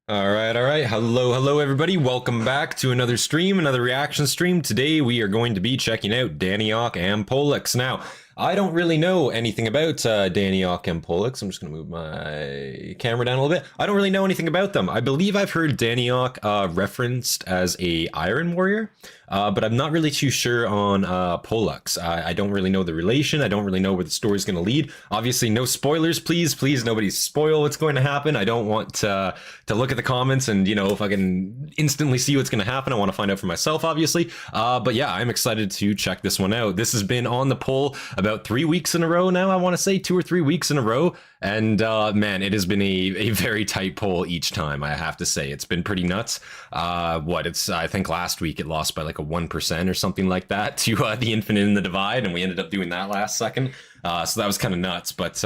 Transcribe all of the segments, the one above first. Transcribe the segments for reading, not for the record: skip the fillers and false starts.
All right. Hello, everybody. Welcome back to another stream, another reaction stream. Today, we are going to be checking out Dantioch and Pollux. Now, I don't really know anything about Dantioch and Pollux. I'm just going to move my camera down a little bit. I don't really know anything about them. I believe I've heard Dantioch referenced as a Iron Warrior, but I'm not really too sure on Pollux. I don't really know the relation. I don't really know where the story's going to lead. Obviously, no spoilers, please. Please, nobody spoil what's going to happen. I don't want to look at the comments and, you know, if I can instantly see what's going to happen, I want to find out for myself, obviously. But yeah, I'm excited to check this one out. This has been on the poll about 3 weeks in a row now. I want to say 2 or 3 weeks in a row. And man, it has been a very tight poll each time, I have to say. It's been pretty nuts. I think last week it lost by like a 1% or something like that to the Infinite and the Divide, and we ended up doing that last second. So that was kind of nuts, but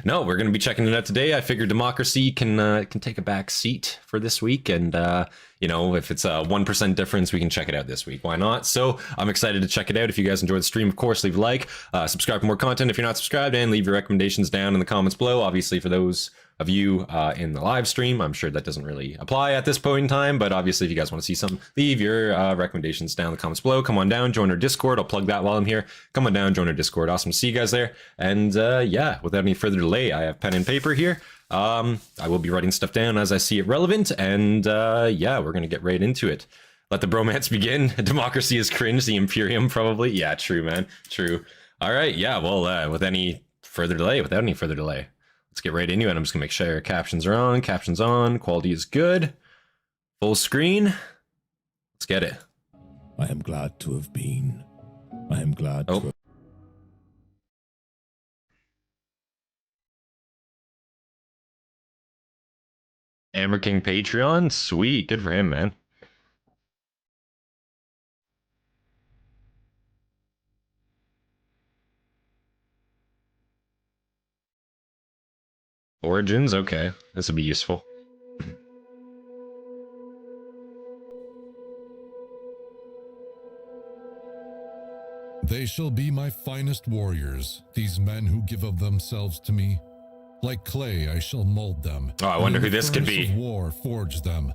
no, we're going to be checking it out today. I figured democracy can take a back seat for this week, and you know, if it's a 1% difference, we can check it out this week. Why not? So I'm excited to check it out. If you guys enjoyed the stream, of course, leave a like, subscribe for more content if you're not subscribed, and leave your recommendations down in the comments below. Obviously, for those of you in the live stream, I'm sure that doesn't really apply at this point in time, but obviously if you guys want to see something, leave your recommendations down in the comments below. Come on down, join our Discord. I'll plug that while I'm here. Come on down, join our Discord. Awesome to see you guys there. And yeah, without any further delay, I have pen and paper here. I will be writing stuff down as I see it relevant, and yeah, we're gonna get right into it. Let the bromance begin. Democracy is cringe, the Imperium probably. Yeah, true, man, true. All right, yeah, well, without any further delay, let's get right into it. I'm just gonna make sure captions are on, quality is good, full screen. Let's get it. I am glad to have been. I am glad to have... AmberKing Patreon, sweet, good for him, man. Origins, okay, this will be useful. They shall be my finest warriors, these men who give of themselves to me. Like clay, I shall mold them. Oh, I wonder who this could be. Of war, forge them.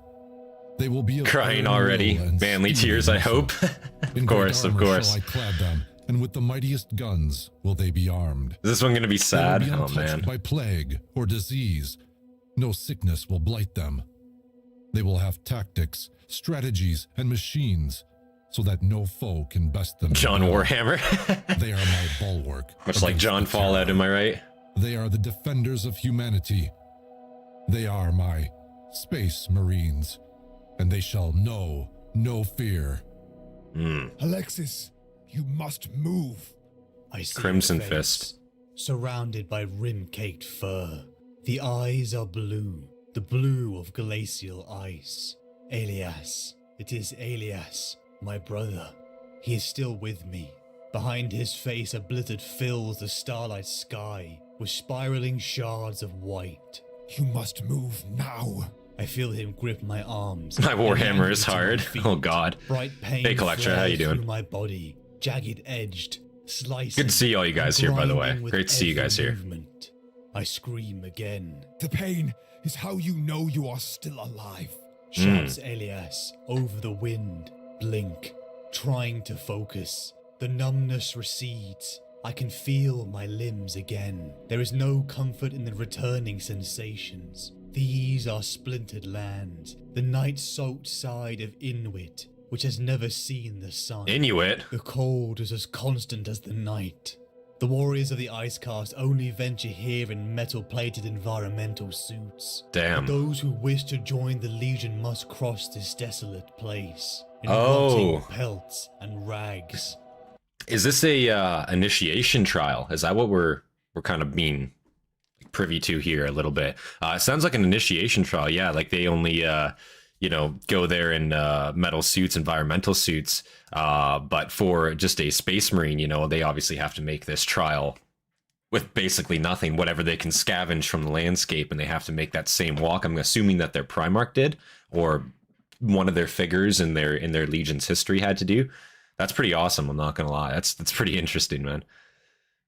They will be crying already. Manly tears, I hope. Of course, of course. I clad them, and with the mightiest guns will they be armed. Is this one gonna be sad? They will be oh man. By plague or disease, no sickness will blight them. They will have tactics, strategies, and machines, so that no foe can best them. John Warhammer. They are my bulwark. Much like John Fallout, am I right? They are the defenders of humanity. They are my space marines, and they shall know no fear. Alexis, you must move. I see Crimson the face, Fist. surrounded by rim-caked fur. The eyes are blue, the blue of glacial ice. Elias, it is Elias, my brother. He is still with me. Behind his face, a blizzard fills the starlight sky with spiraling shards of white. You must move now. I feel him grip my arms. My Warhammer is hard. Oh god. Bright pain Hey Cellectra, how you doing? through my body, jagged edged, slicing. Good to see all you guys here, by the way. grinding with Great to see you guys every here. movement. I scream again. The pain is how you know you are still alive. Shouts Elias over the wind. Blink, trying to focus. The numbness recedes. I can feel my limbs again. There is no comfort in the returning sensations. These are splintered lands, the night-soaked side of Inuit, which has never seen the sun. Inuit? The cold is as constant as the night. The warriors of the Icecast only venture here in metal-plated environmental suits. Damn. Those who wish to join the Legion must cross this desolate place in Oh. rotting pelts and rags. Is this a initiation trial? Is that what we're kind of being privy to here a little bit? It sounds like an initiation trial. Yeah, like they only you know, go there in metal suits, environmental suits. But for just a space marine, you know, they obviously have to make this trial with basically nothing, whatever they can scavenge from the landscape, and they have to make that same walk. I'm assuming that their Primarch did, or one of their figures in their Legion's history had to do. That's pretty awesome, I'm not gonna lie. That's pretty interesting, man.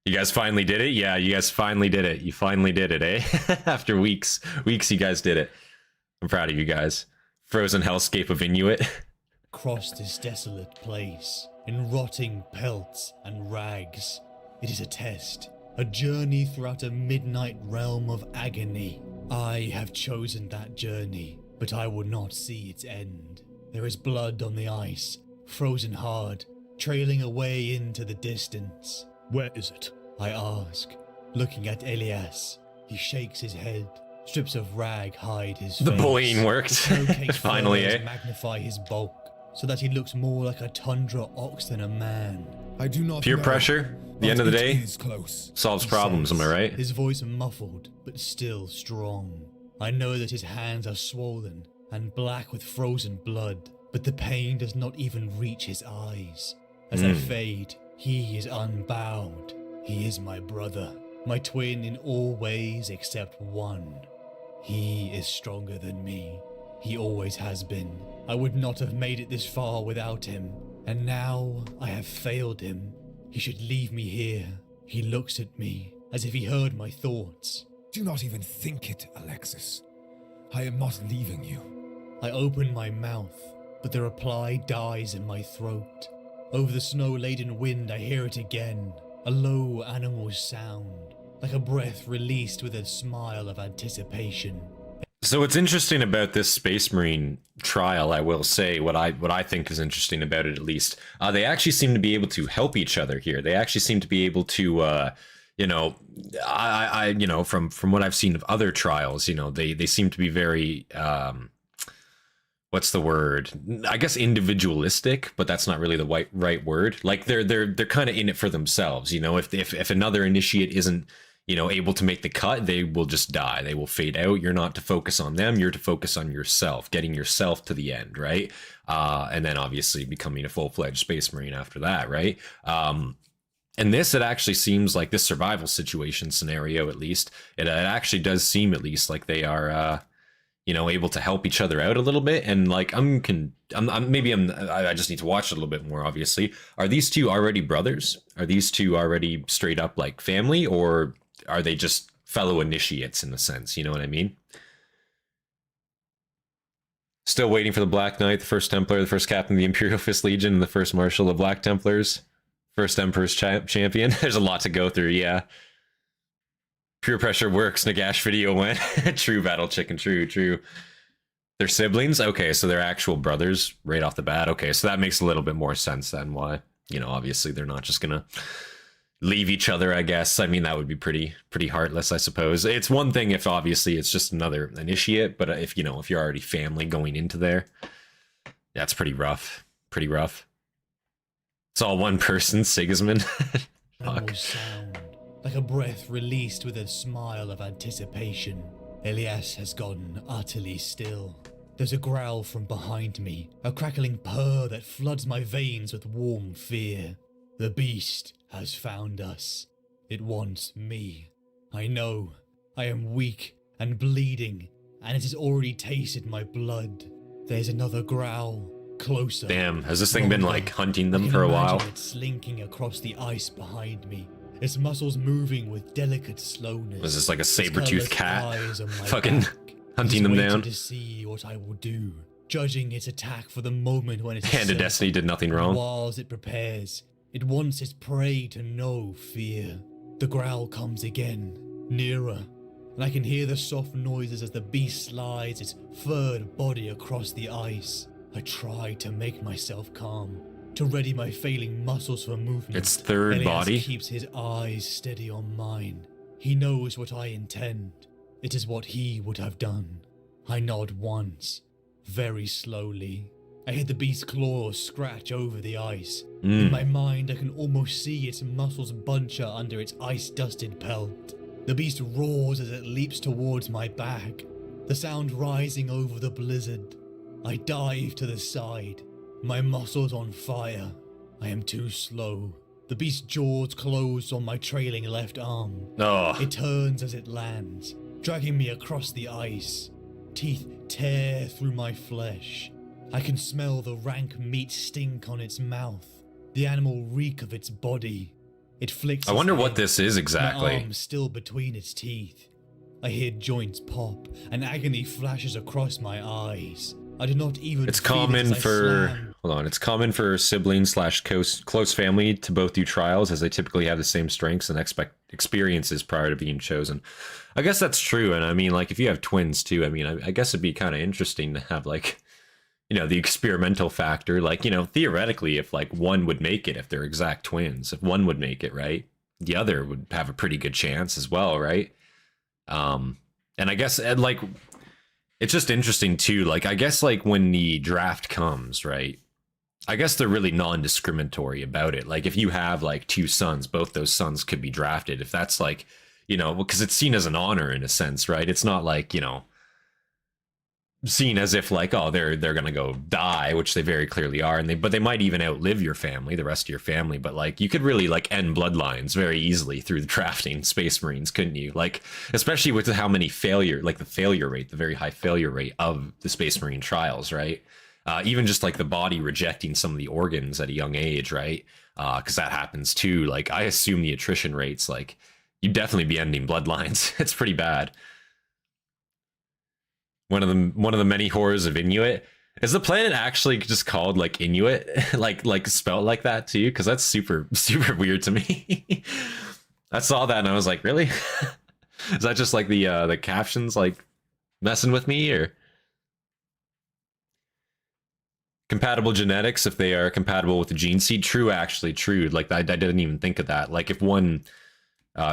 You guys finally did it? Yeah, you guys finally did it. You finally did it, eh? After weeks, you guys did it. I'm proud of you guys. Frozen hellscape of Inuit. Across this desolate place, in rotting pelts and rags. It is a test, a journey throughout a midnight realm of agony. I have chosen that journey, but I will not see its end. There is blood on the ice, frozen hard, trailing away into the distance. Where is it? I ask, looking at Elias. He shakes his head. Strips of rag hide his face. The bullying worked. Finally, eh? Magnify his bulk, so that he looks more like a tundra ox than a man. I do not Peer know, pressure, the end of the but day, it is close. solves He problems, says, am I right? His voice muffled, but still strong. I know that his hands are swollen and black with frozen blood, but the pain does not even reach his eyes. As I fade, he is unbowed. He is my brother, my twin in all ways except one. He is stronger than me. He always has been. I would not have made it this far without him. And now I have failed him. He should leave me here. He looks at me as if he heard my thoughts. Do not even think it, Alexis. I am not leaving you. I open my mouth, but the reply dies in my throat. Over the snow-laden wind I hear it again. A low animal sound, like a breath released with a smile of anticipation. So what's interesting about this Space Marine trial, I will say, what I think is interesting about it, at least, they actually seem to be able to help each other here. They actually seem to be able to, you know, you know, from what I've seen of other trials, you know, they seem to be very, what's the word? I guess individualistic, but that's not really the right word. Like they're kind of in it for themselves, you know. If another initiate isn't, you know, able to make the cut, they will just die. They will fade out. You're not to focus on them. You're to focus on yourself, getting yourself to the end, right? And then obviously becoming a full-fledged Space Marine after that, right? And this, it actually seems like this survival situation scenario, at least, it actually does seem at least like they are, you know, able to help each other out a little bit. And like, I just need to watch it a little bit more, obviously. Are these two already brothers? Are these two already straight up like family, or are they just fellow initiates in a sense? You know what I mean? Still waiting for the Black Knight, the first Templar, the first captain of the Imperial Fist Legion, and the first Marshal of Black Templars, first Emperor's champion. There's a lot to go through, yeah. Peer pressure works, Nagash video went. True, Battle Chicken, true. They're siblings? Okay, so they're actual brothers right off the bat. Okay, so that makes a little bit more sense then why, you know, obviously they're not just gonna leave each other, I guess. I mean, that would be pretty heartless, I suppose. It's one thing if obviously it's just another initiate, but if, you know, if you're already family going into there, that's pretty rough. It's all one person, Sigismund. Fuck. Sound, like a breath released with a smile of anticipation. Elias has gone utterly still. There's a growl from behind me, a crackling purr that floods my veins with warm fear. The beast has found us. It wants me. I know. I am weak and bleeding, and it has already tasted my blood. There's another growl, closer. Damn, has this thing been like hunting them for a while? It's slinking across the ice behind me, its muscles moving with delicate slowness. Was this like a saber-toothed cat? Fucking hunting them down? To see what I will do, judging its attack for the moment when it's Hand of Destiny did nothing wrong. Whilst it prepares, it wants its prey to know fear. The growl comes again, nearer, and I can hear the soft noises as the beast slides its furred body across the ice. I try to make myself calm, to ready my failing muscles for movement. Its third Elias body keeps his eyes steady on mine. He knows what I intend. It is what he would have done. I nod once, very slowly. I hear the beast's claws scratch over the ice. In my mind, I can almost see its muscles bunch under its ice-dusted pelt. The beast roars as it leaps towards my back, the sound rising over the blizzard. I dive to the side, my muscles on fire. I am too slow. The beast's jaws close on my trailing left arm. It turns as it lands, dragging me across the ice. Teeth tear through my flesh. I can smell the rank meat stink on its mouth, the animal reek of its body. It flicks. I wonder what this is exactly. My arm still between its teeth. I hear joints pop, and agony flashes across my eyes. I do not even. It's common for It's common for siblings / close family to both do trials, as they typically have the same strengths and experiences prior to being chosen. I guess that's true, and I mean, like, if you have twins too, I mean, I guess it'd be kind of interesting to have, like, you know, the experimental factor. Like, you know, theoretically, if like one would make it, if they're exact twins, if one would make it, right, the other would have a pretty good chance as well, right? And I guess, like, it's just interesting too. Like, I guess, like, when the draft comes, right, I guess they're really non-discriminatory about it. Like, if you have like 2 sons, both those sons could be drafted. If that's like, you know, because it's seen as an honor in a sense, right? It's not like, you know, seen as if like, oh, they're gonna go die, which they very clearly are, and but they might even outlive your family, the rest of your family. But like, you could really like end bloodlines very easily through the drafting Space Marines, couldn't you? Like, especially with how many the failure rate, the very high failure rate of the Space Marine trials, right? Even just like the body rejecting some of the organs at a young age, right? Because that happens too. Like, I assume the attrition rates, like, you'd definitely be ending bloodlines. It's pretty bad. One of the many horrors of Inuit. Is the planet actually just called like Inuit, like spelled like that too? Because that's super weird to me. I saw that and I was like, really? Is that just like the captions like messing with me? Or compatible genetics, if they are compatible with the gene seed? True, actually, true. Like, I didn't even think of that. Like, if one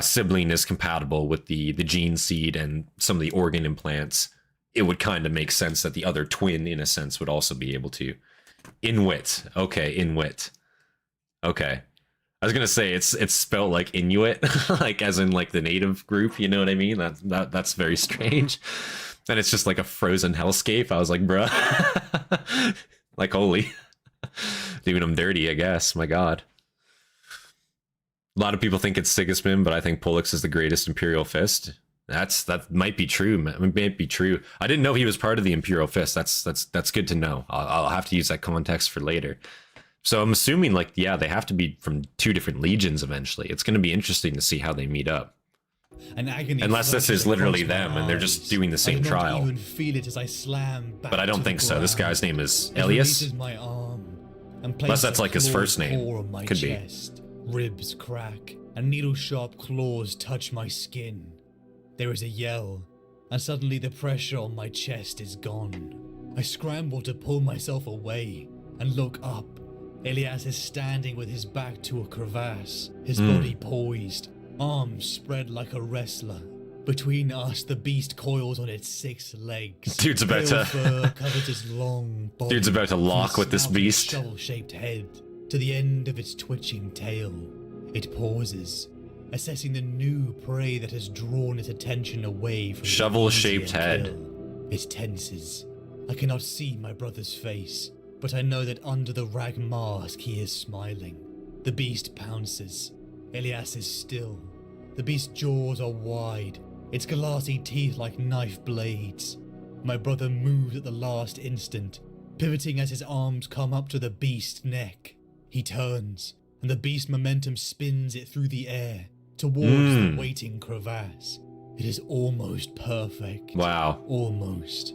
sibling is compatible with the gene seed and some of the organ implants, it would kind of make sense that the other twin, in a sense, would also be able to. Inuit. Okay, Inuit. Okay. I was gonna say it's spelled like Inuit, like as in like the native group. You know what I mean? That's very strange. And it's just like a frozen hellscape. I was like, bruh, like, holy, doing them dirty, I guess. My God. A lot of people think it's Sigismund, but I think Pollux is the greatest Imperial Fist. That might be true. It might be true. I didn't know he was part of the Imperial Fist. That's good to know. I'll have to use that context for later. So I'm assuming, like, yeah, they have to be from 2 different legions eventually. It's going to be interesting to see how they meet up. Unless this is literally them and they're just doing the same trial. Even feel it as I slam back but I don't think so. This guy's name is Elias. Unless that's like his first name. Could be. Ribs crack and needle-sharp claws touch my skin. There is a yell, and suddenly the pressure on my chest is gone. I scramble to pull myself away and look up. Elias is standing with his back to a crevasse, his body poised, arms spread like a wrestler. Between us, the beast coils on its 6 legs. Dude's about to fur covers its long body. Dude's about to lock with this beast. Shovel-shaped head to the end of its twitching tail. It pauses, assessing the new prey that has drawn its attention away from shovel-shaped head. It tenses. I cannot see my brother's face, but I know that under the rag mask he is smiling. The beast pounces. Elias is still. The beast's jaws are wide, its glassy teeth like knife blades. My brother moves at the last instant, pivoting as his arms come up to the beast's neck. He turns, and the beast's momentum spins it through the air, towards the waiting crevasse. It is almost perfect. Wow. Almost.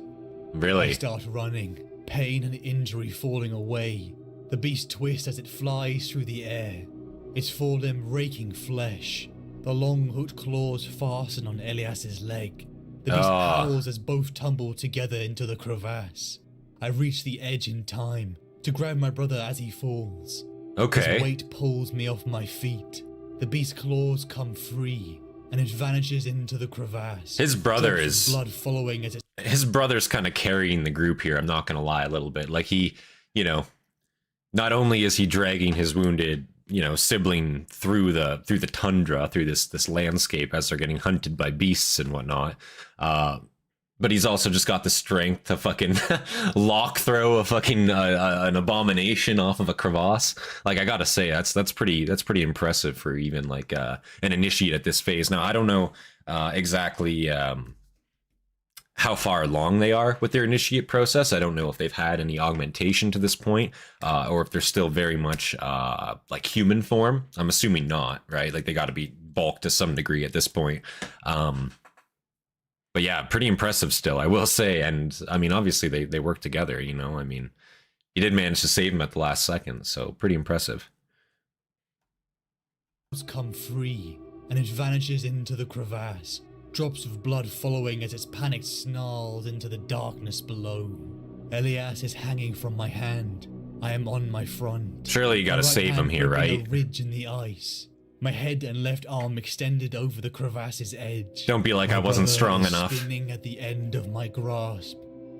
Really? I start running, pain and injury falling away. The beast twists as it flies through the air, its forelimb raking flesh. The long hooked claws fasten on Elias's leg. The beast howls as both tumble together into the crevasse. I reach the edge in time to grab my brother as he falls. Okay. His weight pulls me off my feet. The beast's claws come free, and it vanishes into the crevasse. His brother is blood following as it. His brother's kind of carrying the group here. I'm not gonna lie, a little bit. Like, he, you know, not only is he dragging his wounded, you know, sibling through the tundra, through this landscape as they're getting hunted by beasts and whatnot, but he's also just got the strength to fucking lock throw a fucking an abomination off of a crevasse. Like, I gotta say, that's pretty impressive for even like an initiate at this phase. Now, I don't know exactly how far along they are with their initiate process. I don't know if they've had any augmentation to this point, or if they're still very much like human form. I'm assuming not, right? Like, they got to be bulked to some degree at this point. But yeah, pretty impressive still, I will say. And I mean, obviously they work together, you know. I mean, he did manage to save him at the last second, so pretty impressive. Come free, and it vanishes into the crevasse, drops of blood following as its panicked snarls into the darkness below. Elias is hanging from my hand. I am on my front. Surely you gotta save him here, right? A ridge in the ice. My head and left arm extended over the crevasse's edge. Don't be like I wasn't strong enough. Spinning at the end of my grasp,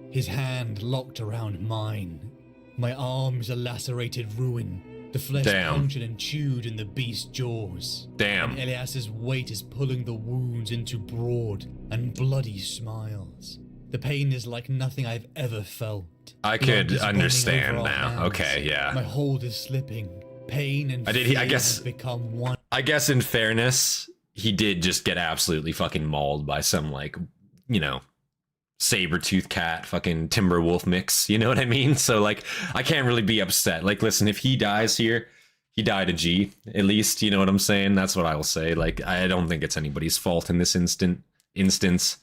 his hand locked around mine. My arms a lacerated ruin, the flesh punctured and chewed in the beast's jaws. Damn. And Elias's weight is pulling the wounds into broad and bloody smiles. The pain is like nothing I've ever felt. I could understand now. Okay, yeah. My hold is slipping. Pain and fear have become one. I guess in fairness, he did just get absolutely fucking mauled by some, like, you know, saber-tooth cat fucking timber wolf mix, you know what I mean? So, like, I can't really be upset. Like, listen, if he dies here, he died a G, at least, you know what I'm saying? That's what I will say. Like, I don't think it's anybody's fault in this instance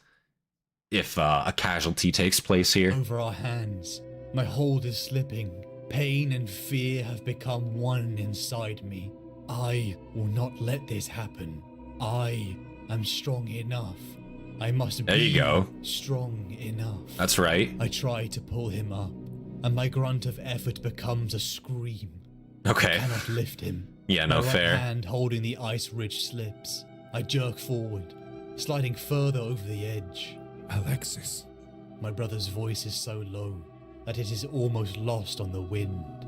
if a casualty takes place here. Over our hands, my hold is slipping. Pain and fear have become one inside me. I will not let this happen. I am strong enough. I must be strong enough. That's right. I try to pull him up, and my grunt of effort becomes a scream. Okay. I cannot lift him. Yeah, no, fair. My right hand holding the ice ridge slips. I jerk forward, sliding further over the edge. Alexis. My brother's voice is so low that it is almost lost on the wind.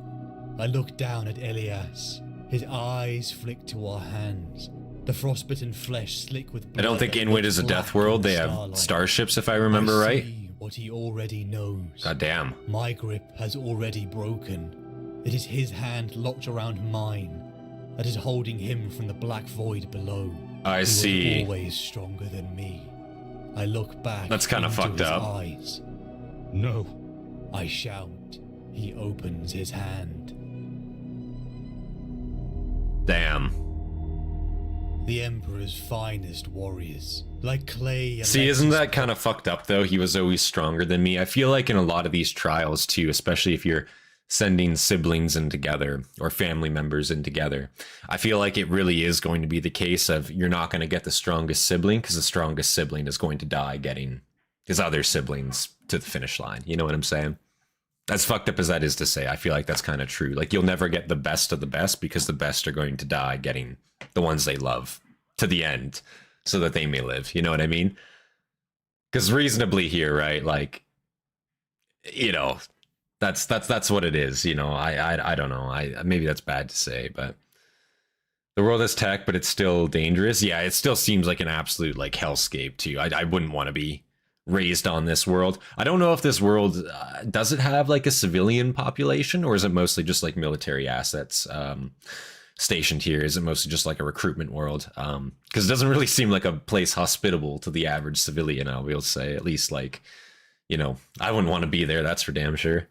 I look down at Elias. His eyes flick to our hands. The frostbitten flesh slick with blood. I don't think Inwit is a death world. They have starships, if I remember right. What he already knows. God damn. My grip has already broken. It is his hand locked around mine that is holding him from the black void below. I see. He was always stronger than me. I look back. That's kind of fucked up. Eyes. No. I shout. He opens his hand. Damn. The Emperor's finest warriors, like clay. See, isn't that kind of fucked up, though? He was always stronger than me. I feel like in a lot of these trials, too, especially if you're sending siblings in together or family members in together, I feel like it really is going to be the case of you're not going to get the strongest sibling because the strongest sibling is going to die getting his other siblings to the finish line. You know what I'm saying? As fucked up as that is to say, I feel like that's kind of true. Like, you'll never get the best of the best because the best are going to die getting the ones they love to the end so that they may live. You know what I mean? Because reasonably here, right? Like, you know, that's what it is. You know, I don't know. Maybe that's bad to say, but the world has tech, but it's still dangerous. Yeah, it still seems like an absolute like hellscape too. I wouldn't want to be raised on this world. I don't know if this world does it have like a civilian population, or is it mostly just like military assets stationed here? Is it mostly just like a recruitment world? Because it doesn't really seem like a place hospitable to the average civilian, I will say. At least, like, you know, I wouldn't want to be there, that's for damn sure.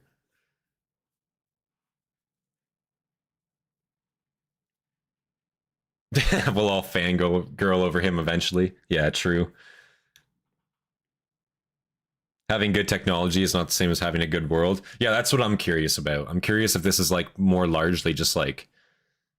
We'll all fangirl over him eventually. Yeah, true. Having good technology is not the same as having a good world. Yeah, that's what I'm curious about. I'm curious if this is like more largely just like,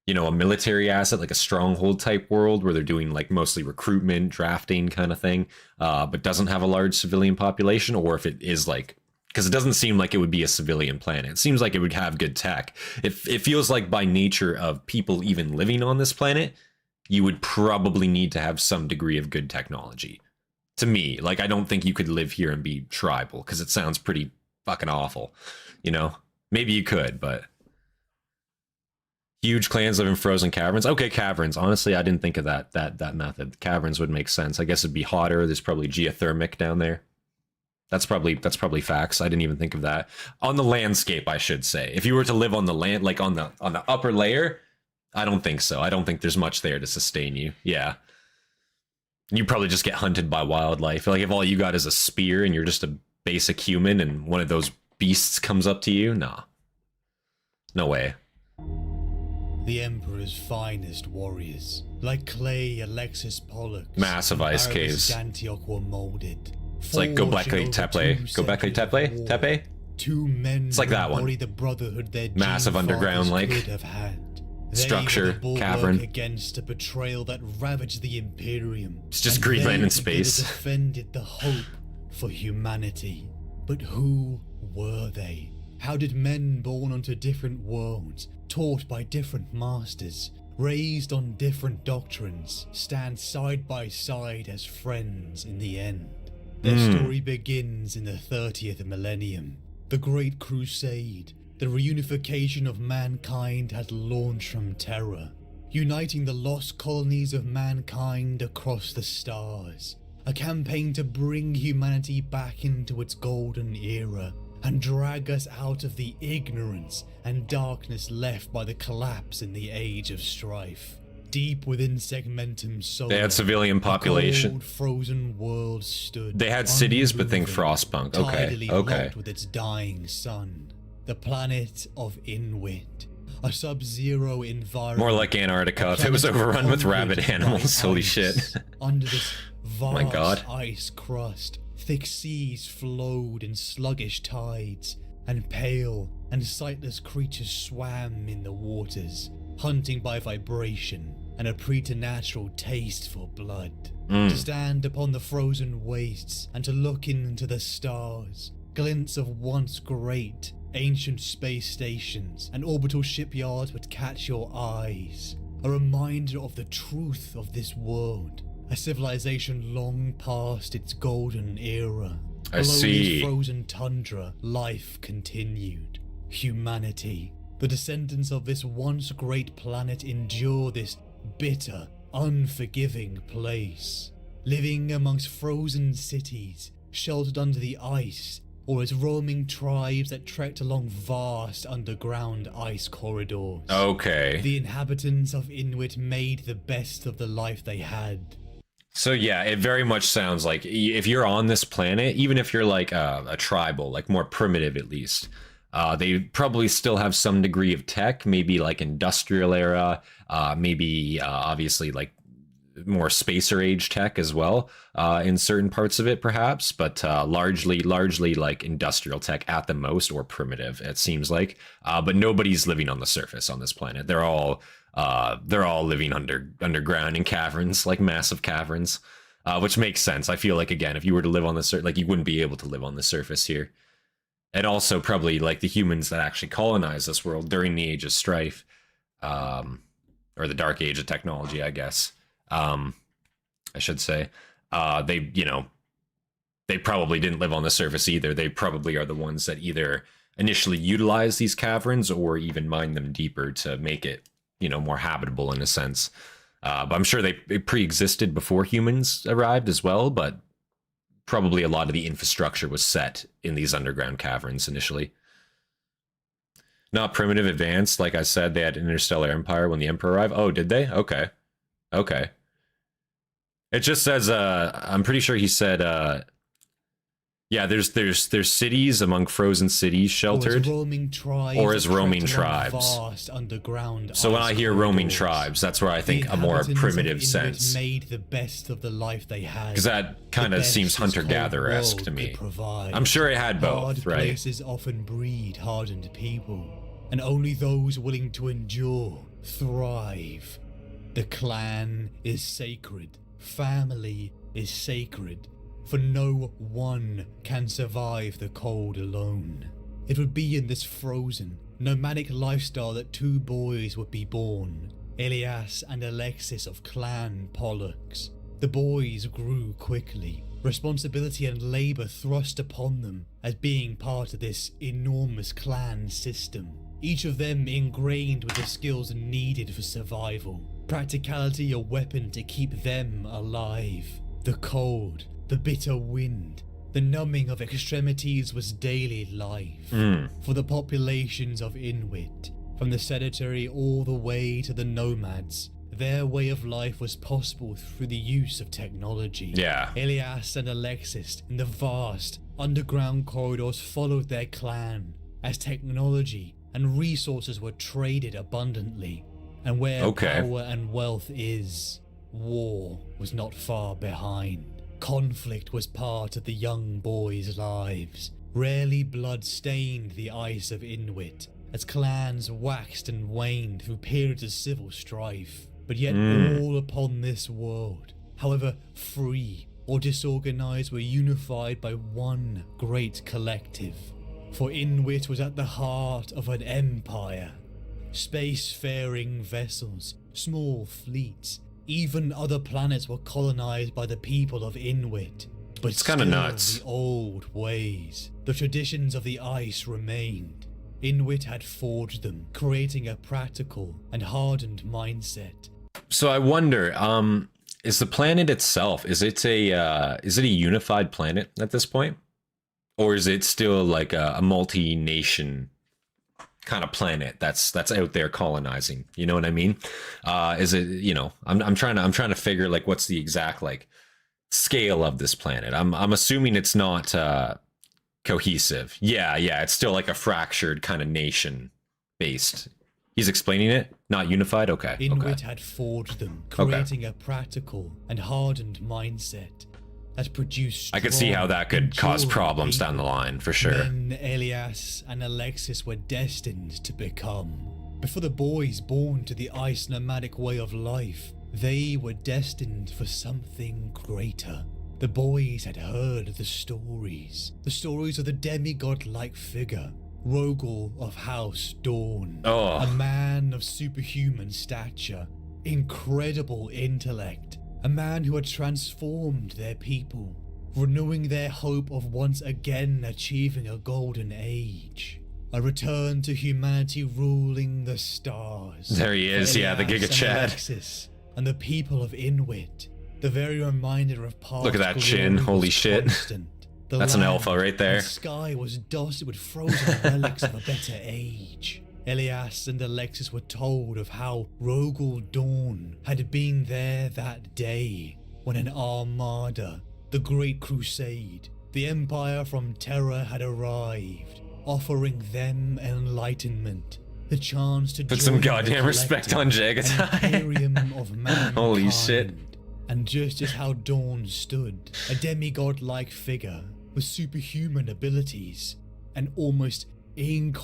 you know, a military asset, like a stronghold type world where they're doing like mostly recruitment, drafting kind of thing, but doesn't have a large civilian population, or if it is like, because it doesn't seem like it would be a civilian planet. It seems like it would have good tech. It feels like by nature of people even living on this planet, you would probably need to have some degree of good technology. To me, like, I don't think you could live here and be tribal because it sounds pretty fucking awful, you know? Maybe you could, but huge clans live in frozen caverns. Okay, caverns. Honestly, I didn't think of that method. Caverns would make sense. I guess it'd be hotter. There's probably geothermic down there. That's probably facts. I didn't even think of that. On the landscape, I should say. If you were to live on the land, like on the upper layer, I don't think so. I don't think there's much there to sustain you. Yeah. You probably just get hunted by wildlife. Like, if all you got is a spear and you're just a basic human and one of those beasts comes up to you, nah. No way. the Emperor's finest warriors. Like clay, Alexis Pollux, Massive ice caves. Dantioch were molded. It's like Göbekli Tepe. Two men It's like that one. the brotherhood their Massive underground, like, could have had. structure, cavern. Against a betrayal that ravaged the Imperium. It's just Greenland in They space. defended the hope for humanity. But who were they? How did men born onto different worlds, taught by different masters, raised on different doctrines, stand side by side as friends in the end? Their story begins in the 30th millennium. The Great Crusade, the reunification of mankind, had launched from Terra, uniting the lost colonies of mankind across the stars. A campaign to bring humanity back into its golden era and drag us out of the ignorance and darkness left by the collapse in the Age of Strife. Deep within Segmentum Solar, They had civilian population. a cold, frozen world stood. They had cities, but think unmoving, Frostpunk. Okay, tidally okay. locked with its dying sun. The planet of Inuit, a sub-zero environment. More like Antarctica if it was overrun with rabid animals. Holy shit. Under this vast my God. ice crust, thick seas flowed in sluggish tides, and pale and sightless creatures swam in the waters, hunting by vibration and a preternatural taste for blood. To stand upon the frozen wastes and to look into the stars, glints of once great ancient space stations and orbital shipyards would catch your eyes. A reminder of the truth of this world, a civilization long past its golden era. I Below see. this frozen tundra, life continued. Humanity, the descendants of this once great planet, endure this bitter, unforgiving place, living amongst frozen cities, sheltered under the ice, or as roaming tribes that trekked along vast underground ice corridors. Okay. The inhabitants of Inuit made the best of the life they had. So yeah, it very much sounds like if you're on this planet, even if you're like a tribal, like more primitive at least, they probably still have some degree of tech, maybe like industrial era, maybe obviously like more spacer age tech as well in certain parts of it perhaps, but largely like industrial tech at the most, or primitive it seems like. But nobody's living on the surface on this planet. They're all living underground in caverns, like massive caverns, which makes sense. I feel like, again, if you were to live on the like you wouldn't be able to live on the surface here. And also probably like the humans that actually colonized this world during the Age of Strife, or the Dark Age of technology, I guess, I should say, they probably didn't live on the surface either. They probably are the ones that either initially utilize these caverns or even mine them deeper to make it, more habitable in a sense. But I'm sure they pre-existed before humans arrived as well, but probably a lot of the infrastructure was set in these underground caverns initially. Not primitive, advanced. Like I said, they had an interstellar empire when the Emperor arrived. Oh, did they? Okay. It just says, I'm pretty sure he said, yeah, there's cities among frozen cities sheltered, or as roaming tribes. So when I hear roaming tribes, that's where I think a more primitive sense, made the best of the life they had, because that kind of seems hunter-gatherer-esque to me. I'm sure it had both, hard right? Places often breed hardened people, and only those willing to endure thrive. The clan is sacred. Family is sacred. For no one can survive the cold alone. It would be in this frozen, nomadic lifestyle that two boys would be born, Elias and Alexis of Clan Pollux. The boys grew quickly, responsibility and labor thrust upon them as being part of this enormous clan system. Each of them ingrained with the skills needed for survival. Practicality, a weapon to keep them alive. The cold, the bitter wind, the numbing of extremities was daily life. For the populations of Inuit, from the sedentary all the way to the nomads, their way of life was possible through the use of technology. Yeah. Elias and Alexis in the vast underground corridors followed their clan as technology and resources were traded abundantly. And where Okay. power and wealth is, war was not far behind. Conflict was part of the young boys' lives. Rarely blood stained the ice of Inuit, as clans waxed and waned through periods of civil strife. But yet all upon this world, however free or disorganized, were unified by one great collective. For Inuit was at the heart of an empire. Spacefaring vessels, small fleets, even other planets were colonized by the people of Inuit. But It's kinda still nuts. the old ways, the traditions of the ice remained. Inuit had forged them, creating a practical and hardened mindset. So I wonder, is the planet itself, is it a unified planet at this point? Or is it still like a multi-nation kind of planet that's out there colonizing? You know what I mean? Is it, you know, I'm trying to figure like what's the exact like scale of this planet. I'm assuming it's not cohesive. Yeah, it's still like a fractured kind of nation based. He's explaining it, not unified. Okay. Inuit had forged them, creating a practical and hardened mindset that produced. I could see how that could cause enduring problems down the people. line for sure. Men Elias and Alexis were destined to become. Before the boys born to the ice nomadic way of life, they were destined for something greater. The boys had heard the stories of the demigod-like figure, Rogel of House Dawn, a man of superhuman stature, incredible intellect, a man who had transformed their people, renewing their hope of once again achieving a golden age. A return to humanity ruling the stars. There he is, For yeah, the Elias Giga and Chad. Alexis and the people of Inuit, the very reminder of past. Look at that chin, glory holy was shit. constant. The That's an land alpha right there. and sky was dusted with frozen relics of a better age. Elias and Alexis were told of how Rogel Dawn had been there that day when an armada, the Great Crusade, the Empire from Terra had arrived, offering them enlightenment, the chance to Put some join the goddamn respect on collective, Jagatai. an imperium of mankind. Holy shit. And just as how Dawn stood, a demigod-like figure with superhuman abilities, an almost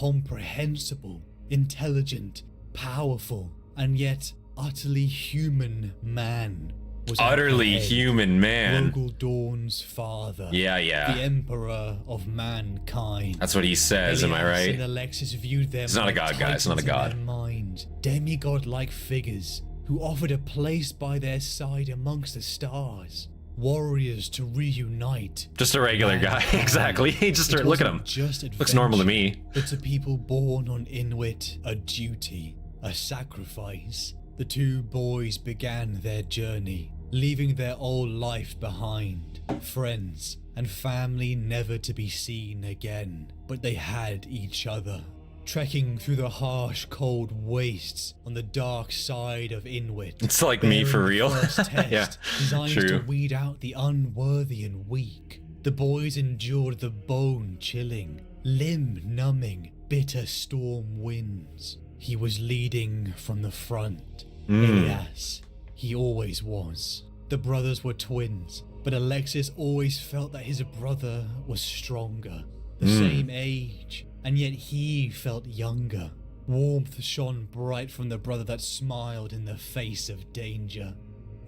incomprehensible, intelligent, powerful, and yet utterly human man was at Utterly the head. human man. Rogel Dawn's father. Yeah. The emperor of mankind. That's what he says, am I Elias right? and Alexis viewed them He's not a like god, guys, not a titans in god. their minds, demigod-like figures who offered a place by their side amongst the stars, warriors to reunite. Just a regular guy, mankind. exactly. Just It look at wasn't him. Just Looks normal to adventure, me. But to people born on Inuit, a duty, a sacrifice. The two boys began their journey, leaving their old life behind, friends and family never to be seen again, but they had each other. Trekking through the harsh, cold wastes on the dark side of Inuit. It's like me for bearing real. the first test, Yeah, designed true. to weed out the unworthy and weak. The boys endured the bone-chilling, limb-numbing, bitter storm winds. He was leading from the front. Elias, he always was. The brothers were twins, but Alexis always felt that his brother was stronger, the same age, and yet he felt younger. Warmth shone bright from the brother that smiled in the face of danger.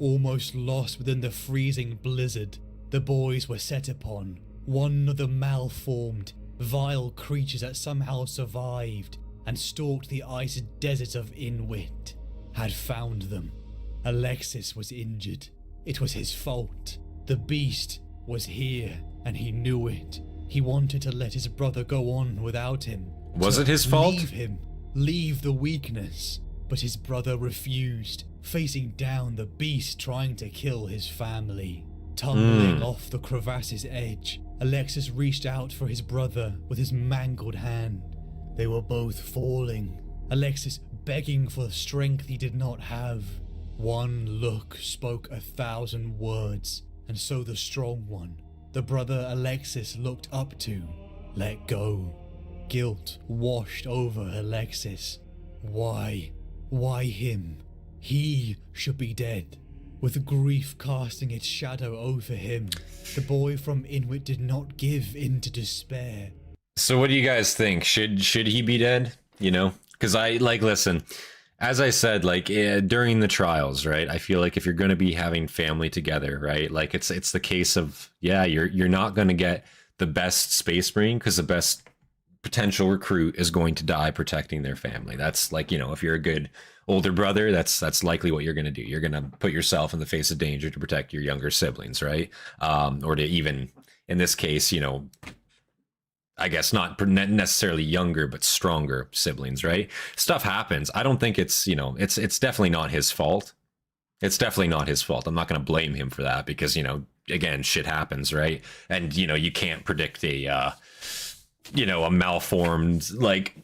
Almost lost within the freezing blizzard, the boys were set upon. One of the malformed, vile creatures that somehow survived and stalked the ice deserts of Inuit had found them. Alexis was injured. It was his fault. The beast was here, and he knew it. He wanted to let his brother go on without him. Was To it his fault? Leave him. Leave the weakness. But his brother refused, facing down the beast trying to kill his family. Tumbling off the crevass's edge, Alexis reached out for his brother with his mangled hand. They were both falling. Alexis begging for the strength he did not have. One look spoke 1,000 words, and so the strong one, the brother Alexis looked up to, let go. Guilt washed over Alexis. Why? Why him? He should be dead. With grief casting its shadow over him, the boy from Inwit did not give in to despair. So what do you guys think? Should he be dead? You know, because listen, as I said, during the trials, right? I feel like if you're going to be having family together, right? Like it's the case of, yeah, you're not going to get the best Space Marine because the best potential recruit is going to die protecting their family. That's like, you know, if you're a good older brother, that's likely what you're going to do. You're going to put yourself in the face of danger to protect your younger siblings, right? Or to even, in this case, you know, I guess not necessarily younger, but stronger siblings, right? Stuff happens. I don't think it's, you know, it's definitely not his fault. It's definitely not his fault. I'm not going to blame him for that because, you know, again, shit happens, right? And, you know, you can't predict a malformed, like,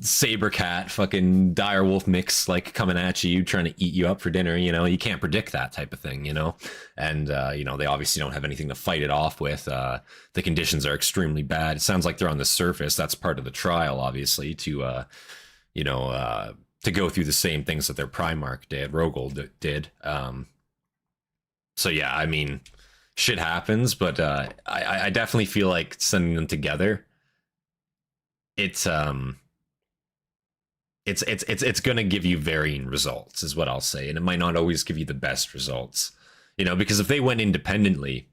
saber cat fucking direwolf mix like coming at you trying to eat you up for dinner. You know, you can't predict that type of thing, you know. And you know, they obviously don't have anything to fight it off with. The conditions are extremely bad. It sounds like they're on the surface. That's part of the trial, obviously, to to go through the same things that their Primarch did, Rogol did. So yeah, I mean, shit happens, but I definitely feel like sending them together, it's going to give you varying results, is what I'll say, and it might not always give you the best results, you know, because if they went independently,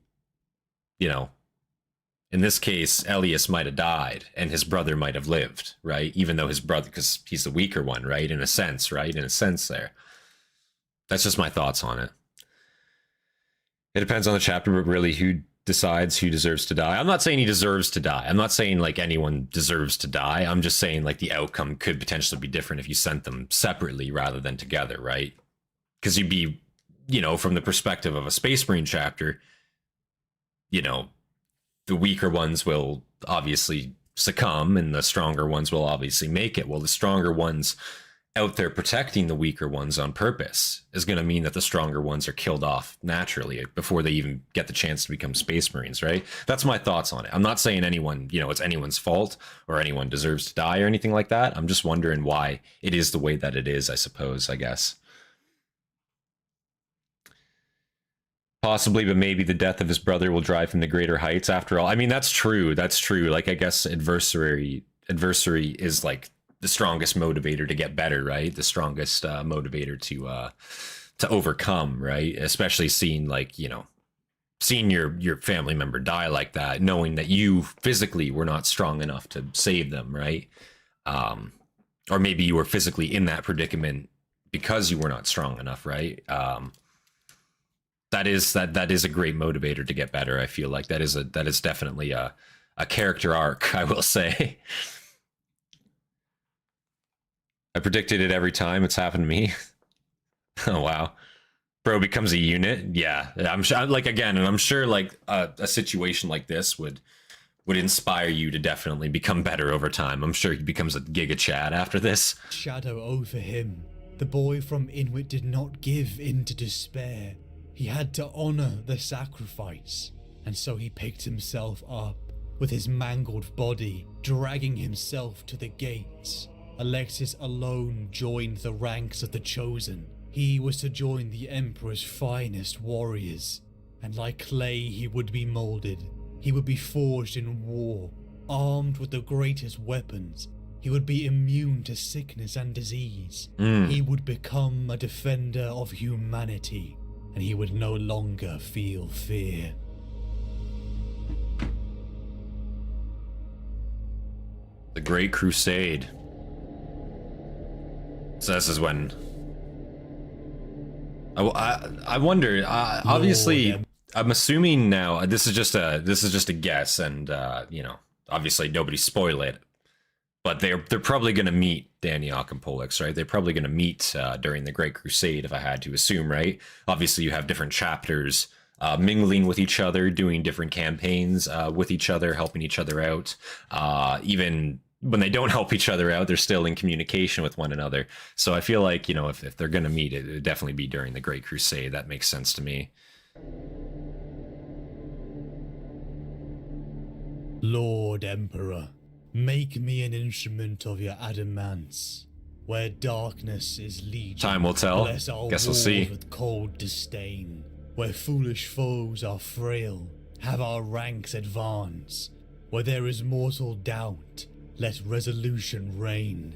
you know, in this case, Elias might have died and his brother might have lived, right? Even though his brother, because he's the weaker one, right? In a sense, right? In a sense there. That's just my thoughts on it. It depends on the chapter, but really who decides who deserves to die. I'm not saying he deserves to die. I'm not saying like anyone deserves to die. I'm just saying like the outcome could potentially be different if you sent them separately rather than together, right? Because you'd be, you know, from the perspective of a Space Marine chapter, you know, the weaker ones will obviously succumb and the stronger ones will obviously make it. Well, the stronger ones out there protecting the weaker ones on purpose is going to mean that the stronger ones are killed off naturally before they even get the chance to become Space Marines, right? That's my thoughts on it. I'm not saying anyone, you know, it's anyone's fault or anyone deserves to die or anything like that. I'm just wondering why it is the way that it is, I suppose, I guess. Possibly, but maybe the death of his brother will drive him to greater heights after all. I mean, that's true. That's true. Like, I guess adversary is like the strongest motivator to get better, right? The strongest motivator to overcome, right? Especially seeing, like, you know, seeing your family member die like that, knowing that you physically were not strong enough to save them, right? Or maybe you were physically in that predicament because you were not strong enough, right? That is a great motivator to get better. I feel like that is definitely a character arc, I will say. I predicted it every time. It's happened to me. Oh, wow. Bro becomes a unit. Yeah, I'm sure, like, again, and I'm sure like a situation like this would inspire you to definitely become better over time. I'm sure he becomes a Giga Chad after this. Shadow over him. The boy from Inwit did not give in to despair. He had to honor the sacrifice, and so he picked himself up, with his mangled body, dragging himself to the gates. Alexis alone joined the ranks of the Chosen. He was to join the Emperor's finest warriors, and like clay he would be molded. He would be forged in war, armed with the greatest weapons. He would be immune to sickness and disease. He would become a defender of humanity, and he would no longer feel fear. The Great Crusade. So this is when I wonder. Obviously, I'm assuming now. This is just a guess, and you know, obviously nobody spoil it. But they're probably going to meet Dantioch and Pollux, right? They're probably going to meet during the Great Crusade, if I had to assume, right? Obviously, you have different chapters mingling with each other, doing different campaigns with each other, helping each other out. Even when they don't help each other out, they're still in communication with one another. So I feel like, you know, if they're going to meet, it would definitely be during the Great Crusade. That makes sense to me. Lord Emperor, make me an instrument of your adamants. where darkness is legion. Time will tell. Bless our Guess we'll walls see. with cold disdain, where foolish foes are frail, have our ranks advance. Where there is mortal doubt, let resolution reign.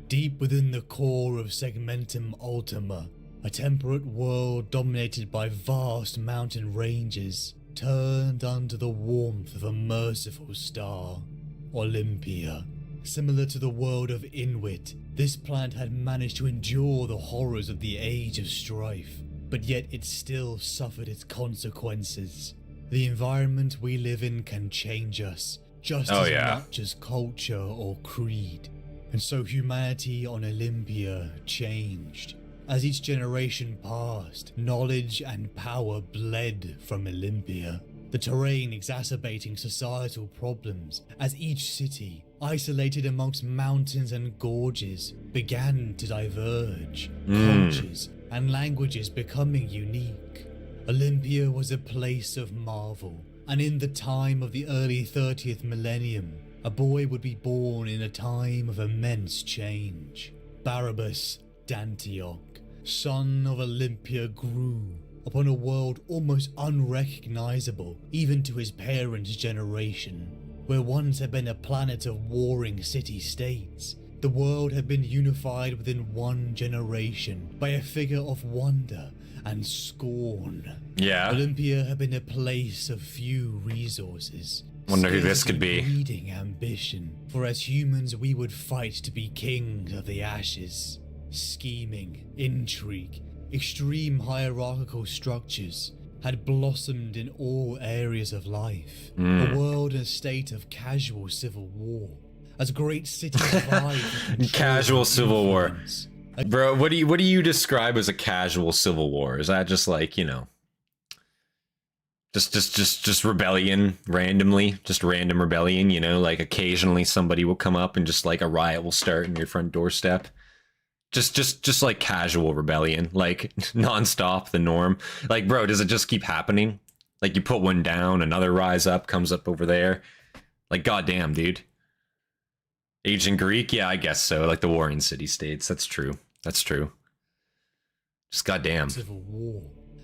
Deep within the core of Segmentum Ultima, a temperate world dominated by vast mountain ranges, turned under the warmth of a merciful star, Olympia. Similar to the world of Inuit, this planet had managed to endure the horrors of the Age of Strife, but yet it still suffered its consequences. The environment we live in can change us, just as much as culture or creed. And so humanity on Olympia changed. As each generation passed, knowledge and power bled from Olympia, the terrain exacerbating societal problems as each city, isolated amongst mountains and gorges, began to diverge, cultures and languages becoming unique. Olympia was a place of marvel, and in the time of the early 30th millennium, a boy would be born in a time of immense change. Barabbas Dantioch, son of Olympia, grew upon a world almost unrecognizable even to his parents' generation. Where once had been a planet of warring city-states, the world had been unified within one generation by a figure of wonder and scorn. Yeah. Olympia had been a place of few resources. Wonder who this could be. Breeding ambition, for as humans we would fight to be kings of the ashes. Scheming, intrigue, extreme hierarchical structures had blossomed in all areas of life. A world in a state of casual civil war. As great cities vied for control Casual and civil war. influence. Bro, what do you describe as a casual civil war? Is that just like, you know, just rebellion randomly, just random rebellion, you know, like occasionally somebody will come up and just like a riot will start in your front doorstep. Just like casual rebellion, like nonstop, the norm. Like, bro, does it just keep happening? Like you put one down, another rise up, comes up over there. Like, goddamn, dude. Ancient Greek? Yeah, I guess so. Like the warring city-states. That's true. That's true. Just goddamn. Civil war.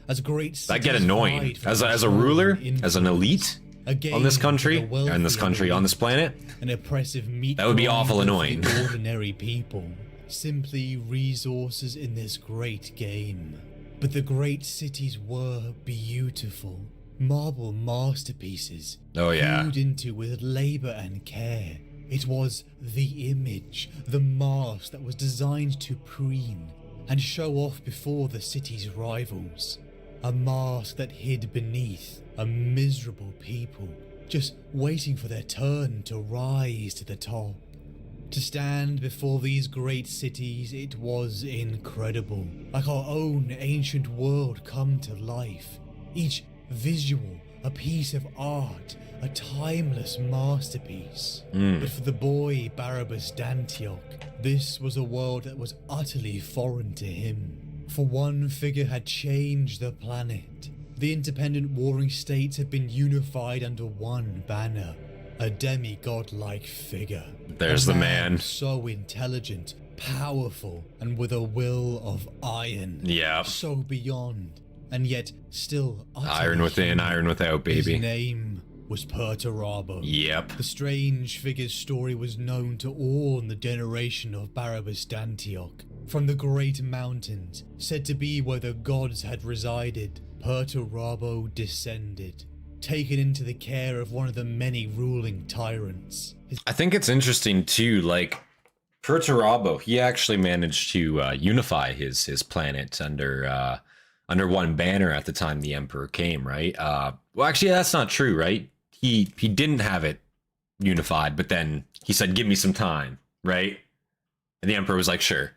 As great I get cities annoying. vied for As a control ruler, and as an elite influence. on this Again, country, the wealthy on this country, on this planet, an oppressive meat that would be grinder awful for annoying. the ordinary people, simply resources in this great game. But the great cities were beautiful, marble masterpieces, Oh, yeah. hewed into with labor and care. It was the image, the mask that was designed to preen and show off before the city's rivals. A mask that hid beneath a miserable people, just waiting for their turn to rise to the top. To stand before these great cities, it was incredible. Like our own ancient world come to life. Each visual, a piece of art, a timeless masterpiece. But for the boy Barabbas Dantioch, this was a world that was utterly foreign to him. For one figure had changed the planet. The independent warring states had been unified under one banner. A demigod-like figure. There's A the man. So intelligent, powerful, and with a will of iron. Yeah. So beyond, and yet still utterly Iron within, human. iron without, baby. His name was Perturabo. Yep. The strange figure's story was known to all in the generation of Barabbas Dantioch. From the great mountains, said to be where the gods had resided, Perturabo descended, taken into the care of one of the many ruling tyrants. I think it's interesting too, like Perturabo, he actually managed to unify his planet under one banner at the time the Emperor came, right? Well, actually, that's not true, right? He didn't have it unified, but then he said, "Give me some time," right? And the Emperor was like, "Sure,"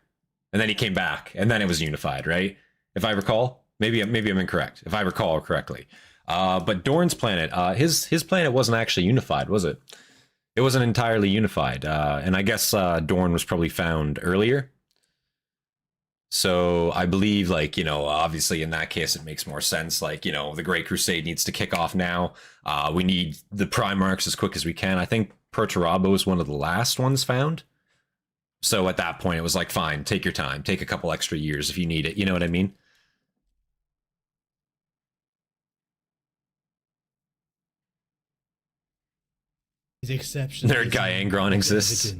and then he came back, and then it was unified, right? If I recall, maybe I'm incorrect. If I recall correctly. But Dorn's planet, his planet wasn't actually unified, was it? It wasn't entirely unified, and I guess Dorn was probably found earlier. So I believe, like, you know, obviously in that case it makes more sense. Like, you know, the Great Crusade needs to kick off now. We need the Primarchs as quick as we can. I think Perturabo is one of the last ones found. So at that point, it was like, fine, take your time. Take a couple extra years if you need it. You know what I mean? His exceptional Nerd guy Angron exists.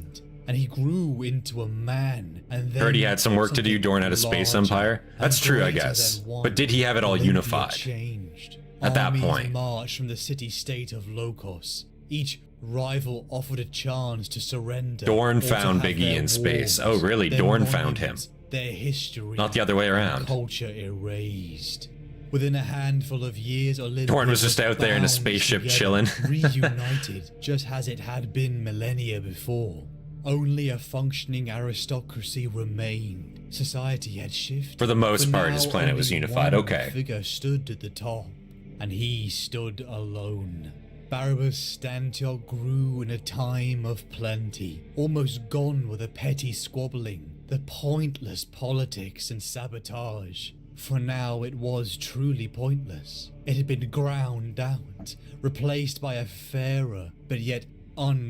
And he grew into a man. And then Heard he had some work to do. Dorn had a space empire. That's true, I guess. But did he have it all unified? Changed. At that Armies point. marched from the city-state of Lokos. Each rival offered a chance to surrender. Dorn or to found have Big E their in space. wars, Oh, really? their Dorn found him. monuments, their history, Not the other way and around. culture erased. Within a handful of years, Olympia Dorn was just out there in a bound spaceship together, chilling. reunited, just as it had been millennia before. Only a functioning aristocracy remained. Society had shifted. For the most part, his now planet was only unified. one Okay. figure stood at the top, and he stood alone. Barabbas Dantioch grew in a time of plenty, almost gone with the petty squabbling, the pointless politics and sabotage. For now it was truly pointless. It had been ground out, replaced by a fairer, but yet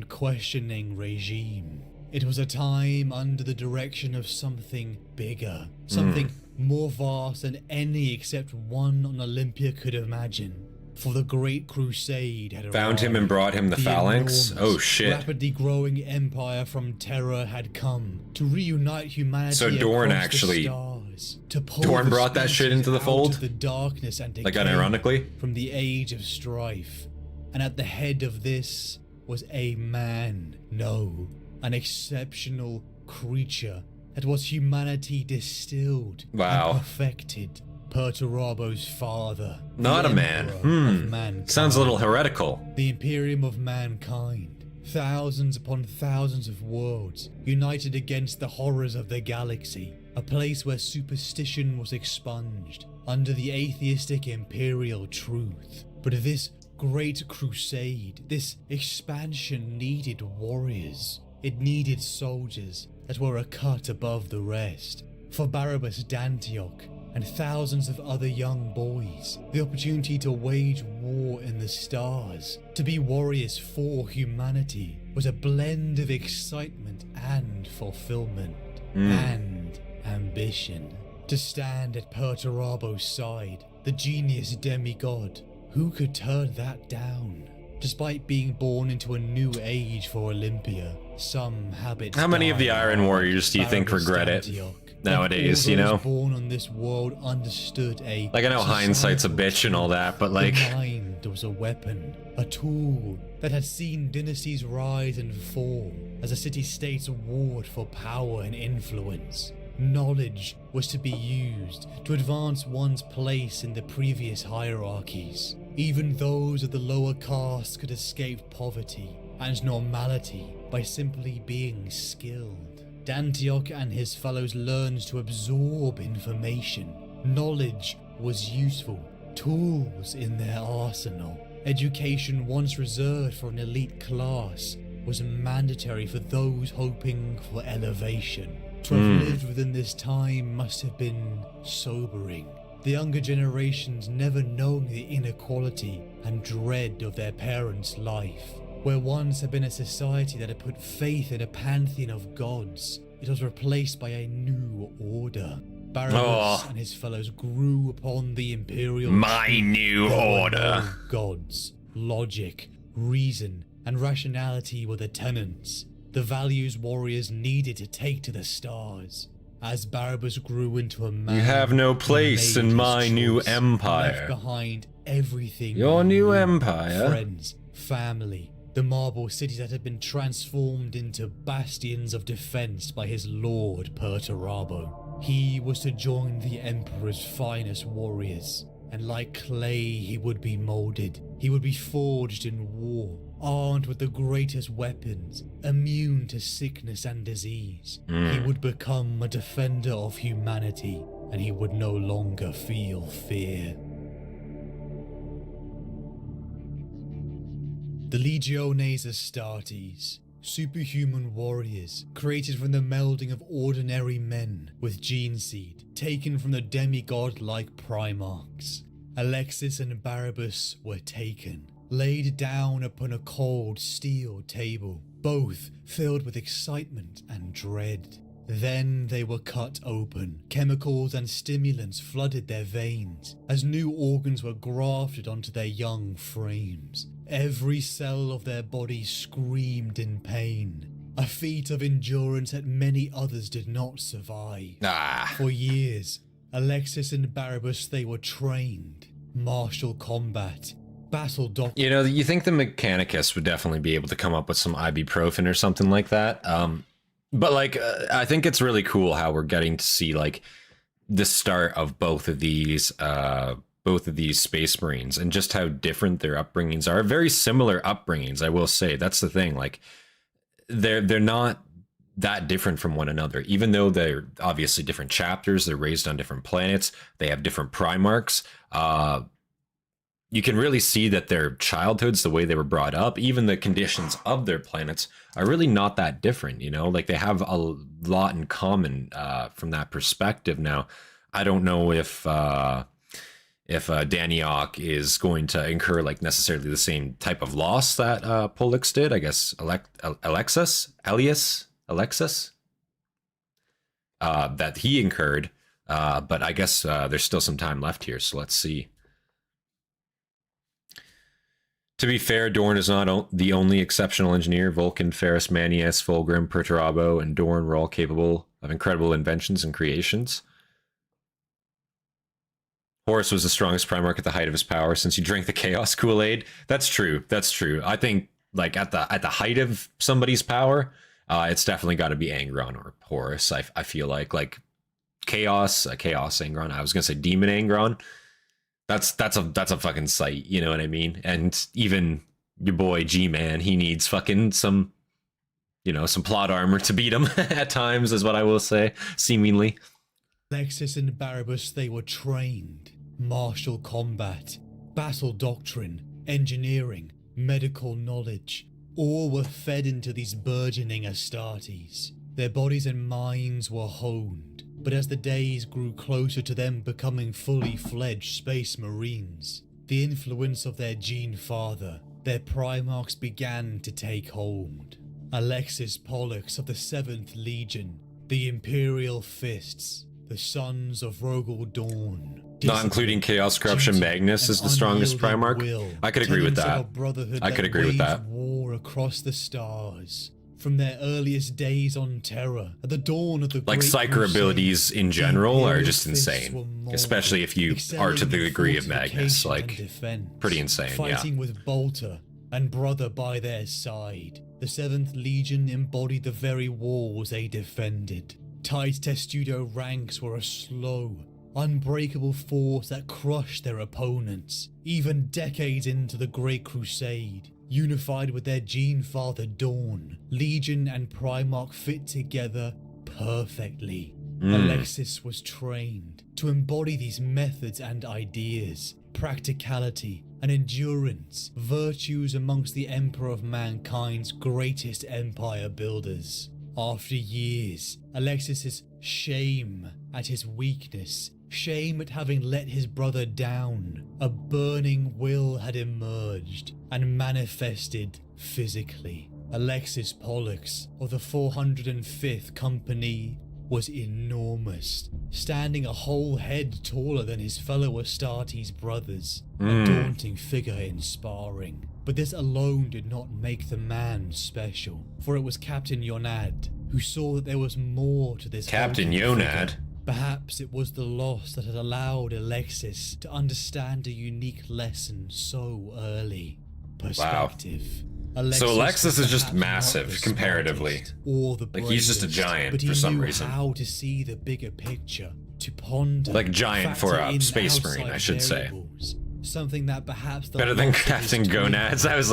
unquestioning regime. It was a time under the direction of something bigger, something more vast than any except one on Olympia could imagine. For the Great Crusade had Found him arrived. and brought him the phalanx? enormous, Oh, shit. Rapidly growing empire from Terra had come to reunite humanity. So Dorn across actually- the stars, to pull Dorn the brought that shit species into the out fold? of the darkness and Like, decay unironically? from the age of strife. And at the head of this was a man, no, an exceptional creature that was humanity distilled Wow. and perfected. Perturabo's father. Not the a man. Emperor of mankind. Sounds a little heretical. The Imperium of mankind. Thousands upon thousands of worlds united against the horrors of the galaxy. A place where superstition was expunged under the atheistic imperial truth. But this great crusade, this expansion needed warriors. It needed soldiers that were a cut above the rest. For Barabbas Dantioch and thousands of other young boys, the opportunity to wage war in the stars, to be warriors for humanity, was a blend of excitement and fulfillment, and ambition. To stand at Perturabo's side, the genius demigod, who could turn that down? Despite being born into a new age for Olympia, some habits. How many of the die Iron hard. Warriors do you think Barabbas regret it Dantioch, nowadays, like you all know? those born on this world understood a Like, I know hindsight's a societal bitch and all that, but the like, mind was a weapon, a tool that had seen dynasties rise and fall as the city-states warred for power and influence. Knowledge was to be used to advance one's place in the previous hierarchies. Even those of the lower castes could escape poverty and normality by simply being skilled. Dantioch and his fellows learned to absorb information. Knowledge was useful, tools in their arsenal. Education once reserved for an elite class was mandatory for those hoping for elevation. To have lived within this time must have been sobering. The younger generations never knowing the inequality and dread of their parents' life. Where once had been a society that had put faith in a pantheon of gods, it was replaced by a new order. Barabbas and his fellows grew upon the imperial my truth. new There were order. no gods, logic, reason, and rationality were the tenets, the values warriors needed to take to the stars. As Barabbas grew into a man, You have no he place made in his my new choice, empire. left behind everything. Your he new knew. empire? Friends, family, the marble cities that had been transformed into bastions of defense by his lord Perturabo. He was to join the Emperor's finest warriors, and like clay he would be molded. He would be forged in war, armed with the greatest weapons, immune to sickness and disease. He would become a defender of humanity, and he would no longer feel fear. The Legiones Astartes, superhuman warriors created from the melding of ordinary men with gene seed taken from the demigod-like Primarchs. Alexis and Barabbas were taken, laid down upon a cold steel table. both filled with excitement and dread. Then they were cut open. Chemicals and stimulants flooded their veins as new organs were grafted onto their young frames. Every cell of their body screamed in pain, a feat of endurance that many others did not survive. For years, Alexis and Barabbas, they were trained. Martial combat, battle doctrine. You know, you think the Mechanicus would definitely be able to come up with some ibuprofen or something like that. But like, I think it's really cool how we're getting to see like the start of both of these Space Marines and just how different their upbringings are. Very similar upbringings, I will say. That's the thing. Like, they're not that different from one another, even though they're obviously different chapters. They're raised on different planets. They have different Primarchs. You can really see that their childhoods, the way they were brought up, even the conditions of their planets are really not that different, you know, like they have a lot in common from that perspective. Now, I don't know if Dantioch is going to incur like necessarily the same type of loss that Pollux did. I guess Alexis, that he incurred. But I guess there's still some time left here, so let's see. To be fair, Dorn is not the only exceptional engineer. Vulcan, Ferris, Manius, Fulgrim, Perturabo, and Dorn were all capable of incredible inventions and creations. Horus was the strongest Primarch at the height of his power since he drank the Chaos Kool-Aid. That's true. That's true. I think like at the height of somebody's power, it's definitely got to be Angron or Horus. I feel like Chaos Angron. I was gonna say Demon Angron. That's a fucking sight, you know what I mean? And even your boy G-Man, he needs fucking some plot armor to beat him at times, is what I will say, seemingly. Alexis and Barabbas, they were trained. Martial combat, battle doctrine, engineering, medical knowledge, all were fed into these burgeoning Hastatis. Their bodies and minds were honed. But as the days grew closer to them becoming fully fledged Space Marines, the influence of their gene father, their Primarchs, began to take hold. Alexis Pollux of the 7th Legion, the Imperial Fists, the Sons of Rogel Dawn. Not including Chaos Corruption Magnus is the strongest Primarch. I could agree with that. I could agree with that. War across the stars. From their earliest days on Terra, at the dawn of the like Great Psyker Crusade, abilities in general are just insane, molded, especially if you are to the degree of Magnus. Like, pretty insane, fighting with Bolter and Brother by their side. The 7th Legion embodied the very walls they defended. Tight Testudo ranks were a slow, unbreakable force that crushed their opponents, even decades into the Great Crusade. Unified with their gene father Dawn, Legion and Primarch fit together perfectly. Alexis was trained to embody these methods and ideas, practicality and endurance, virtues amongst the Emperor of Mankind's greatest empire builders. After years, Alexis's shame at his weakness, shame at having let his brother down, a burning will had emerged and manifested physically. Alexis Pollux of the 405th Company was enormous, standing a whole head taller than his fellow Hastatis brothers, a daunting figure in sparring. But this alone did not make the man special, for it was Captain Yonad who saw that there was more to this Captain figure. Yonad? Perhaps it was the loss that had allowed Alexis to understand a unique lesson so early. Perspective. Wow. So Alexis is just massive comparatively. Or the like he's just a giant but he for some knew reason. How to see the bigger picture, to ponder, like giant for factor a in Space Marine, I should say. Something that perhaps the better than Captain Gonads. I was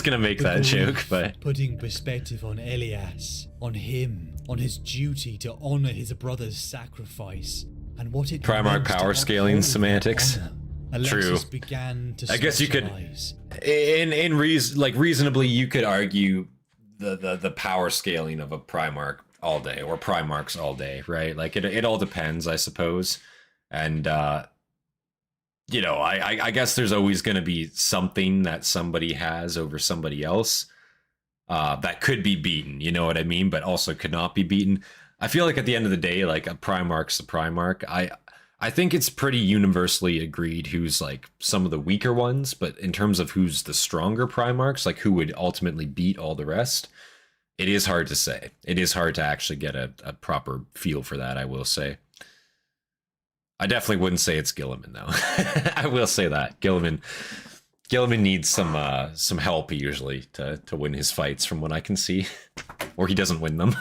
gonna make that joke, but putting perspective on Elias, on him, on his duty to honor his brother's sacrifice, and what it Primarch meant to power scaling uphold semantics. honor. Alexis began to I guess you could, specialize. reasonably, you could argue the power scaling of a Primarch all day, or Primarchs all day, right? Like it all depends, I suppose. And you know, I guess there's always going to be something that somebody has over somebody else. that could be beaten, you know what I mean, but also could not be beaten. I feel like at the end of the day, like a Primarch's a Primarch. I think it's pretty universally agreed who's like some of the weaker ones, but in terms of who's the stronger Primarchs, like who would ultimately beat all the rest, it is hard to say. It is hard to actually get a proper feel for that, I will say. I definitely wouldn't say it's Guilliman, though. I will say that. Guilliman needs some help usually to win his fights, from what I can see. Or he doesn't win them.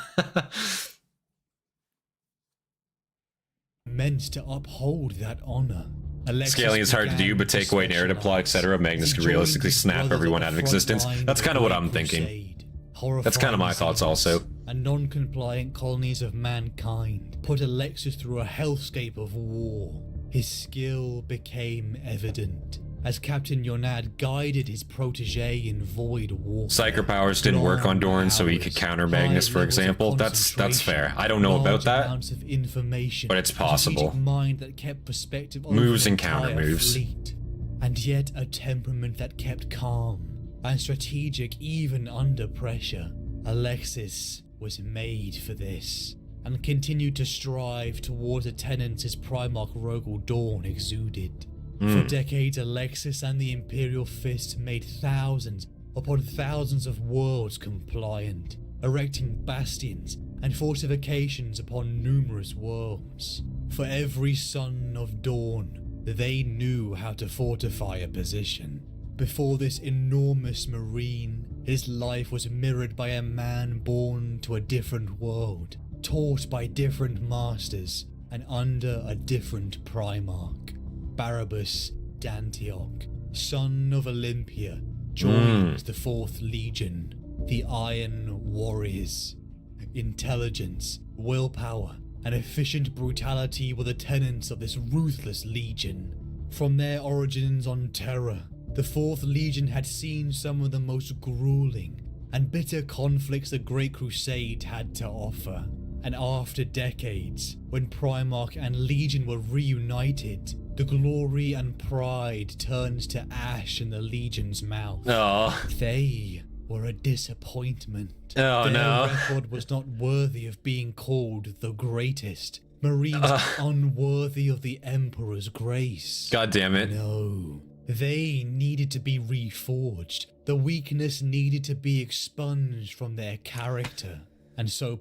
Meant to uphold that honor. Scaling is hard to do, but take away narrative plot, etc. Magnus could realistically snap everyone out of existence. That's kind of what I'm thinking. That's kind of my thoughts also. And non-compliant colonies of mankind put Alexis through a hellscape of war. His skill became evident as Captain Yonad guided his protege in void war. Psyker powers didn't work on Dorn, so he could counter Magnus, for example. That's fair. I don't know about that, but it's possible. Mind that kept perspective moves and counter moves. Fleet, and yet a temperament that kept calm and strategic even under pressure. Alexis was made for this, and continued to strive towards the tenets his Primarch Rogel Dorn exuded. For decades, Alexis and the Imperial Fist made thousands upon thousands of worlds compliant, erecting bastions and fortifications upon numerous worlds. For every son of Dawn, they knew how to fortify a position. Before this enormous marine, his life was mirrored by a man born to a different world, taught by different masters, and under a different Primarch. Barabbas Dantioch, son of Olympia, joined the 4th Legion, the Iron Warriors. Intelligence, willpower, and efficient brutality were the tenets of this ruthless legion. From their origins on Terra, the 4th Legion had seen some of the most grueling and bitter conflicts the Great Crusade had to offer. And after decades, when Primarch and Legion were reunited, the glory and pride turned to ash in the Legion's mouth. Oh. They were a disappointment. Oh, Their no. record was not worthy of being called the greatest. Marines unworthy of the Emperor's grace. God damn it. No. They needed to be reforged. The weakness needed to be expunged from their character. And so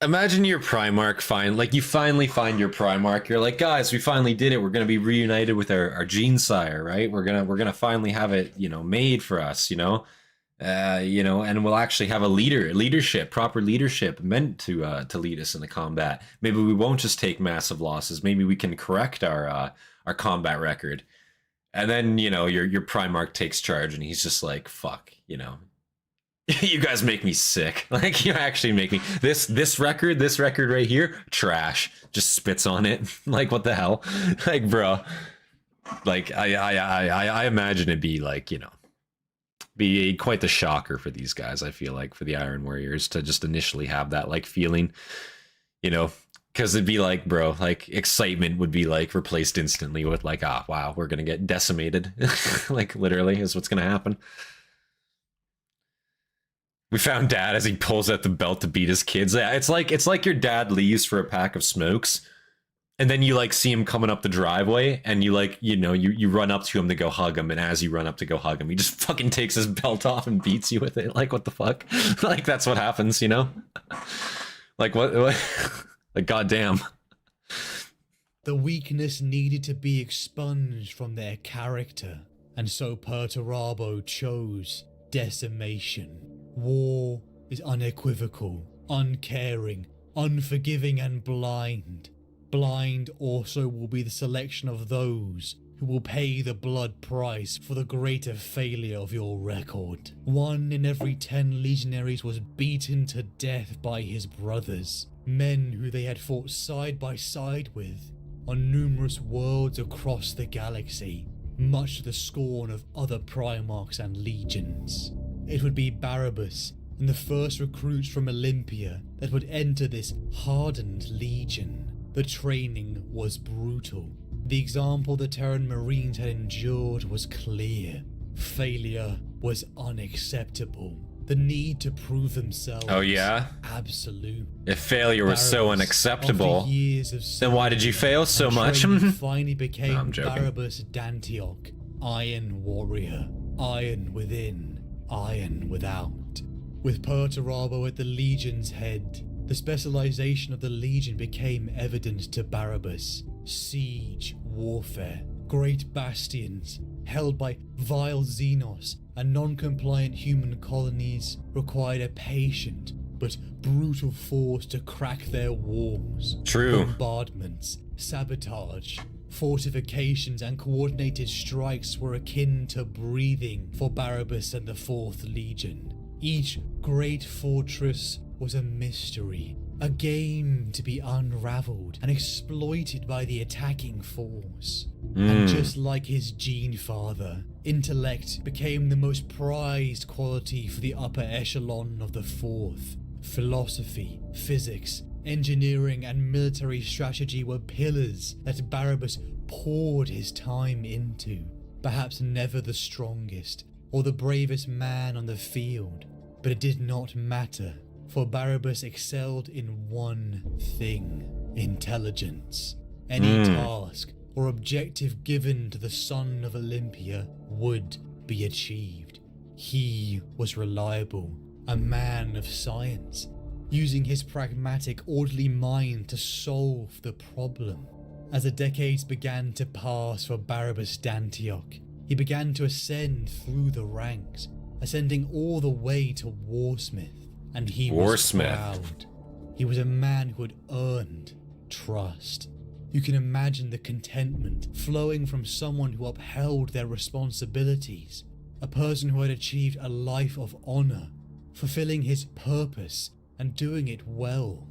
Imagine your Primarch you finally find your Primarch. You're like, guys, we finally did it. We're gonna be reunited with our gene sire, right? We're gonna finally have it, made for us, and we'll actually have a proper leadership meant to lead us into combat. Maybe we won't just take massive losses. Maybe we can correct our combat record. And then, your Primarch takes charge and he's just like, fuck, you guys make me sick. Like, you actually make me this record right here, trash. Just spits on it. Like, what the hell? Like, bro. Like, I imagine it'd be like, be quite the shocker for these guys. I feel like for the Iron Warriors to just initially have that like feeling, because it'd be like, bro, like excitement would be like replaced instantly with like, wow, we're gonna get decimated. Like, literally is what's gonna happen. We found Dad as he pulls out the belt to beat his kids. Yeah, it's like your dad leaves for a pack of smokes, and then you like see him coming up the driveway, and you like, you run up to him to go hug him, and as you run up to go hug him, he just fucking takes his belt off and beats you with it. Like, what the fuck? Like, that's what happens, Like, what? Like, goddamn. The weakness needed to be expunged from their character, and so Perturabo chose decimation. War is unequivocal, uncaring, unforgiving, and blind. Blind also will be the selection of those who will pay the blood price for the greater failure of your record. 1 in every 10 legionaries was beaten to death by his brothers, men who they had fought side by side with on numerous worlds across the galaxy, much to the scorn of other Primarchs and legions. It would be Barabbas and the first recruits from Olympia that would enter this hardened legion. The training was brutal. The example the Terran Marines had endured was clear. Failure was unacceptable. The need to prove themselves. Oh, yeah? Absolute. If failure was so Barabbas, unacceptable, after years of then why did you fail so and much? training, finally became No, I'm joking. Barabbas Dantioch, Iron Warrior, Iron within, Iron without. With Perturabo at the Legion's head, the specialization of the Legion became evident to Barabbas. Siege, warfare, great bastions, held by vile Xenos and non-compliant human colonies, required a patient but brutal force to crack their walls. True. Bombardments, sabotage, fortifications and coordinated strikes were akin to breathing for Barabbas and the 4th Legion. Each great fortress was a mystery, a game to be unraveled and exploited by the attacking force. And just like his gene father, intellect became the most prized quality for the upper echelon of the 4th. Philosophy, physics, engineering and military strategy were pillars that Barabbas poured his time into. Perhaps never the strongest or the bravest man on the field, but it did not matter, for Barabbas excelled in one thing: intelligence. Any task or objective given to the son of Olympia would be achieved. He was reliable, a man of science, using his pragmatic, orderly mind to solve the problem. As the decades began to pass for Barabbas Dantioch, he began to ascend through the ranks, ascending all the way to Warsmith, and he was proud. He was a man who had earned trust. You can imagine the contentment flowing from someone who upheld their responsibilities, a person who had achieved a life of honor, fulfilling his purpose and doing it well.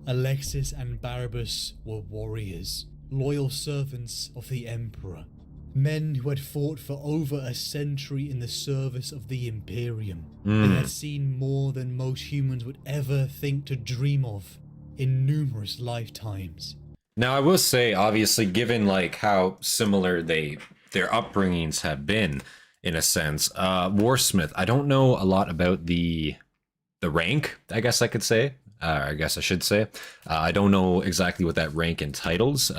Alexis and Barabbas were warriors, loyal servants of the Emperor, men who had fought for over a century in the service of the Imperium. They had seen more than most humans would ever think to dream of in numerous lifetimes. Now, I will say, obviously, given like how similar their upbringings have been, in a sense, Warsmith, I don't know a lot about the rank, I guess I could say. I guess I should say. I don't know exactly what that rank entitles.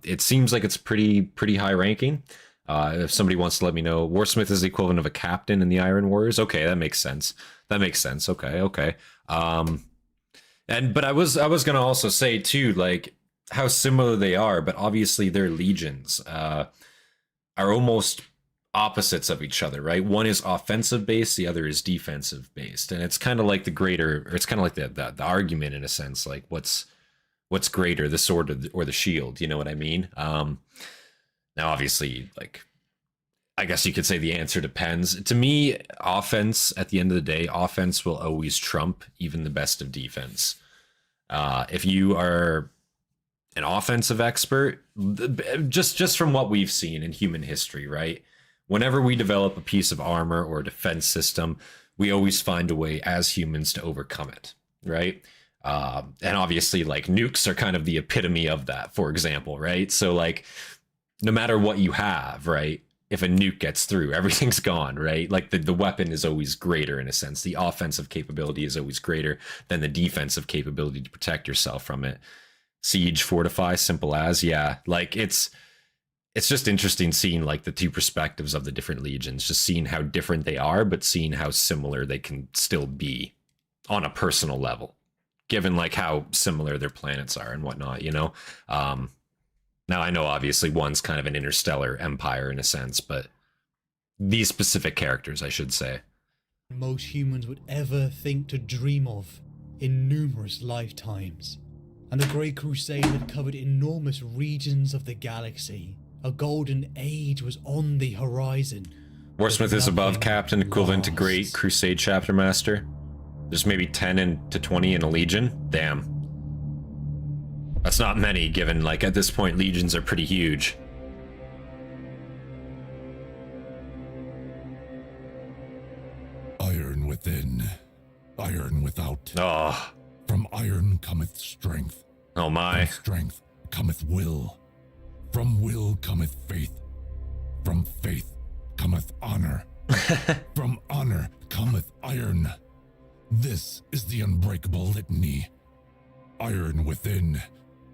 It seems like it's pretty high ranking. If somebody wants to let me know, Warsmith is the equivalent of a captain in the Iron Warriors. Okay, that makes sense. Okay. But I was gonna also say too, like how similar they are, but obviously their legions are almost opposites of each other, right? One is offensive based, the other is defensive based, and it's kind of like the argument in a sense, like what's greater, the sword or the shield? You know what I mean? Now, obviously, like I guess you could say the answer depends. To me, offense, at the end of the day, offense will always trump even the best of defense. If you are an offensive expert, just from what we've seen in human history, right? Whenever we develop a piece of armor or a defense system, we always find a way as humans to overcome it, right? And obviously, like nukes are kind of the epitome of that, for example, right? So like, no matter what you have, right? If a nuke gets through, everything's gone, right? Like the weapon is always greater in a sense. The offensive capability is always greater than the defensive capability to protect yourself from it. Siege, fortify, simple as, yeah. Like it's just interesting seeing like the two perspectives of the different legions, just seeing how different they are, but seeing how similar they can still be on a personal level, given like how similar their planets are and whatnot, you know? Now, I know obviously one's kind of an interstellar empire in a sense, but these specific characters, I should say. Most humans would ever think to dream of in numerous lifetimes. And the Great Crusade had covered enormous regions of the galaxy. A golden age was on the horizon. Warsmith is above nothing captain, equivalent to lost. Great Crusade chapter master. There's maybe 10 to 20 in a legion. Damn. That's not many, given, like, at this point, legions are pretty huge. Iron within, iron without. Oh. From iron cometh strength. Oh my. From strength cometh will. From will cometh faith. From faith cometh honor. From honor cometh iron. This is the unbreakable litany. Iron within,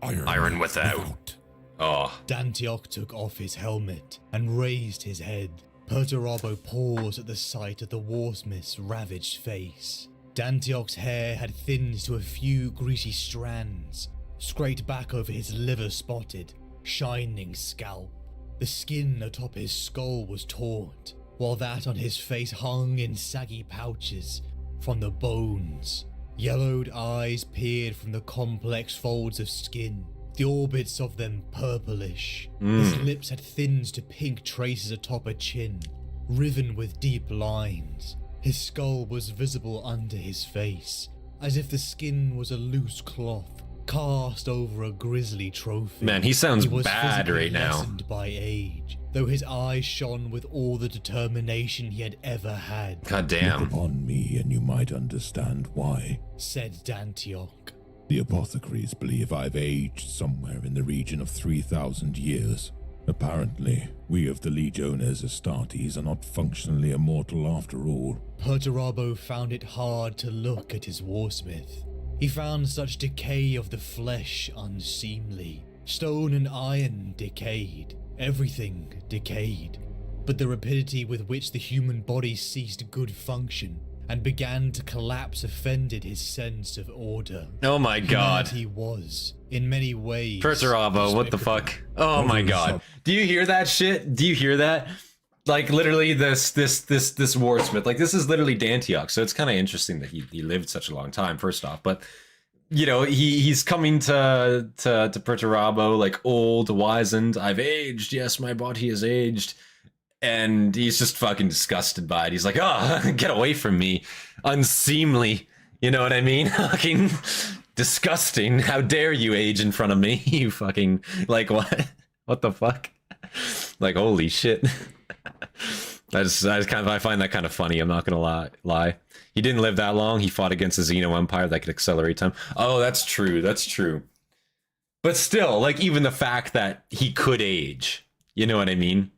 iron without. Oh. Dantioch took off his helmet and raised his head. Perturabo paused at the sight of the warsmith's ravaged face. Dantioch's hair had thinned to a few greasy strands, scraped back over his liver-spotted, shining scalp. The skin atop his skull was taut, while that on his face hung in saggy pouches from the bones. Yellowed eyes peered from the complex folds of skin, the orbits of them purplish. His lips had thinned to pink traces atop a chin, riven with deep lines. His skull was visible under his face, as if the skin was a loose cloth cast over a grisly trophy. Man, he sounds He was bad physically right now. lessened by age, though his eyes shone with all the determination he had ever had. God Look damn. upon me and you might understand why. Said Dantioch. The apothecaries believe I've aged somewhere in the region of 3,000 years. Apparently, we of the Legiones Astartes are not functionally immortal after all. Perturabo found it hard to look at his warsmith. He found such decay of the flesh unseemly. Stone and iron decayed. Everything decayed. But the rapidity with which the human body ceased good function and began to collapse offended his sense of order. Oh my god. Humanity was, in many ways, Perturabo, what the despicable. fuck? Oh my god. Do you hear that shit? Do you hear that? Like literally this warsmith. Like this is literally Dantioch, so it's kind of interesting that he lived such a long time, first off. But you know, he's coming to Perturabo like old, wizened. I've aged, yes, my body has aged. And he's just fucking disgusted by it. He's like, oh, get away from me. Unseemly. You know what I mean? Fucking disgusting. How dare you age in front of me? You fucking, like, what? What the fuck? Like, holy shit. I find that kind of funny. I'm not gonna lie. He didn't live that long. He fought against the Xeno Empire that could accelerate time. Oh, that's true. That's true. But still, like, even the fact that he could age, you know what I mean?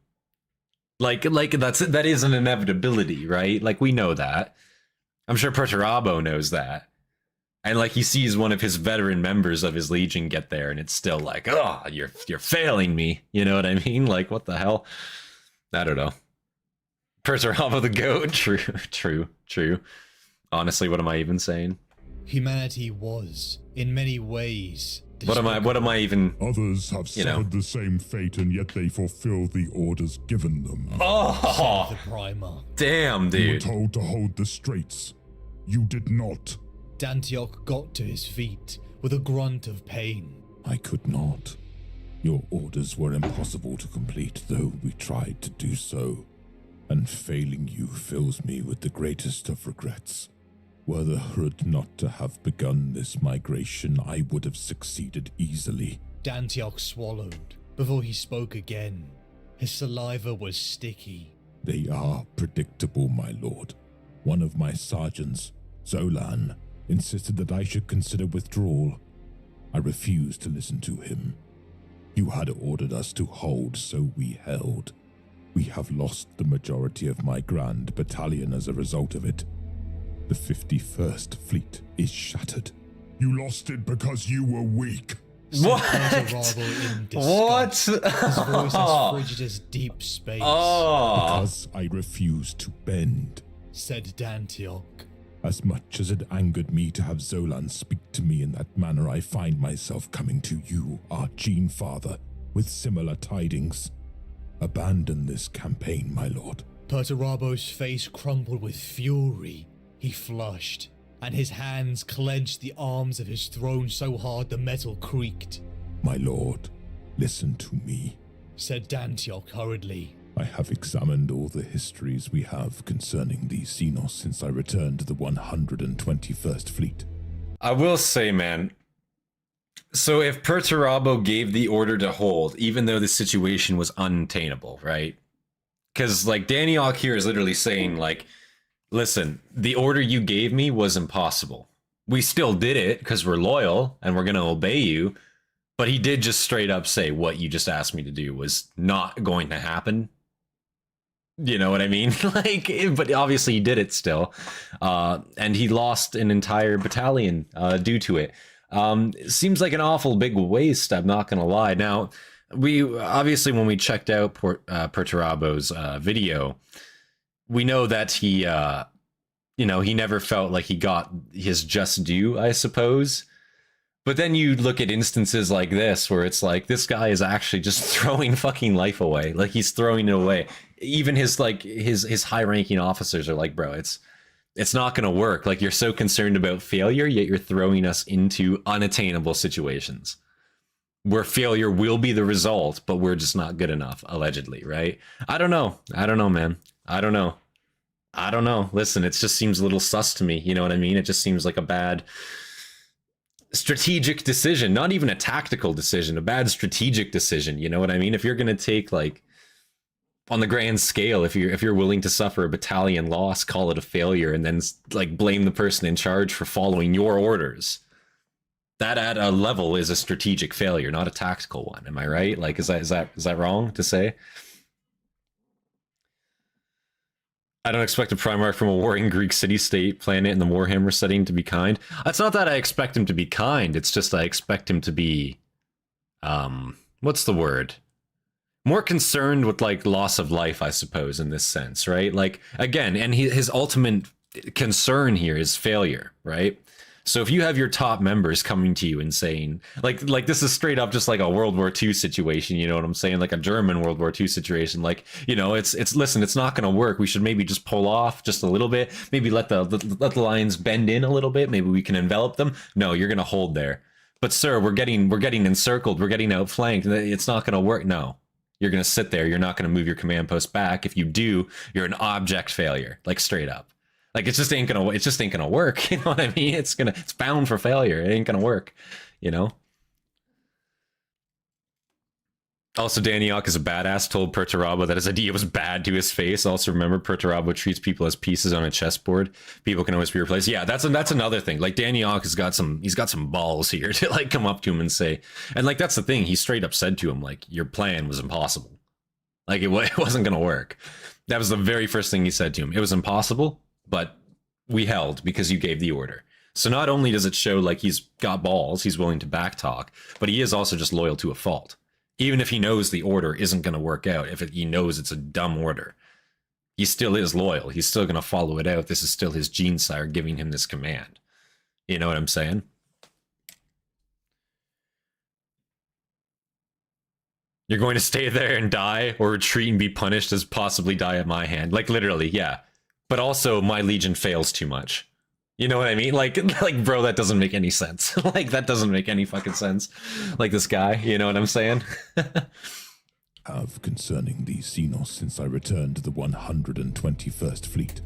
Like that is an inevitability, right? Like, we know that. I'm sure Perturabo knows that. And like, he sees one of his veteran members of his legion get there, and it's still like, oh, you're failing me. You know what I mean? Like, what the hell? I don't know. Perturabo the goat. True. Honestly, what am I even saying? Humanity was, in many ways, What am I even? Others have You know. suffered the same fate, and yet they fulfill the orders given them. Oh, the Primarch. damn, You were dude. told to hold the straits. You did not. Dantioch got to his feet with a grunt of pain. I could not. Your orders were impossible to complete, though we tried to do so. And failing you fills me with the greatest of regrets. Were the Hood not to have begun this migration, I would have succeeded easily. Dantioch swallowed before he spoke again. His saliva was sticky. They are predictable, my lord. One of my sergeants, Zolan, insisted that I should consider withdrawal. I refused to listen to him. You had ordered us to hold, so we held. We have lost the majority of my grand battalion as a result of it. The 51st Fleet is shattered. You lost it because you were weak. What? Perturabo in What? disgust. His voice as frigid as deep space. Oh, Because I refused to bend. Said Dantioch. As much as it angered me to have Zolan speak to me in that manner, I find myself coming to you, our Gene Father, with similar tidings. Abandon this campaign, my lord. Perturabo's face crumpled with fury. He flushed, and his hands clenched the arms of his throne so hard the metal creaked. My lord, listen to me. Said Dantioch hurriedly. I have examined all the histories we have concerning these Xenos since I returned to the 121st Fleet. I will say, man. So if Perturabo gave the order to hold, even though the situation was untenable, right? Because like Dantioch here is literally saying, like, listen, the order you gave me was impossible. We still did it because we're loyal and we're going to obey you. But he did just straight up say what you just asked me to do was not going to happen. You know what I mean? Like, but obviously he did it still. And he lost an entire battalion due to it. Seems like an awful big waste, I'm not going to lie. Now, we obviously, when we checked out Perturabo's video, we know that he, you know, he never felt like he got his just due, I suppose. But then you look at instances like this, where it's like, this guy is actually just throwing fucking life away. Like, he's throwing it away. Even his, like, his high-ranking officers are like, bro, it's not going to work. Like, you're so concerned about failure, yet you're throwing us into unattainable situations where failure will be the result, but we're just not good enough, allegedly, right? I don't know, man. I don't know. Listen, it just seems a little sus to me. You know what I mean? It just seems like a bad strategic decision, not even a tactical decision, a bad strategic decision. You know what I mean? If you're going to take, like, on the grand scale, if you're willing to suffer a battalion loss, call it a failure, and then, like, blame the person in charge for following your orders, that at a level is a strategic failure, not a tactical one. Am I right? Like, is that wrong to say? I don't expect a Primarch from a warring Greek city-state planet in the Warhammer setting to be kind. It's not that I expect him to be kind. It's just I expect him to be, what's the word? More concerned with, like, loss of life, I suppose, in this sense, right? Like, again, and his ultimate concern here is failure, right? So if you have your top members coming to you and saying, like this is straight up just like a World War II situation, you know what I'm saying? Like a German World War II situation. Like, you know, it's listen, it's not going to work. We should maybe just pull off just a little bit. Maybe let the lions bend in a little bit. Maybe we can envelop them. No, you're going to hold there. But sir, we're getting encircled. We're getting outflanked. It's not going to work. No, you're going to sit there. You're not going to move your command post back. If you do, you're an object failure, like straight up. Like, it just ain't gonna work. You know what I mean? It's bound for failure. It ain't gonna work, you know? Also, Dantioch is a badass, told Perturabo that his idea was bad to his face. Also, remember, Perturabo treats people as pieces on a chessboard. People can always be replaced. Yeah, that's another thing. Like, Dantioch has got some balls here to, like, come up to him and say, and, like, that's the thing. He straight up said to him, like, your plan was impossible. Like, it wasn't gonna work. That was the very first thing he said to him. It was impossible, but we held because you gave the order. So not only does it show, like, he's got balls, he's willing to backtalk, but he is also just loyal to a fault. Even if he knows the order isn't going to work out, he knows it's a dumb order, he still is loyal. He's still going to follow it out. This is still his gene sire giving him this command. You know what I'm saying? You're going to stay there and die, or retreat and be punished as possibly die at my hand. Like, literally, yeah. But also, my legion fails too much. You know what I mean? Like, bro, that doesn't make any sense. Like, that doesn't make any fucking sense. Like, this guy, you know what I'm saying? Concerning the Xenos since I returned to the 121st Fleet.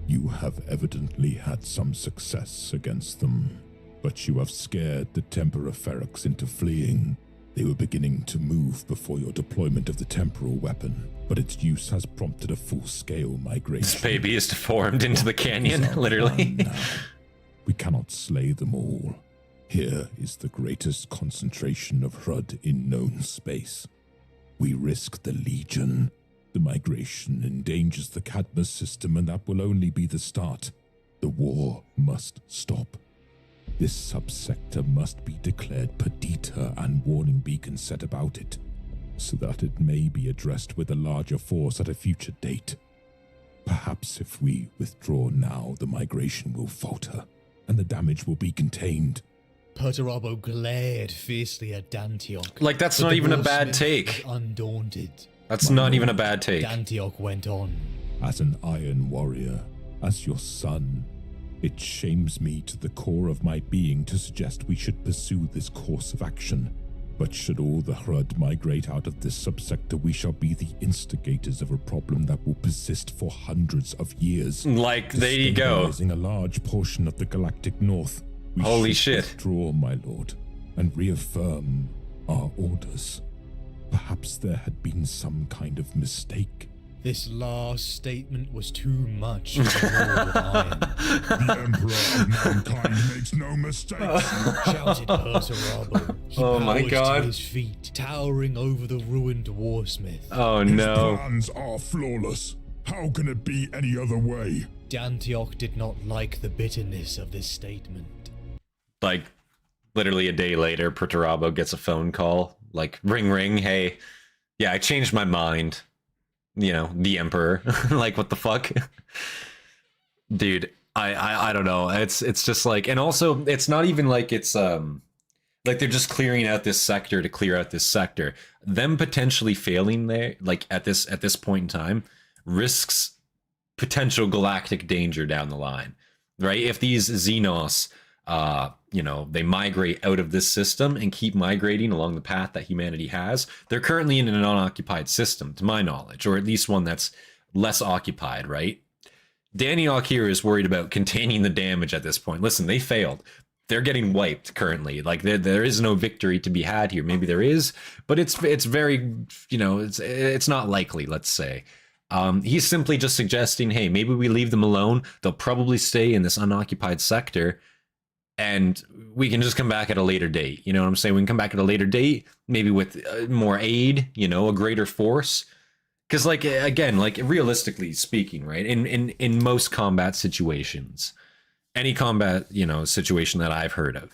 You have evidently had some success against them, but you have scared the Tempera Ferox into fleeing. They were beginning to move before your deployment of the temporal weapon, but its use has prompted a full-scale migration. This baby is deformed into the canyon, literally. We cannot slay them all. Here is the greatest concentration of HRUD in known space. We risk the Legion. The migration endangers the Cadmus system, and that will only be the start. The war must stop. This subsector must be declared perdita and warning beacons set about it, so that it may be addressed with a larger force at a future date. Perhaps if we withdraw now, the migration will falter, and the damage will be contained. Perturabo glared fiercely at Dantioch. Like, that's not even a bad take. Undaunted. That's not even a bad take. Dantioch went on. As an Iron Warrior, as your son, it shames me to the core of my being to suggest we should pursue this course of action. But should all the HRUD migrate out of this subsector, we shall be the instigators of a problem that will persist for hundreds of years. Like, there you go. A large portion of the galactic north. We Holy should shit. withdraw, my lord, and reaffirm our orders. Perhaps there had been some kind of mistake. This last statement was too much for the Lord of Iron. The Emperor of Mankind makes no mistakes. Shouted Perturabo. He Oh my poised God. to his feet, towering over the ruined warsmith. Oh His no. plans are flawless. How can it be any other way? Dantioch did not like the bitterness of this statement. Like, literally a day later, Perturabo gets a phone call. Like, ring, ring, hey, yeah, I changed my mind. You know, the Emperor. Like, what the fuck? Dude, I don't know. It's just like, and also, it's not even like it's, like they're just clearing out this sector to clear out this sector. Them potentially failing there, like at this point in time, risks potential galactic danger down the line, right? If these Xenos, you know, they migrate out of this system and keep migrating along the path that humanity has, they're currently in an unoccupied system, to my knowledge, or at least one that's less occupied, right? Dantioch here is worried about containing the damage at this point. Listen, they failed. They're getting wiped currently. Like there is no victory to be had here. Maybe there is, but it's very, you know, it's not likely, let's say. He's simply just suggesting, hey, maybe we leave them alone. They'll probably stay in this unoccupied sector, and we can just come back at a later date. You know what I'm saying? We can come back at a later date, maybe with more aid, you know, a greater force. Because, like, again, like, realistically speaking, right, in most combat situations, any combat, you know, situation that I've heard of,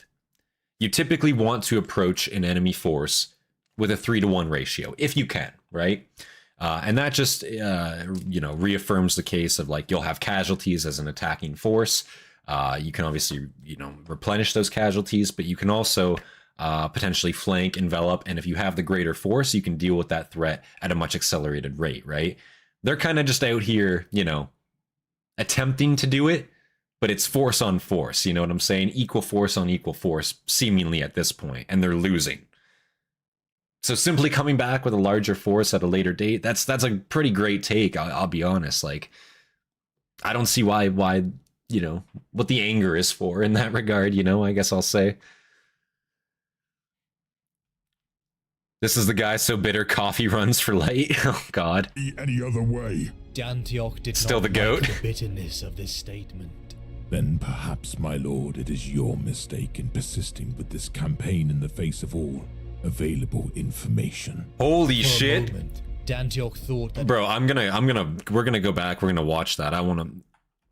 you typically want to approach an enemy force with a 3-to-1 ratio, if you can, right? And that just, you know, reaffirms the case of, like, you'll have casualties as an attacking force. You can obviously, you know, replenish those casualties, but you can also potentially flank, envelop, and if you have the greater force, you can deal with that threat at a much accelerated rate, right? They're kind of just out here, you know, attempting to do it, but it's force on force, you know what I'm saying? Equal force on equal force, seemingly at this point, and they're losing. So simply coming back with a larger force at a later date, that's a pretty great take, I'll be honest. Like, I don't see why, you know, what the anger is for in that regard, you know, I guess I'll say. This is the guy so bitter coffee runs for light. Oh, God. Any other way? Dantioch did Still not the goat. like the bitterness of this statement. Then perhaps, my lord, it is your mistake in persisting with this campaign in the face of all available information. Holy For a shit. moment, Dantioch thought that Bro, we're gonna go back, we're gonna watch that. I wanna,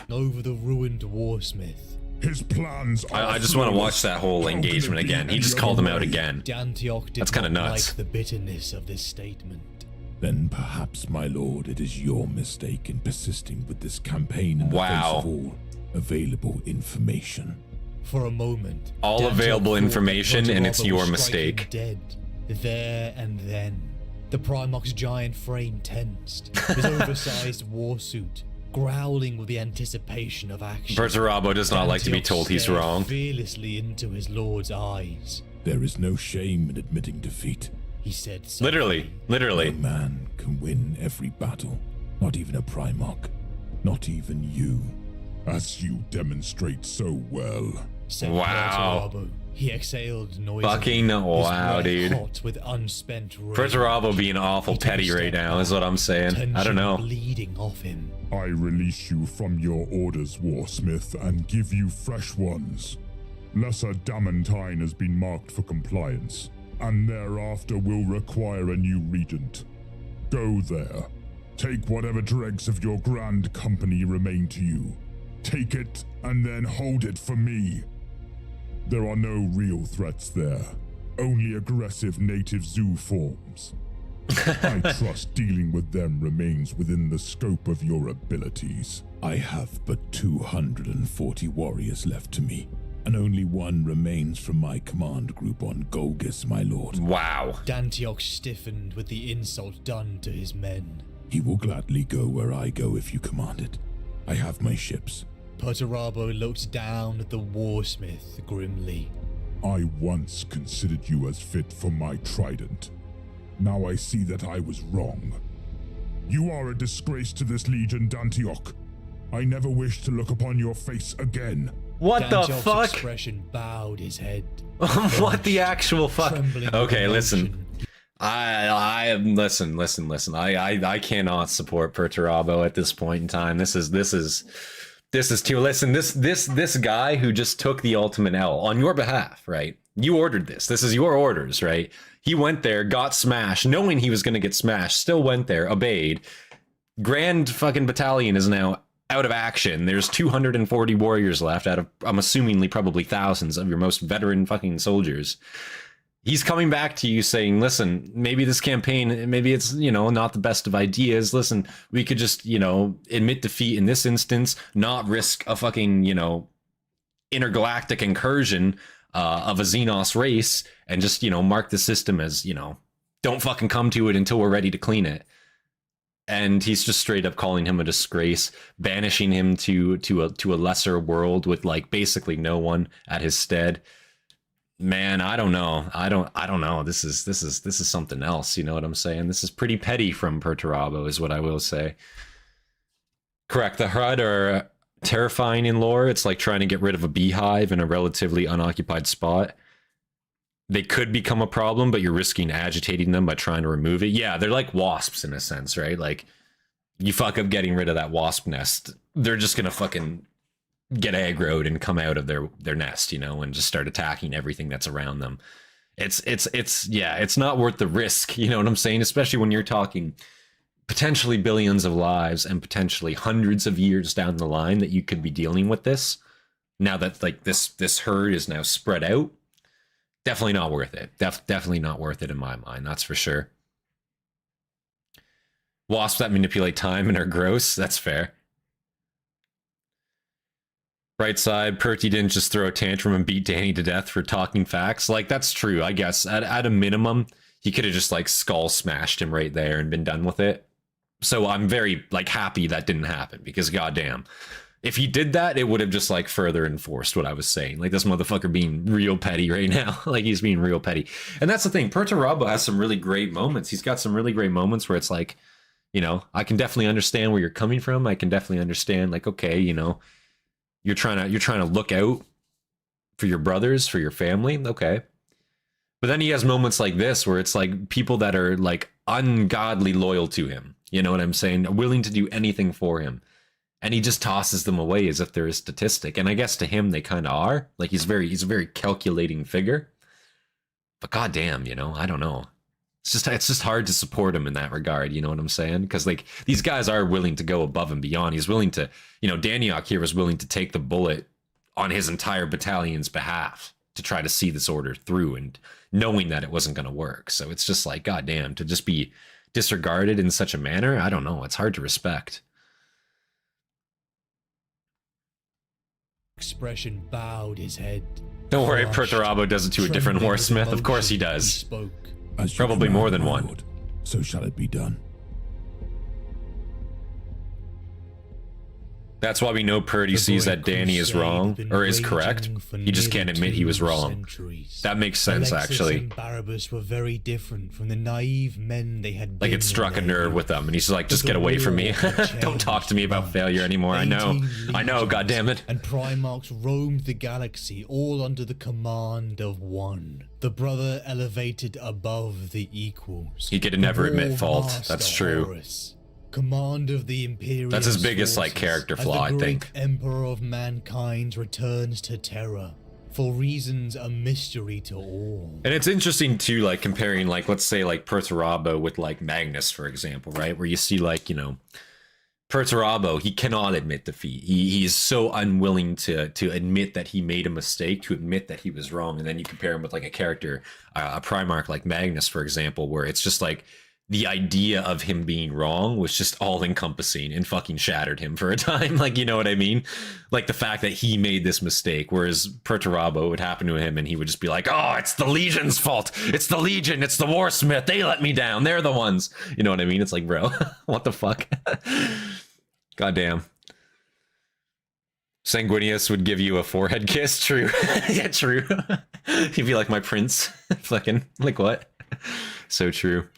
over the ruined warsmith, His plans are I just want to flawless. watch that whole How can engagement it be again. He any just other called him out way? again. Dantioch did That's kinda not nuts. like the bitterness of this statement. Then perhaps, my lord, it is your mistake in persisting with this campaign in the Wow. face of all available information. For a moment, All Dantioch available thought that information, and it's Perturabo your was mistake. striking Dead, there and then. The Primarch's giant frame tensed, his oversized warsuit growling with the anticipation of action. Perturabo does not like to be Dantioch told he's stared wrong. fearlessly into his lord's eyes. There is no shame in admitting defeat. He said Literally, No literally. man can win every battle. Not even a Primarch. Not even you. As you demonstrate so well. said Wow. Perturabo. He exhaled noisily. Fucking his wow, breath dude. hot with unspent rage. Perturabo being awful He took a petty right step now is what I'm saying. I don't tension know. bleeding off him. I release you from your orders, Warsmith, and give you fresh ones. Lesser Damantine has been marked for compliance, and thereafter will require a new regent. Go there. Take whatever dregs of your grand company remain to you. Take it, and then hold it for me. There are no real threats there, only aggressive native zoo forms. I trust dealing with them remains within the scope of your abilities. I have but 240 warriors left to me, and only one remains from my command group on Golgis, my lord. Wow. Dantioch stiffened with the insult done to his men. He will gladly go where I go if you command it. I have my ships. Perturabo looked down at the warsmith grimly. I once considered you as fit for my trident. Now I see that I was wrong. You are a disgrace to this legion, Dantioch. I never wish to look upon your face again. What the Dantioch's fuck? expression bowed his head. What the actual fuck? Trembling with Okay, listen. emotion. Listen. I cannot support Perturabo at this point in time. This is too. Listen, this guy who just took the ultimate L on your behalf, right? You ordered this. This is your orders, right? He went there, got smashed, knowing he was going to get smashed, still went there, obeyed, Grand fucking battalion is now out of action. There's 240 warriors left out of, I'm assumingly, probably thousands of your most veteran fucking soldiers. He's coming back to you saying, listen, maybe this campaign, maybe it's, you know, not the best of ideas. Listen, we could just, you know, admit defeat in this instance, not risk a fucking, you know, intergalactic incursion of a Xenos race, and just, you know, mark the system as, you know, don't fucking come to it until we're ready to clean it. And he's just straight up calling him a disgrace, banishing him to a lesser world with like basically no one at his stead. Man, I don't know. I don't know. This is something else. You know what I'm saying? This is pretty petty from Perturabo, is what I will say. Correct. The Hrud are terrifying in lore. It's like trying to get rid of a beehive in a relatively unoccupied spot. They could become a problem, but you're risking agitating them by trying to remove it. Yeah, they're like wasps in a sense, right? Like, you fuck up getting rid of that wasp nest, they're just gonna fucking get aggroed and come out of their nest, you know, and just start attacking everything that's around them. It's not worth the risk, you know what I'm saying? Especially when you're talking potentially billions of lives and potentially hundreds of years down the line that you could be dealing with this. Now that like this herd is now spread out, definitely not worth it. Definitely not worth it in my mind, that's for sure. Wasps that manipulate time and are gross, that's fair. Right side, Perty didn't just throw a tantrum and beat Danny to death for talking facts. Like, that's true, I guess. At a minimum, he could have just, like, skull smashed him right there and been done with it. So I'm very, like, happy that didn't happen, because goddamn, if he did that, it would have just, like, further enforced what I was saying. Like, this motherfucker being real petty right now. Like, he's being real petty. And that's the thing, Perturabo has some really great moments. He's got some really great moments where it's like, you know, I can definitely understand where you're coming from. I can definitely understand, like, okay, you know, you're trying to look out for your brothers, for your family, okay. But then he has moments like this where it's like people that are like ungodly loyal to him, you know what I'm saying, willing to do anything for him, and he just tosses them away as if they're a statistic. And I guess to him they kind of are. Like, he's a very calculating figure. But goddamn, you know, I don't know. It's just hard to support him in that regard, you know what I'm saying? Because, like, these guys are willing to go above and beyond. He's willing to, you know, Dantioch here was willing to take the bullet on his entire battalion's behalf to try to see this order through, and knowing that it wasn't going to work. So it's just like, goddamn, to just be disregarded in such a manner, I don't know. It's hard to respect. Expression bowed his head. Don't worry, Perturabo does it to a different horsesmith. Of course he does. He spoke. As you Probably command, more than my one. lord, so shall it be done. That's why we know Purdy sees that Danny is wrong, or is correct. He just can't admit he was wrong. That makes sense, Alexis actually. and Barabbas were very different from the naive men they had been. Like, it struck a nerve with them, and he's like, just get away from me. Don't talk to me about failure anymore. I know, goddammit. And Primarchs roamed the galaxy, all under the command of one. The brother elevated above the equals. He could never The admit War fault. Master That's true. Horus, command of the Imperial. That's his biggest, like, character flaw, I think. Emperor of mankind returns to Terra, for reasons a mystery to all. And it's interesting too, like, comparing, like, let's say, like, Perturabo with, like, Magnus, for example, right? Where you see, like, you know, Perturabo, he cannot admit defeat. He is so unwilling to admit that he made a mistake, to admit that he was wrong. And then you compare him with, like, a character, a Primarch like Magnus, for example, where it's just like the idea of him being wrong was just all encompassing and fucking shattered him for a time. Like, you know what I mean? Like, the fact that he made this mistake, whereas Perturabo would happen to him and he would just be like, oh, it's the Legion's fault. It's the Legion. It's the Warsmith. They let me down. They're the ones. You know what I mean? It's like, bro, what the fuck? Goddamn. Sanguinius would give you a forehead kiss. True. Yeah, true. He'd be like, my prince. Fucking, like, what? So true.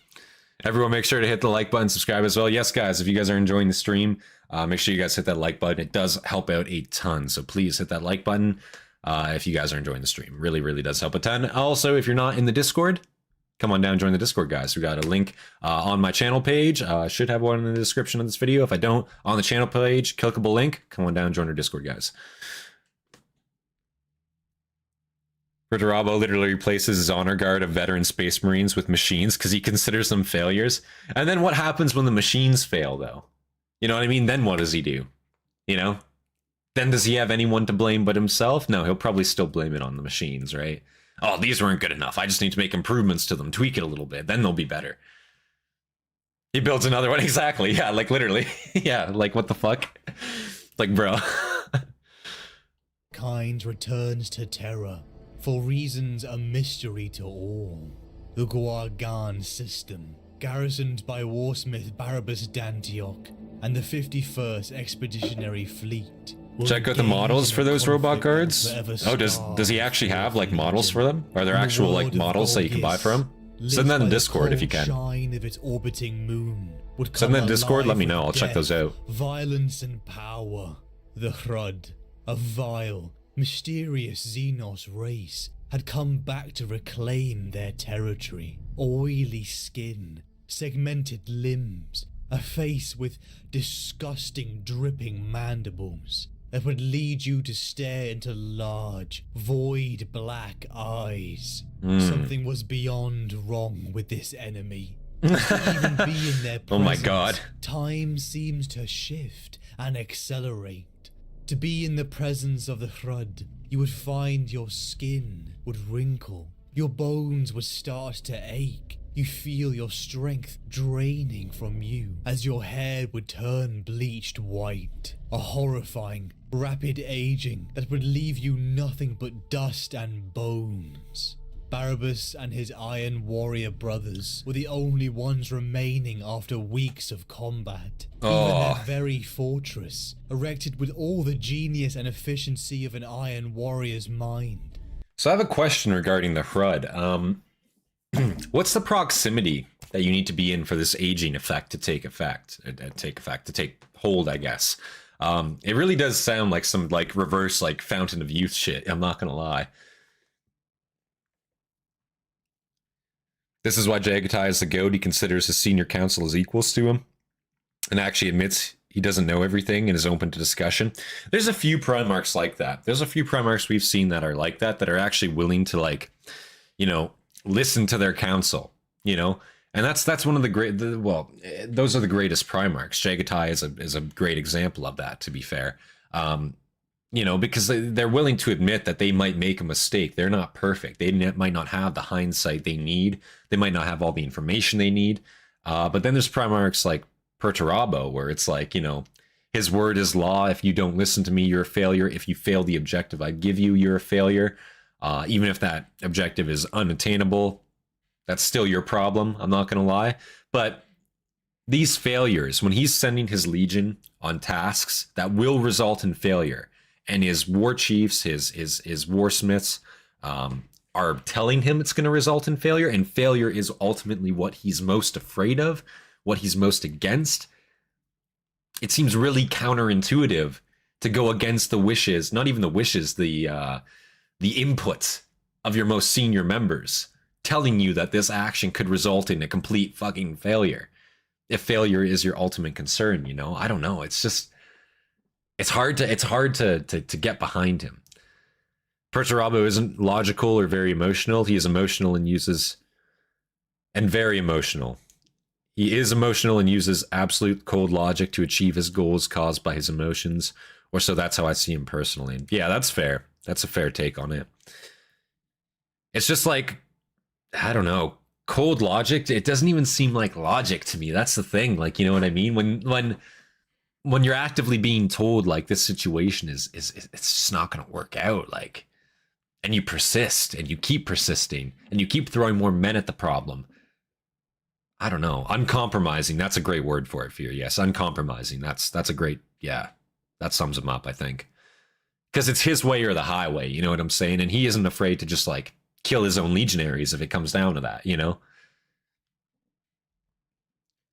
Everyone, make sure to hit the like button, subscribe as well. Yes, guys, if you guys are enjoying the stream, make sure you guys hit that like button. It does help out a ton. So please hit that like button if you guys are enjoying the stream. Really, really does help a ton. Also, if you're not in the Discord, come on down, join the Discord, guys. We got a link on my channel page. Should have one in the description of this video. If I don't, on the channel page, clickable link. Come on down, join our Discord, guys. Perturabo literally replaces his honor guard of veteran space marines with machines because he considers them failures. And then what happens when the machines fail, though? You know what I mean? Then what does he do? You know? Then does he have anyone to blame but himself? No, he'll probably still blame it on the machines, right? Oh, these weren't good enough. I just need to make improvements to them, tweak it a little bit, then they'll be better. He builds another one, exactly. Yeah, like literally. Yeah, like what the fuck? Like, bro. Kind returns to Terra for reasons a mystery to all. The Guargan system, garrisoned by warsmith Barabbas Dantioch and the 51st Expeditionary Fleet. Check out the models for those robot guards. Oh, does he actually have like models for them? Are there actual like models that you can buy for him? Send that in Discord if you can. Of its orbiting moon would send that in Discord, let me know, I'll check those out. Violence and power. The Hrud, a vile, mysterious Xenos race, had come back to reclaim their territory. Oily skin, segmented limbs, a face with disgusting dripping mandibles that would lead you to stare into large, void black eyes. Something was beyond wrong with this enemy. To even be in their presence, oh my god. Time seems to shift and accelerate. To be in the presence of the Hrud, you would find your skin would wrinkle, your bones would start to ache, you feel your strength draining from you as your hair would turn bleached white. A horrifying, rapid aging that would leave you nothing but dust and bones. Barabbas and his Iron Warrior brothers were the only ones remaining after weeks of combat. Even their very fortress, erected with all the genius and efficiency of an Iron Warrior's mind. So I have a question regarding the Hrud. What's the proximity that you need to be in for this aging effect to take hold, I guess? It really does sound like some like reverse like Fountain of Youth shit, I'm not gonna lie. This is why Jagatai is the GOAT. He considers his senior council as equals to him and actually admits he doesn't know everything and is open to discussion. There's a few Primarchs like that. There's a few Primarchs we've seen that are like that are actually willing to, like, you know, listen to their council, you know? And that's one of the great, those are the greatest Primarchs. Jagatai is a great example of that, to be fair. You know, because they're willing to admit that they might make a mistake. They're not perfect. They might not have the hindsight they need. They might not have all the information they need. But then there's Primarchs like Perturabo, where it's like, you know, his word is law. If you don't listen to me, you're a failure. If you fail the objective I give you, you're a failure. Even if that objective is unattainable, that's still your problem. I'm not going to lie. But these failures, when he's sending his legion on tasks that will result in failure, and his war chiefs, his warsmiths are telling him it's going to result in failure, and failure is ultimately what he's most afraid of, what he's most against. It seems really counterintuitive to go against the wishes, not even the wishes, the inputs of your most senior members, telling you that this action could result in a complete fucking failure. If failure is your ultimate concern, you know, I don't know. It's just, it's hard to get behind him. Perturabo isn't logical or very emotional. He is emotional and very emotional. He is emotional and uses absolute cold logic to achieve his goals caused by his emotions, or so that's how I see him personally. And yeah, that's fair. That's a fair take on it. It's just like, I don't know, cold logic. It doesn't even seem like logic to me. That's the thing. Like, you know what I mean? When you're actively being told like this situation is it's just not going to work out, like, and you persist and you keep persisting and you keep throwing more men at the problem. I don't know. Uncompromising. That's a great word for it, Fear. Yes, uncompromising. That's a great, yeah, that sums him up, I think. Because it's his way or the highway, you know what I'm saying? And he isn't afraid to just like kill his own legionaries if it comes down to that, you know?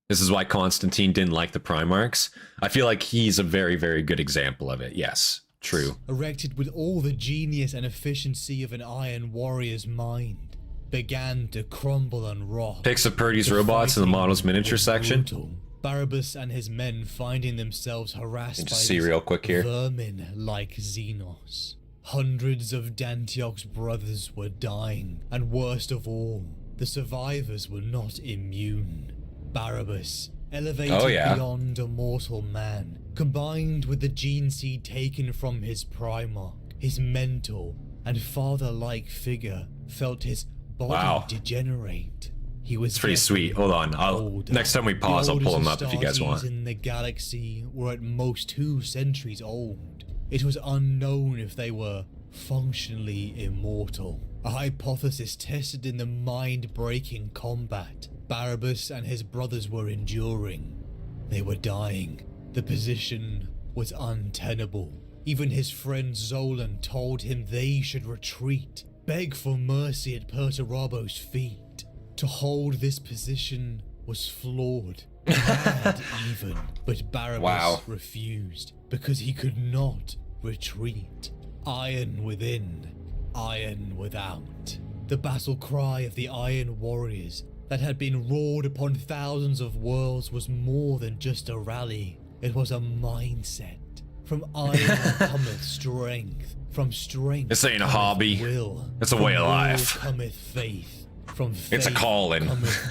This is why Constantine didn't like the Primarchs. I feel like he's a very, very good example of it. Yes, true. Erected with all the genius and efficiency of an Iron Warrior's mind, began to crumble and rot. Pics of Purdy's robots in the model's miniature section. Brutal. Barabbas and his men finding themselves harassed by see real quick here. Vermin like Xenos. Hundreds of Dantioch's brothers were dying, and worst of all, the survivors were not immune. Barabbas, elevated beyond a mortal man, combined with the gene seed taken from his Primarch, his mentor and father-like figure felt his body degenerate. He was pretty sweet. Hold on. Next time we pause, I'll pull him up if you guys want. The in the galaxy were at most 2 centuries old. It was unknown if they were functionally immortal. A hypothesis tested in the mind-breaking combat Barabbas and his brothers were enduring. They were dying. The position was untenable. Even his friend Zolan told him they should retreat, beg for mercy at Perturabo's feet. To hold this position was flawed, mad even, but Barabbas refused because he could not retreat. Iron within, iron without. The battle cry of the Iron Warriors that had been roared upon thousands of worlds was more than just a rally. It was a mindset. From iron cometh strength. From strength this ain't a hobby. Will. It's a way of life. Cometh faith. From faith it's a calling.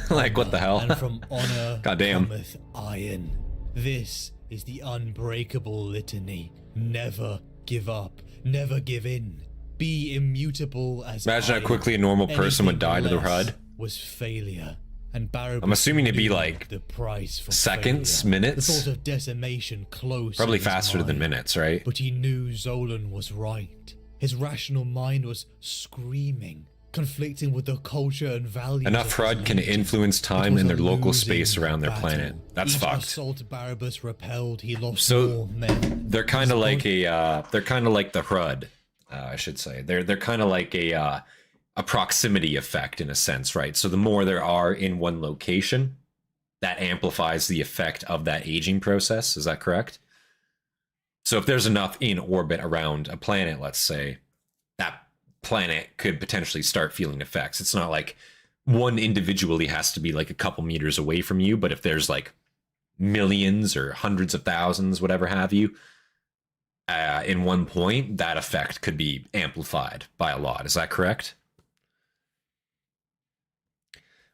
Like what the hell? And from honor Goddamn. cometh iron. This is the unbreakable litany. Never give up. Never give in. Be immutable as Imagine iron. how quickly a normal person would die to the HUD. Was failure. And Barabbas I'm assuming it'd be like the price for seconds, failure. minutes. The thought of decimation close. Probably in his faster than mind. minutes, right? But he knew Zolan was right. His rational mind was screaming, conflicting with the culture and values. Enough HUD can influence time and their local space around their planet. That's Each fucked. assault Barabbas repelled, he lost So more men. they're kind of like they're kind of like the HUD, I should say. They're kind of like a proximity effect in a sense, right? So the more there are in one location, that amplifies the effect of that aging process. Is that correct? So if there's enough in orbit around a planet, let's say, that planet could potentially start feeling effects. It's not like one individually has to be like a couple meters away from you, but if there's like millions or hundreds of thousands, whatever have you, in one point, that effect could be amplified by a lot. Is that correct?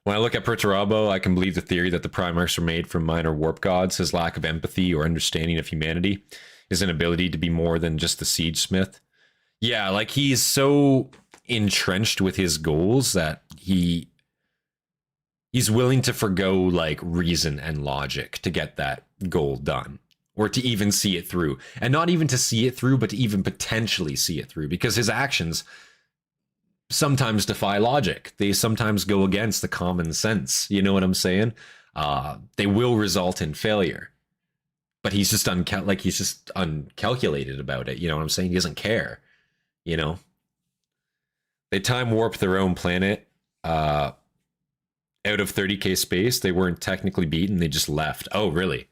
When I look at Perturabo, I can believe the theory that the Primarchs are made from minor warp gods. His lack of empathy or understanding of humanity, his inability to be more than just the siege smith. Yeah, like he's so entrenched with his goals that he's willing to forgo like reason and logic to get that goal done, or to even see it through. And not even to see it through, but to even potentially see it through, because his actions sometimes defy logic. They sometimes go against the common sense. You know what I'm saying? They will result in failure, but he's just uncalculated about it. You know what I'm saying? He doesn't care. You know, they time warped their own planet. Out of 30k space, they weren't technically beaten. They just left. Oh, really?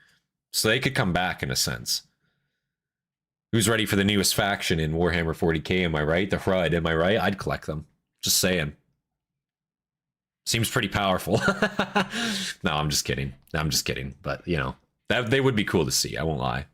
So they could come back in a sense. Who's ready for the newest faction in Warhammer 40k? Am I right? The HUD, am I right? I'd collect them. Just saying. Seems pretty powerful. No, I'm just kidding. I'm just kidding. But, you know, they would be cool to see. I won't lie.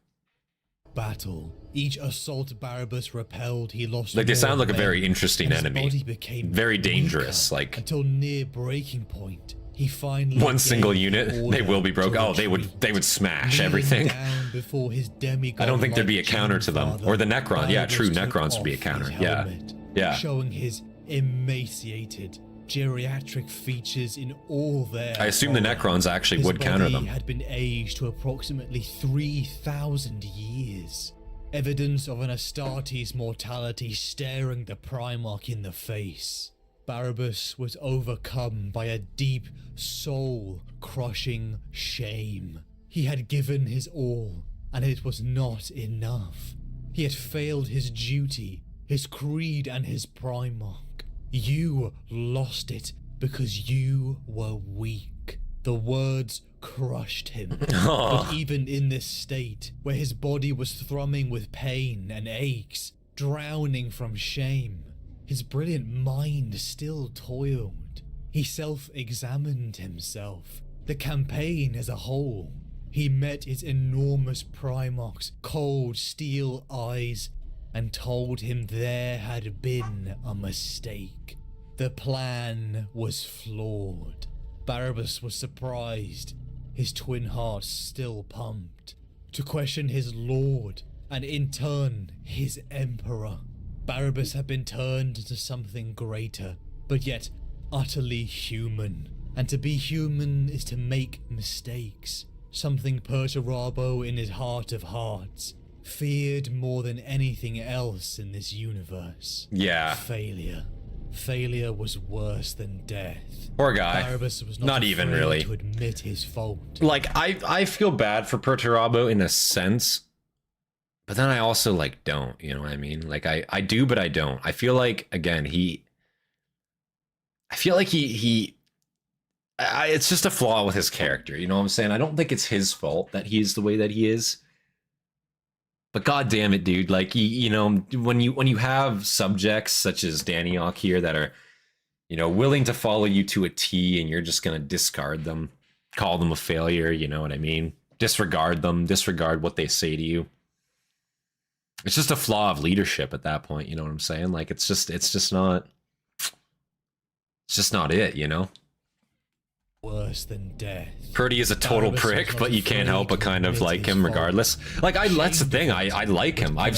Battle. Each assault Barabbas repelled, he lost. Like, they sound like a men, very interesting and his enemy. body became Very dangerous. weaker Like, until near breaking point. He finally one single gave unit, the they will be order broke. to Oh, they retreat. would smash Kneeling everything. down before his demigod I don't think there'd be a like counter to them. Father, Or the Necron. Yeah, Barabbas true. took Necrons would be a off counter. his Yeah. helmet, Yeah. showing his emaciated geriatric features in all their I assume the horror. Necrons actually His would counter body them. had been aged to approximately 3,000 years. Evidence of an Hastate's mortality staring the Primarch in the face. Barabbas was overcome by a deep, soul-crushing shame. He had given his all, and it was not enough. He had failed his duty, his creed, and his Primarch. You lost it because you were weak. The words crushed him. But even in this state, where his body was thrumming with pain and aches, drowning from shame, his brilliant mind still toiled. He self-examined himself, the campaign as a whole. He met his enormous Primarch's cold steel eyes and told him there had been a mistake. The plan was flawed. Barabbas was surprised. his twin hearts still pumped, to question his lord and in turn his emperor. Barabbas had been turned into something greater, but yet utterly human. And to be human is to make mistakes. Something Perturabo in his heart of hearts feared more than anything else in this universe. Yeah. Failure. Failure was worse than death. Poor guy. Barabbas was Not even afraid really. to admit his fault. Like, I feel bad for Perturabo in a sense, but then I also, like, don't, you know what I mean? Like, I do, but I don't. I feel like, again, it's just a flaw with his character, you know what I'm saying? I don't think it's his fault that he's the way that he is. But god damn it, dude, like, you know, when you have subjects such as Dantioch here that are, you know, willing to follow you to a T, and you're just gonna discard them, call them a failure, you know what I mean? Disregard them, disregard what they say to you. It's just a flaw of leadership at that point, you know what I'm saying? Like, it's just not it, you know? Worse than death. Purdy is a total Barabbas prick, was but you can't help but kind of like him regardless. Like, that's the thing, I like him. I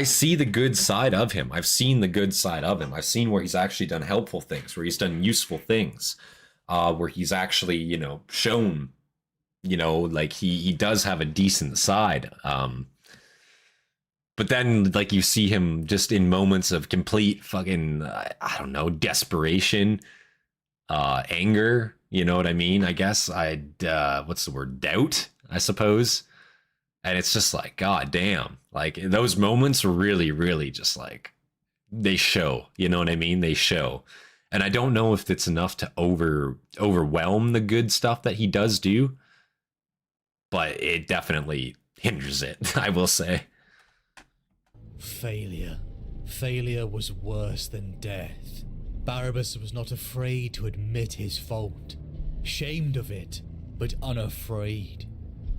see the good side of him. I've seen the good side of him. I've seen where he's actually done helpful things, where he's done useful things, where he's actually, you know, shown, you know, like he does have a decent side. But then, like, you see him just in moments of complete fucking, I don't know, desperation, anger, you know what I mean? I guess what's the word? Doubt, I suppose. And it's just like, god damn. Like, those moments really, really just like, they show, you know what I mean? They show. And I don't know if it's enough to overwhelm the good stuff that he does do, but it definitely hinders it, I will say. Failure. Failure was worse than death. Barabbas was not afraid to admit his fault, shamed of it, but unafraid.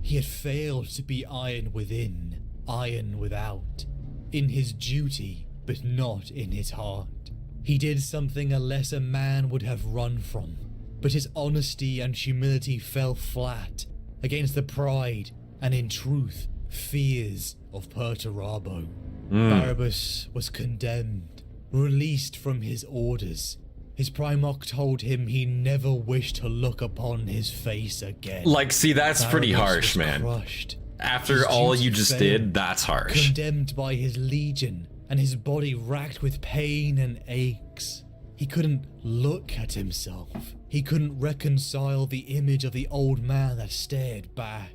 He had failed to be iron within, iron without, in his duty, but not in his heart. He did something a lesser man would have run from, but his honesty and humility fell flat against the pride and, in truth, fears of Perturabo. Barabbas was condemned, released from his orders. His Primarch told him he never wished to look upon his face again. Like, see, that's pretty harsh, man. Crushed. After all you just did, that's harsh. Condemned by his legion, and his body racked with pain and aches. He couldn't look at himself. He couldn't reconcile the image of the old man that stared back.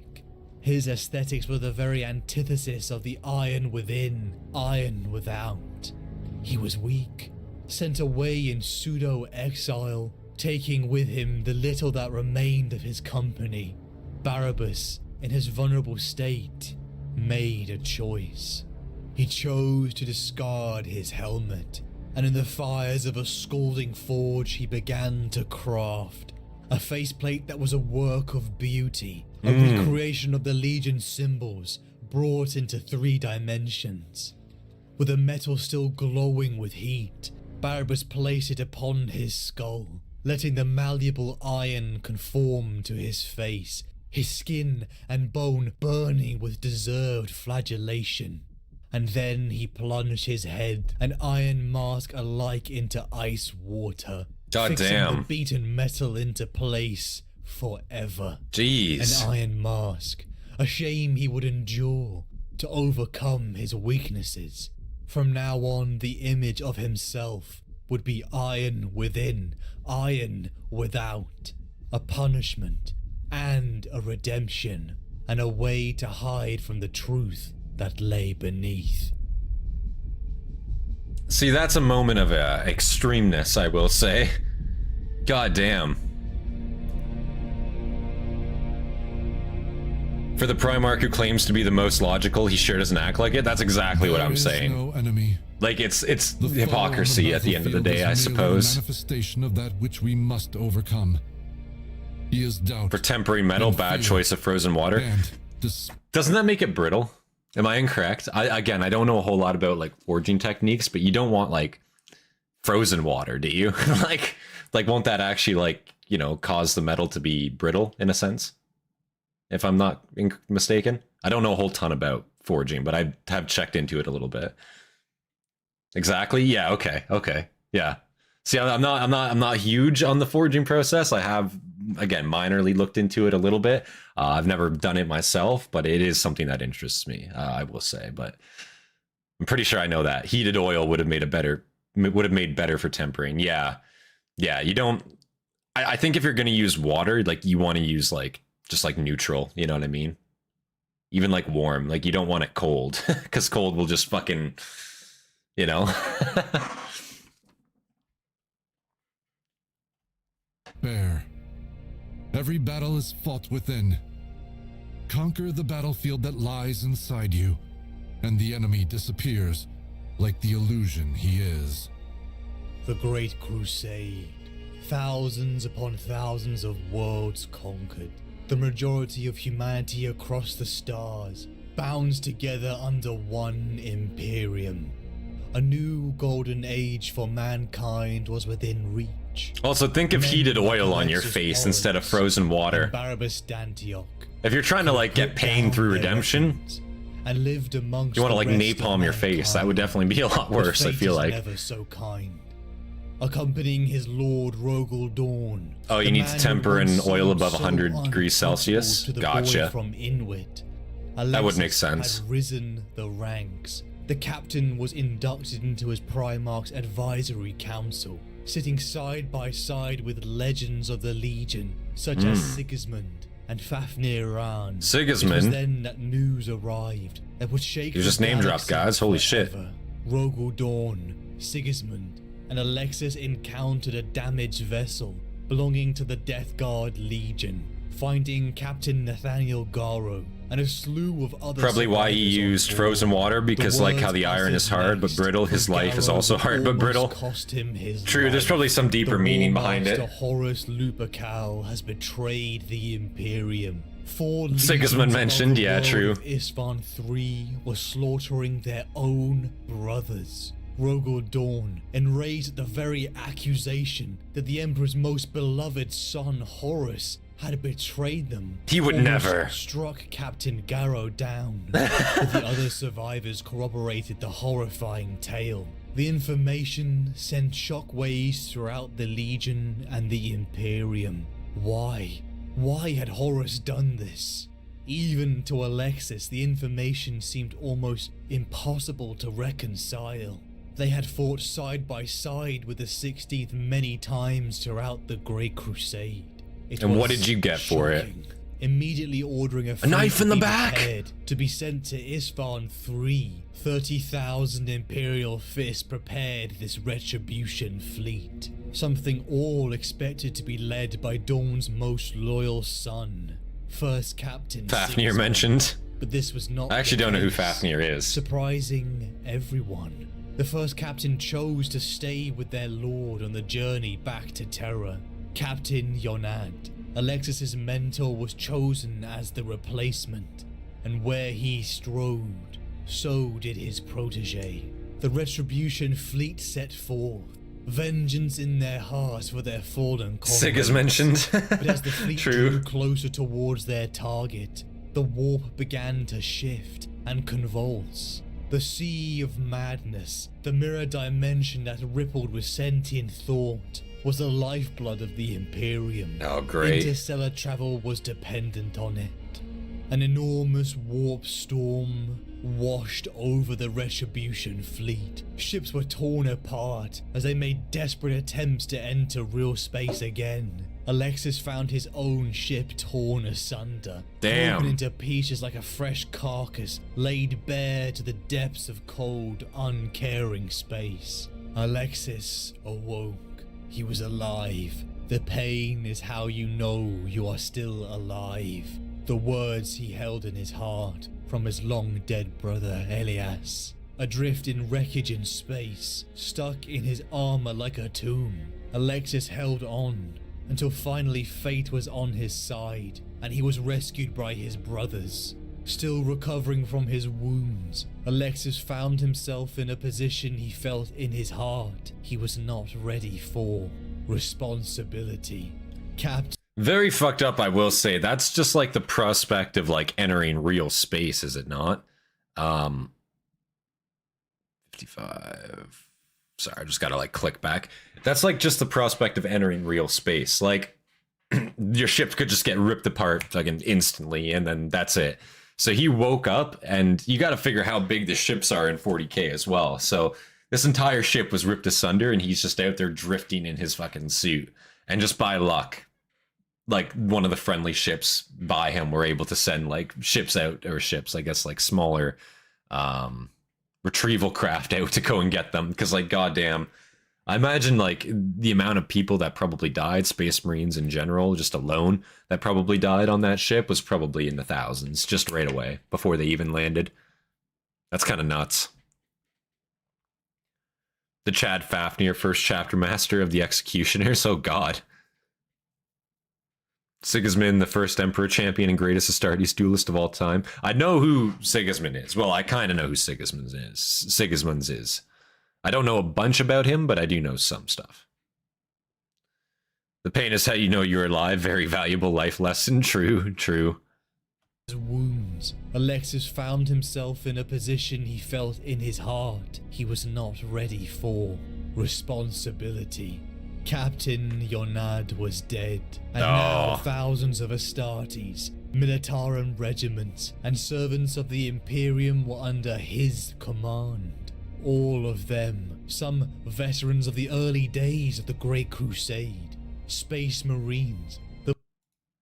His aesthetics were the very antithesis of the iron within, iron without. He was weak, sent away in pseudo-exile, taking with him the little that remained of his company. Barabbas, in his vulnerable state, made a choice. He chose to discard his helmet, and in the fires of a scalding forge he began to craft a faceplate that was a work of beauty, a recreation of the Legion's symbols brought into 3 dimensions. With the metal still glowing with heat, Barabbas placed it upon his skull, letting the malleable iron conform to his face, his skin and bone burning with deserved flagellation. And then he plunged his head and iron mask alike into ice water, fixing the beaten metal into place forever. Jeez. An iron mask, a shame he would endure to overcome his weaknesses. From now on, the image of himself would be iron within, iron without, a punishment and a redemption, and a way to hide from the truth that lay beneath. See, that's a moment of extremeness, I will say. God damn. For the Primarch who claims to be the most logical, he sure doesn't act like it. That's exactly what I'm saying. No enemy. Like, it's hypocrisy at the end of the day, I suppose. Manifestation of that which we must overcome. He is doubt. For temporary metal, bad choice of frozen water. Doesn't that make it brittle? Am I incorrect? I don't know a whole lot about like forging techniques, but you don't want like frozen water, do you? like won't that actually like, you know, cause the metal to be brittle in a sense. If I'm not mistaken. I don't know a whole ton about forging, but I have checked into it a little bit. Exactly. Yeah. Okay. Okay. Yeah. See, I'm not huge on the forging process. I have, again, minorly looked into it a little bit. I've never done it myself, but it is something that interests me. I will say, but I'm pretty sure I know that heated oil would have made better for tempering. Yeah. Yeah. You don't. I think if you're going to use water, like you want to use like just like neutral. You know what I mean? Even like warm. Like you don't want it cold because cold will just fucking, you know. Bear. Every battle is fought within. Conquer the battlefield that lies inside you, and the enemy disappears like the illusion he is. The Great Crusade. Thousands upon thousands of worlds conquered. The majority of humanity across the stars, bound together under one Imperium. A new golden age for mankind was within reach. Also, think of heated oil on your face instead of frozen water. Dantioch, if you're trying to like get pain through redemption, and lived amongst you want to like the rest of napalm your face. That would definitely be a lot worse. I feel like. Never so kind. Accompanying his lord Rogel Dawn. Oh, you need to temper in oil above 100 degrees Celsius. Gotcha. From Inwit. That would make sense. Had risen the ranks. The captain was inducted into his Primarch's advisory council, sitting side by side with legends of the Legion, such as Sigismund and Fafnir Ran. Sigismund? It was then that news arrived that would shake. You just name dropped, guys. Holy shit. Rogel Dawn, Sigismund, and Alexis encountered a damaged vessel belonging to the Death Guard Legion, finding Captain Nathaniel Garrow and a slew of other. Probably why he used frozen water, because like how the iron is hard but brittle, his life is also hard but brittle. Cost him his True, there's probably some deeper meaning behind it. Horus Lupercal has betrayed the Imperium. Sigismund mentioned, yeah, true. Isfahan III was slaughtering their own brothers. Rogel Dawn, enraged at the very accusation that the Emperor's most beloved son Horus had betrayed them, he would never struck Captain Garrow down. But the other survivors corroborated the horrifying tale. The information sent shockwaves throughout the Legion and the Imperium. Why? Why had Horus done this? Even to Alexis, the information seemed almost impossible to reconcile. They had fought side by side with the 16th many times throughout the Great Crusade. And what did you get for it? Immediately ordering a knife in the back to be sent to Isfahan III. 30,000 Imperial fists prepared this retribution fleet. Something all expected to be led by Dawn's most loyal son, First Captain Fafnir mentioned. But this was not. I actually don't know who Fafnir is. Surprising everyone. The First Captain chose to stay with their lord on the journey back to Terra. Captain Johnothan, Alexis's mentor, was chosen as the replacement, and where he strode, so did his protege. The Retribution fleet set forth, vengeance in their hearts for their fallen comrades. Sig mentioned. But as the fleet drew closer towards their target, the warp began to shift and convulse. The sea of madness, the mirror dimension that rippled with sentient thought, was the lifeblood of the Imperium. Oh, great. Interstellar travel was dependent on it. An enormous warp storm washed over the Retribution fleet. Ships were torn apart as they made desperate attempts to enter real space again. Alexis found his own ship torn asunder, broken into pieces like a fresh carcass, laid bare to the depths of cold, uncaring space. Alexis awoke. He was alive. The pain is how you know you are still alive. The words he held in his heart from his long-dead brother Elias. Adrift in wreckage in space, stuck in his armor like a tomb, Alexis held on until finally fate was on his side and he was rescued by his brothers. Still recovering from his wounds, Alexis found himself in a position he felt in his heart he was not ready for. Responsibility. Captain. Very fucked up, I will say. That's just like the prospect of like entering real space, is it not? 55. Sorry, I just gotta like click back. That's like just the prospect of entering real space. Like your ship could just get ripped apart fucking instantly, and then that's it. So he woke up, and you got to figure how big the ships are in 40k as well. So this entire ship was ripped asunder, and he's just out there drifting in his fucking suit. And just by luck, like one of the friendly ships by him were able to send like ships out, or ships, I guess, like smaller retrieval craft out to go and get them. Because like, goddamn, I imagine like the amount of people that probably died, Space Marines in general, just alone, that probably died on that ship was probably in the thousands just right away before they even landed. That's kind of nuts. The Chad Fafnir, first chapter master of the Executioners. Oh god. Sigismund, the first Emperor champion and greatest Astartes duelist of all time. I know who Sigismund is. Well, I kind of know who Sigismund is. I don't know a bunch about him, but I do know some stuff. The pain is how you know you're alive. Very valuable life lesson. True, true. His wounds, Alexis found himself in a position he felt in his heart he was not ready for. Responsibility. Captain Yonad was dead, and now thousands of Astartes, Militarum regiments, and servants of the Imperium were under his command. All of them, some veterans of the early days of the Great Crusade, Space Marines, the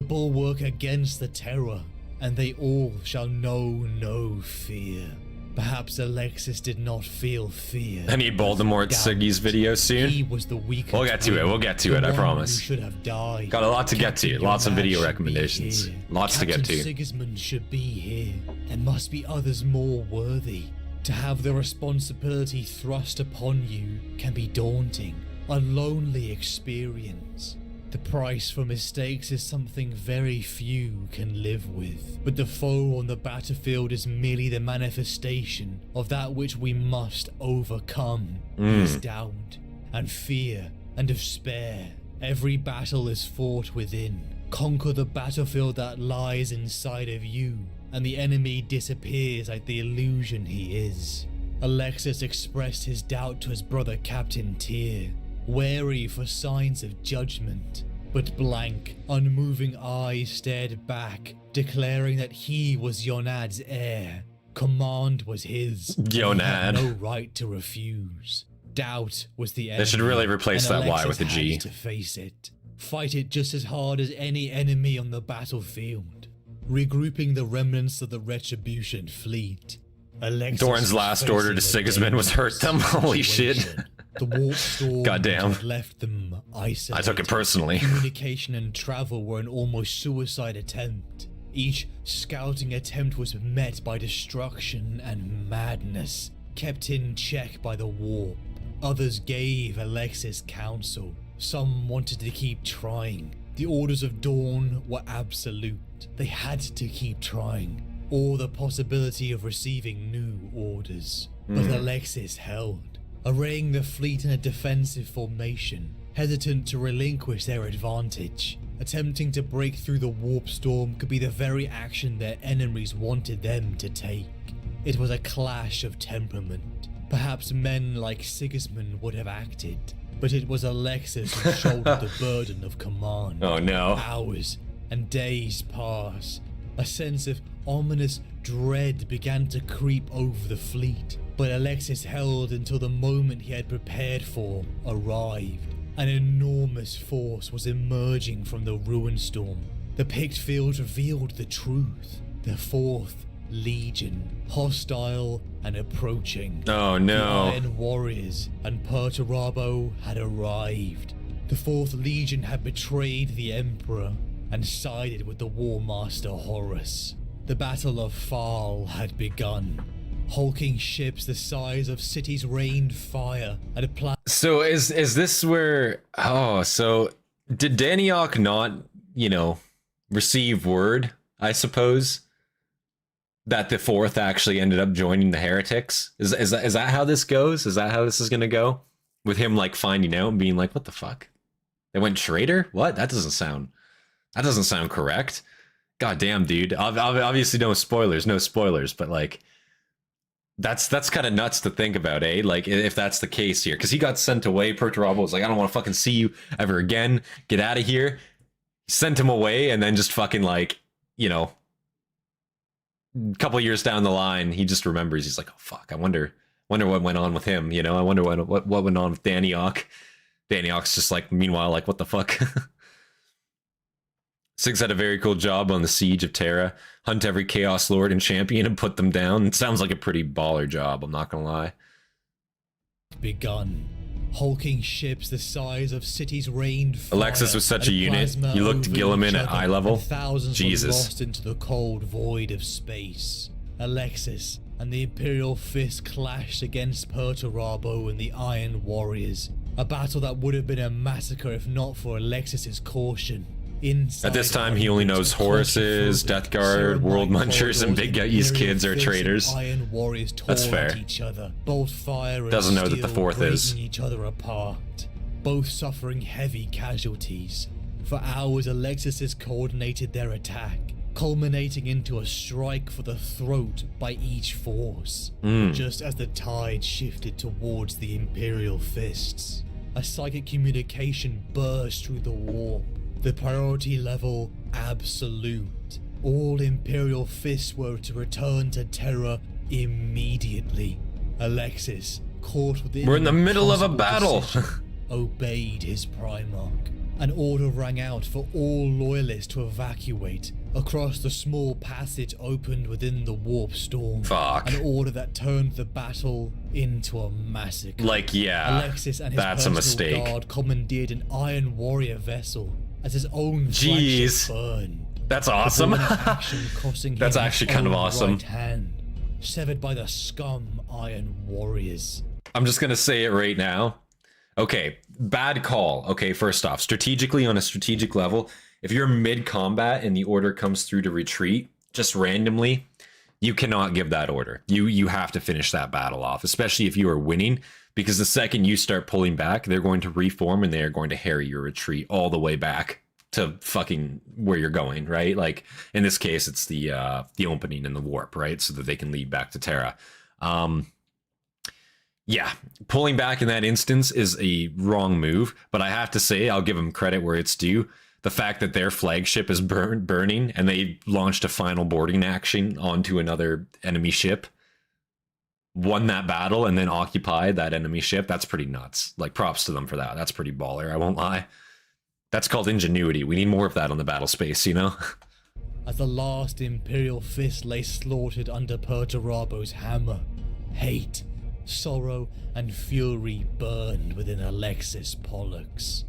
bulwark against the terror, and they all shall know no fear. Perhaps Alexis did not feel fear. I need Voldemort Siggy's video soon. He was the weaker. We'll get to it. We'll get to it. I promise. Should have died. Got a lot to get to. Captain Lots of Yonad video should recommendations. be here. Lots to get to. Captain Sigismund should be here. There must be others more worthy. To have the responsibility thrust upon you can be daunting, a lonely experience. The price for mistakes is something very few can live with, but the foe on the battlefield is merely the manifestation of that which we must overcome. His doubt, and fear, and despair. Every battle is fought within. Conquer the battlefield that lies inside of you, and the enemy disappears like the illusion he is. Alexis expressed his doubt to his brother Captain Tyr, wary for signs of judgment, but blank, unmoving eyes stared back, declaring that he was Yonad's heir. Command was his. Yonad. He had no right to refuse. Doubt was the enemy. They should really replace that Y with a G. Had to face it. Fight it just as hard as any enemy on the battlefield. Regrouping the remnants of the Retribution fleet, Alexis Doran's last order to Sigismund was hurt them. Holy shit. The warp storm Goddamn. had left them isolated. I took it personally. Communication and travel were an almost suicide attempt. Each scouting attempt was met by destruction and madness, kept in check by the warp. Others gave Alexis counsel. Some wanted to keep trying. The orders of Dawn were absolute. They had to keep trying, or the possibility of receiving new orders. But Alexis held, arraying the fleet in a defensive formation, hesitant to relinquish their advantage. Attempting to break through the warp storm could be the very action their enemies wanted them to take. It was a clash of temperament. Perhaps men like Sigismund would have acted, but it was Alexis who shouldered the burden of command. Oh no. Hours and days passed. A sense of ominous dread began to creep over the fleet, but Alexis held until the moment he had prepared for arrived. An enormous force was emerging from the ruin storm. The picked field revealed the truth. The 4th Legion, hostile and approaching. Oh no. The Iron Warriors and Perturabo had arrived. The 4th Legion had betrayed the Emperor and sided with the War Master Horus. The Battle of Farl had begun. Hulking ships the size of cities rained fire at a planet. So is this where... Oh, so did Dantioch not, receive word, I suppose, that the 4th actually ended up joining the heretics? Is that how this goes? Is that how this is going to go? With him, finding out and being like, what the fuck? They went traitor? What? That doesn't sound correct. God damn, dude. Obviously no spoilers, but like that's kind of nuts to think about, eh? Like if that's the case here, because he got sent away. Perturabo was like, I don't want to fucking see you ever again. Get out of here. Sent him away, and then just fucking like, you know, a couple of years down the line, he just remembers. He's like, oh fuck, I wonder what went on with him. You know, I wonder what went on with Dantioch. Dantioch's just like, meanwhile, like, what the fuck? Six had a very cool job on the siege of Terra. Hunt every Chaos Lord and Champion and put them down. It sounds like a pretty baller job, I'm not gonna lie. Begun. Hulking ships the size of cities rained fire. Alexis was such a unit. You looked Gilliman at eye level. Thousands Jesus. were lost into the cold void of space. Alexis and the Imperial Fist clashed against Perturabo and the Iron Warriors. A battle that would have been a massacre if not for Alexis's caution. At this time, he only knows Horuses, Death Guard, World Munchers, and Big Gutty's kids are traitors. That's fair. Doesn't know that the fourth is. Each other apart, both suffering heavy casualties. For hours, Alexis coordinated their attack, culminating into a strike for the throat by each force. Just as the tide shifted towards the Imperial Fists, a psychic communication burst through the warp. The priority level absolute. All Imperial Fists were to return to Terra immediately. Alexis, caught within We're in the middle of a battle. obeyed his Primarch. An order rang out for all loyalists to evacuate. Across the small passage opened within the warp storm. Fuck. An order that turned the battle into a massacre. Like, yeah, Alexis and his that's a personal mistake. guard commandeered an Iron Warrior vessel as his own Jeez. flagship burned. That's awesome. The bullet action costing That's him actually his kind of own awesome. Right hand, severed by the scum Iron Warriors. I'm just gonna say it right now. Okay, bad call. Okay, first off, strategically, on a strategic level, if you're mid-combat and the order comes through to retreat, just randomly, you cannot give that order. You have to finish that battle off, especially if you are winning, because the second you start pulling back, they're going to reform and they are going to harry your retreat all the way back to fucking where you're going, right? Like, in this case, it's the opening and the warp, right? So that they can lead back to Terra. Yeah, pulling back in that instance is a wrong move, but I have to say, I'll give them credit where it's due. The fact that their flagship is burning and they launched a final boarding action onto another enemy ship, won that battle, and then occupied that enemy ship, that's pretty nuts. Like, props to them for that. That's pretty baller, I won't lie. That's called ingenuity. We need more of that on the battle space, you know? As the last Imperial Fist lay slaughtered under Perturabo's hammer, hate, sorrow, and fury burned within Alexis Pollux.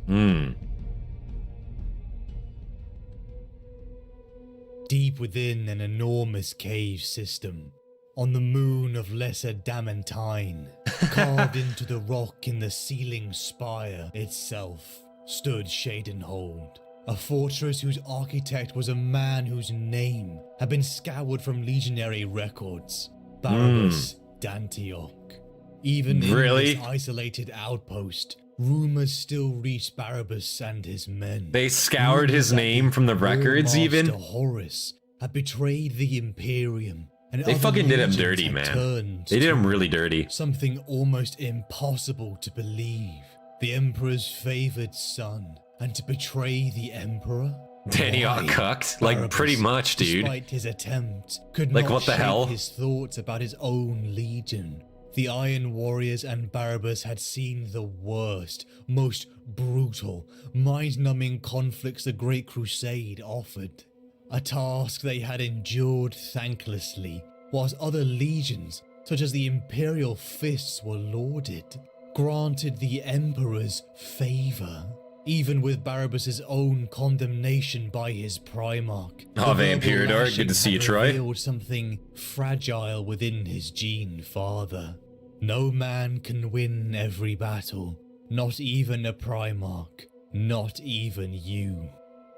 Deep within an enormous cave system, on the moon of Lesser Damantine, carved into the rock in the ceiling spire itself, stood Shadenhold, a fortress whose architect was a man whose name had been scoured from legionary records, Barabbas Dantioch. Even in this isolated outpost, rumors still reached Barabbas and his men. They scoured his name from the records, even? Horus had betrayed the Imperium. And they fucking did him dirty, man. They did him really dirty. Something almost impossible to believe. The Emperor's favored son. And to betray the Emperor? Dantioch cucked? Like, pretty much, dude. Despite his attempt, could like, not what the hell? his thoughts about his own legion. The Iron Warriors and Barabbas had seen the worst, most brutal, mind-numbing conflicts the Great Crusade offered. A task they had endured thanklessly, whilst other legions, such as the Imperial Fists, were lauded, granted the Emperor's favour, even with Barabbas' own condemnation by his Primarch. Ave Imperator, good to see you, Troy. Revealed something fragile within his gene father. No man can win every battle, not even a Primarch, not even you.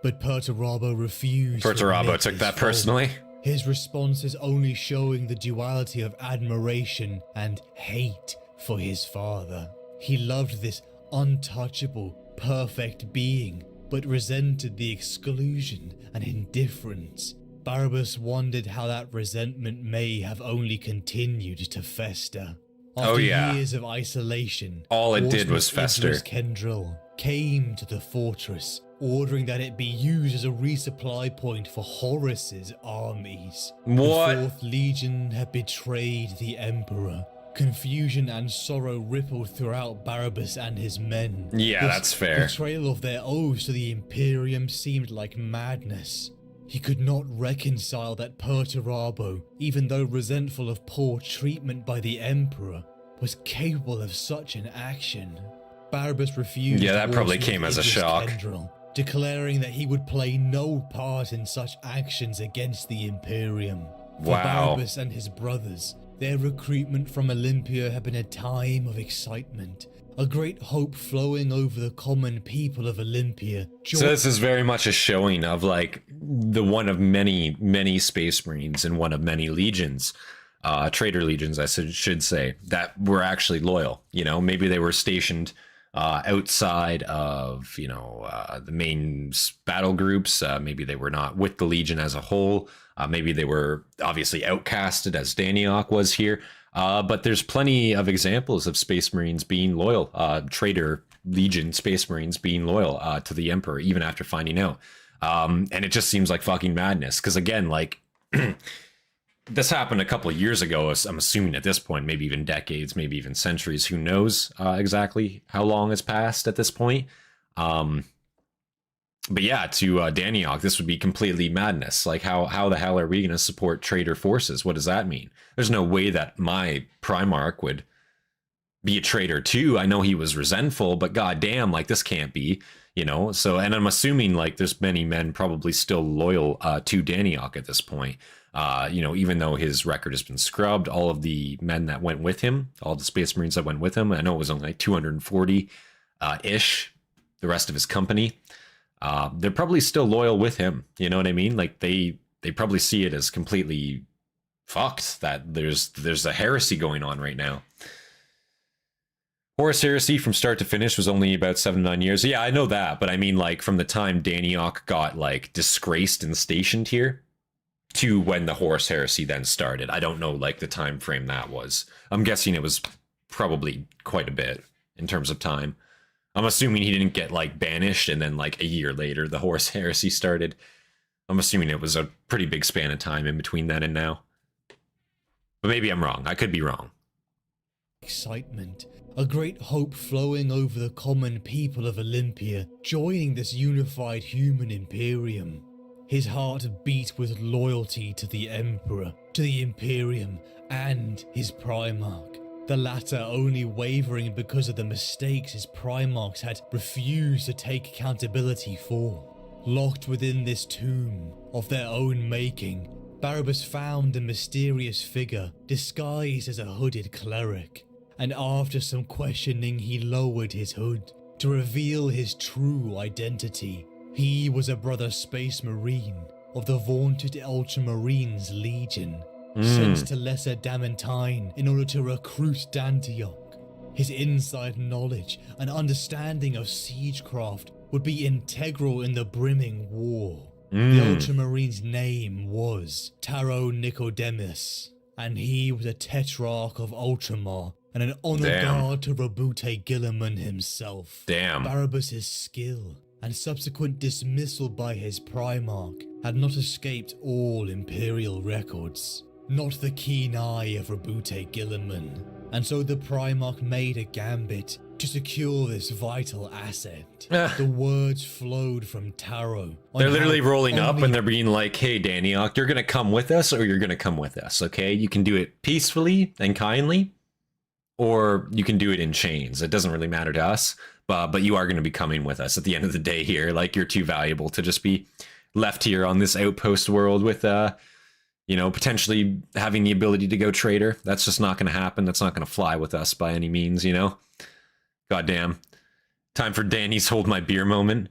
But Perturabo refused. Perturabo took that personally. His response is only showing the duality of admiration and hate for his father. He loved this untouchable, perfect being, but resented the exclusion and indifference. Barabbas wondered how that resentment may have only continued to fester. After years of isolation, all it did was fester. Kendrill came to the fortress, ordering that it be used as a resupply point for Horus's armies. What? The 4th Legion had betrayed the Emperor. Confusion and sorrow rippled throughout Barabbas and his men. Yeah, This that's fair. betrayal of their oaths to the Imperium seemed like madness. He could not reconcile that Perturabo, even though resentful of poor treatment by the Emperor, was capable of such an action. Barabbas refused. Yeah, that probably War's came as a Idris shock. Kendrill, declaring that he would play no part in such actions against the Imperium. For Wow. Barabbas and his brothers, their recruitment from Olympia had been a time of excitement, a great hope flowing over the common people of Olympia. So this is very much a showing of like the one of many Space Marines and one of many legions, traitor legions, I should say, that were actually loyal. You know, maybe they were stationed outside of, you know, the main battle groups. Maybe they were not with the Legion as a whole. Maybe they were obviously outcasted, as Dantioch was here. But there's plenty of examples of Space Marines being loyal, traitor Legion Space Marines being loyal to the Emperor, even after finding out. And it just seems like fucking madness. Because again, like, this happened a couple of years ago, I'm assuming at this point, maybe even decades, maybe even centuries. Who knows exactly how long has passed at this point. But yeah, to Dantioch, this would be completely madness. Like, how the hell are we going to support traitor forces? What does that mean? There's no way that my Primarch would be a traitor too. I know he was resentful, but goddamn, like, this can't be, you know? So, and I'm assuming like there's many men probably still loyal to Dantioch at this point. You know, even though his record has been scrubbed, all of the men that went with him, all the Space Marines that went with him, I know it was only like 240 ish, the rest of his company. They're probably still loyal with him. You know what I mean? Like they probably see it as completely fucked that there's a heresy going on right now. Horus heresy from start to finish was only about 7-9 years. Yeah, I know that, but I mean, like, from the time Dantioch got like disgraced and stationed here to when the Horus heresy then started. I don't know like the time frame that was. I'm guessing it was probably quite a bit in terms of time. I'm assuming he didn't get like banished and then like a year later the Horus heresy started. I'm assuming it was a pretty big span of time in between then and now. But maybe I'm wrong. I could be wrong. Excitement, a great hope flowing over the common people of Olympia, joining this unified human Imperium. His heart beat with loyalty to the Emperor, to the Imperium, and his Primarch. The latter only wavering because of the mistakes his Primarchs had refused to take accountability for. Locked within this tomb of their own making, Barabbas found a mysterious figure disguised as a hooded cleric, and after some questioning he lowered his hood to reveal his true identity. He was a brother Space Marine of the vaunted Ultramarines Legion, sent to Lesser Damantine in order to recruit Dantioch. His inside knowledge and understanding of siegecraft would be integral in the brimming war. The Ultramarine's name was Taro Nicodemus, and he was a tetrarch of Ultramar and an honor guard to Rabute Gilliman himself. Damn. Barabbas's skill and subsequent dismissal by his Primarch had not escaped all Imperial records. Not the keen eye of Rabute Gilliman, and so the Primarch made a gambit to secure this vital asset. The words flowed from Taro. They're literally rolling up and they're being like, hey, Dantioch, you're going to come with us or you're going to come with us, okay? You can do it peacefully and kindly, or you can do it in chains. It doesn't really matter to us, but you are going to be coming with us at the end of the day here. Like, you're too valuable to just be left here on this outpost world with, you know, potentially having the ability to go traitor. That's just not going to happen. That's not going to fly with us by any means, you know? Goddamn. Time for Danny's hold my beer moment.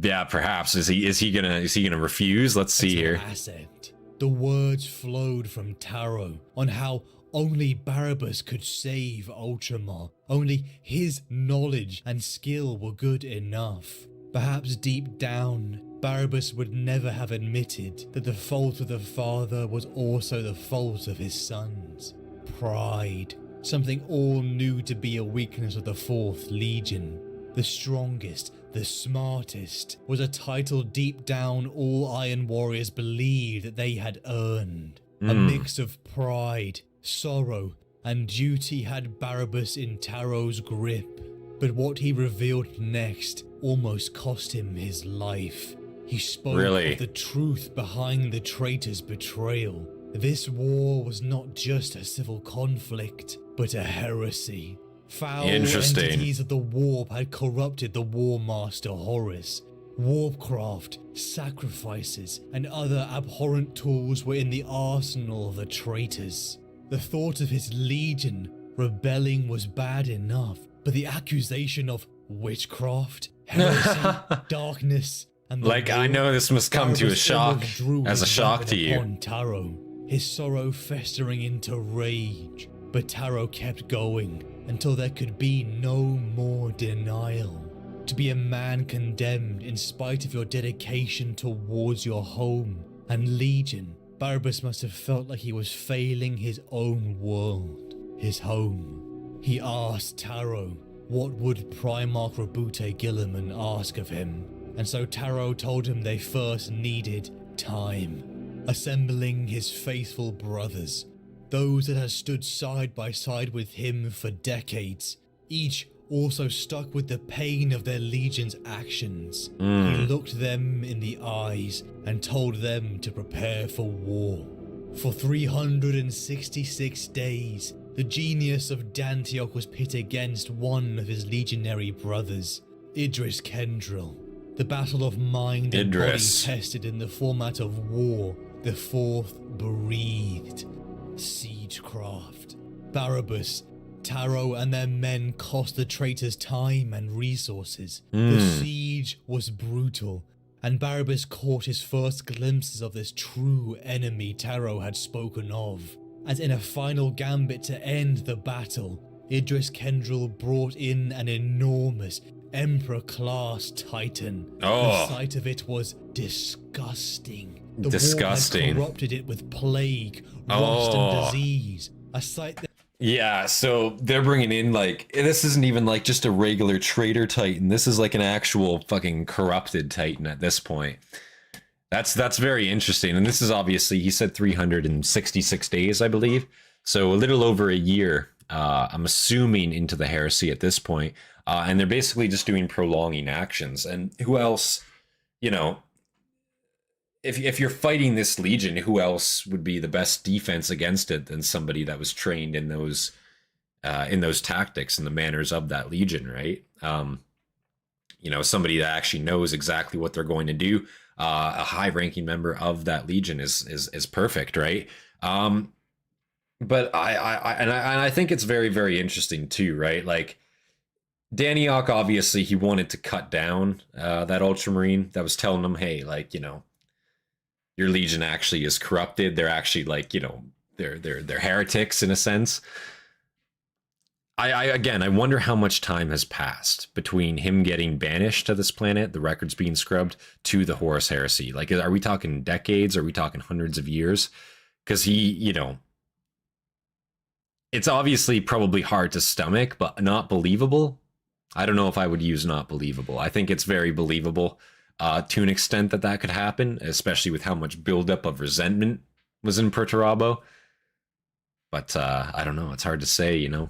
Yeah, perhaps. Is he gonna refuse? Let's see here. Asset. The words flowed from Taro on how Only Barabbas could save Ultramar. Only his knowledge and skill were good enough. Perhaps deep down, Barabbas would never have admitted that the fault of the father was also the fault of his sons. Pride, something all knew to be a weakness of the 4th Legion. The strongest, the smartest, was a title deep down all Iron Warriors believed that they had earned. A mix of pride, sorrow, and duty had Barabbas in Taro's grip. But what he revealed next almost cost him his life. He spoke of the truth behind the traitor's betrayal. This war was not just a civil conflict, but a heresy. Foul entities of the warp had corrupted the War Master Horus. Warpcraft, sacrifices, and other abhorrent tools were in the arsenal of the traitors. The thought of his legion rebelling was bad enough, but the accusation of witchcraft, heresy, darkness, and the like, I know this must come to a shock, as a shock to you. Taro, his sorrow festering into rage, but Taro kept going until there could be no more denial. To be a man condemned in spite of your dedication towards your home and legion, Barabbas must have felt like he was failing his own world, his home. He asked Taro, what would Primarch Rabute Gilliman ask of him? And so Taro told him they first needed time, assembling his faithful brothers, those that had stood side by side with him for decades, each also stuck with the pain of their legion's actions. He looked them in the eyes and told them to prepare for war. For 366 days, the genius of Dantioch was pit against one of his legionary brothers, Idris Kendrill. The battle of mind and body tested in the format of war, the 4th breathed. Siegecraft. Barabbas, Taro and their men cost the traitors time and resources. The siege was brutal, and Barabbas caught his first glimpses of this true enemy Taro had spoken of. As in a final gambit to end the battle, Idris Kendrill brought in an enormous Emperor-class Titan. The sight of it was disgusting. The war had corrupted it with plague, rust, and disease. A sight that... Yeah, so they're bringing in, like, this isn't even like just a regular traitor Titan. This is like an actual fucking corrupted Titan at this point. That's very interesting. And this is obviously, he said 366 days, I believe. So a little over a year, I'm assuming, into the heresy at this point. And they're basically just doing prolonging actions. And who else, you know, if you're fighting this legion, who else would be the best defense against it than somebody that was trained in those tactics and the manners of that legion, right? You know, somebody that actually knows exactly what they're going to do. A high-ranking member of that legion is perfect, right? But I think it's very, very interesting too, right? Like, Dantioch, obviously, he wanted to cut down that Ultramarine that was telling him, hey, like, you know, your legion actually is corrupted. They're actually, like, you know, they're heretics in a sense. I wonder how much time has passed between him getting banished to this planet, the records being scrubbed, to the Horus Heresy. Like, are we talking decades? Are we talking hundreds of years? Because he, you know, it's obviously probably hard to stomach, but not believable. I don't know if I would use not believable. I think it's very believable to an extent that could happen, especially with how much buildup of resentment was in Perturabo. But I don't know. It's hard to say, you know.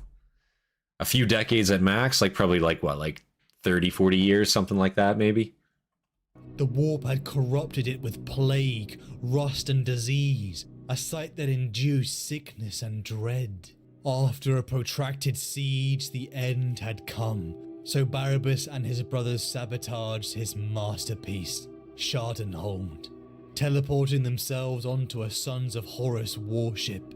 A few decades at max, like probably like what, like 30, 40 years, something like that, maybe. The warp had corrupted it with plague, rust, and disease, a sight that induced sickness and dread. After a protracted siege, the end had come, so Barabbas and his brothers sabotaged his masterpiece, Shardenhold, teleporting themselves onto a Sons of Horus warship.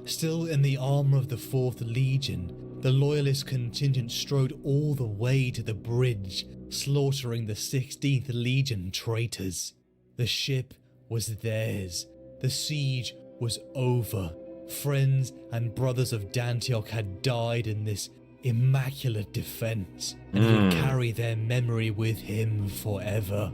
Still in the armor of the 4th Legion, the Loyalist contingent strode all the way to the bridge, slaughtering the 16th Legion traitors. The ship was theirs. The siege was over. Friends and brothers of Dantioch had died in this immaculate defense, and would carry their memory with him forever.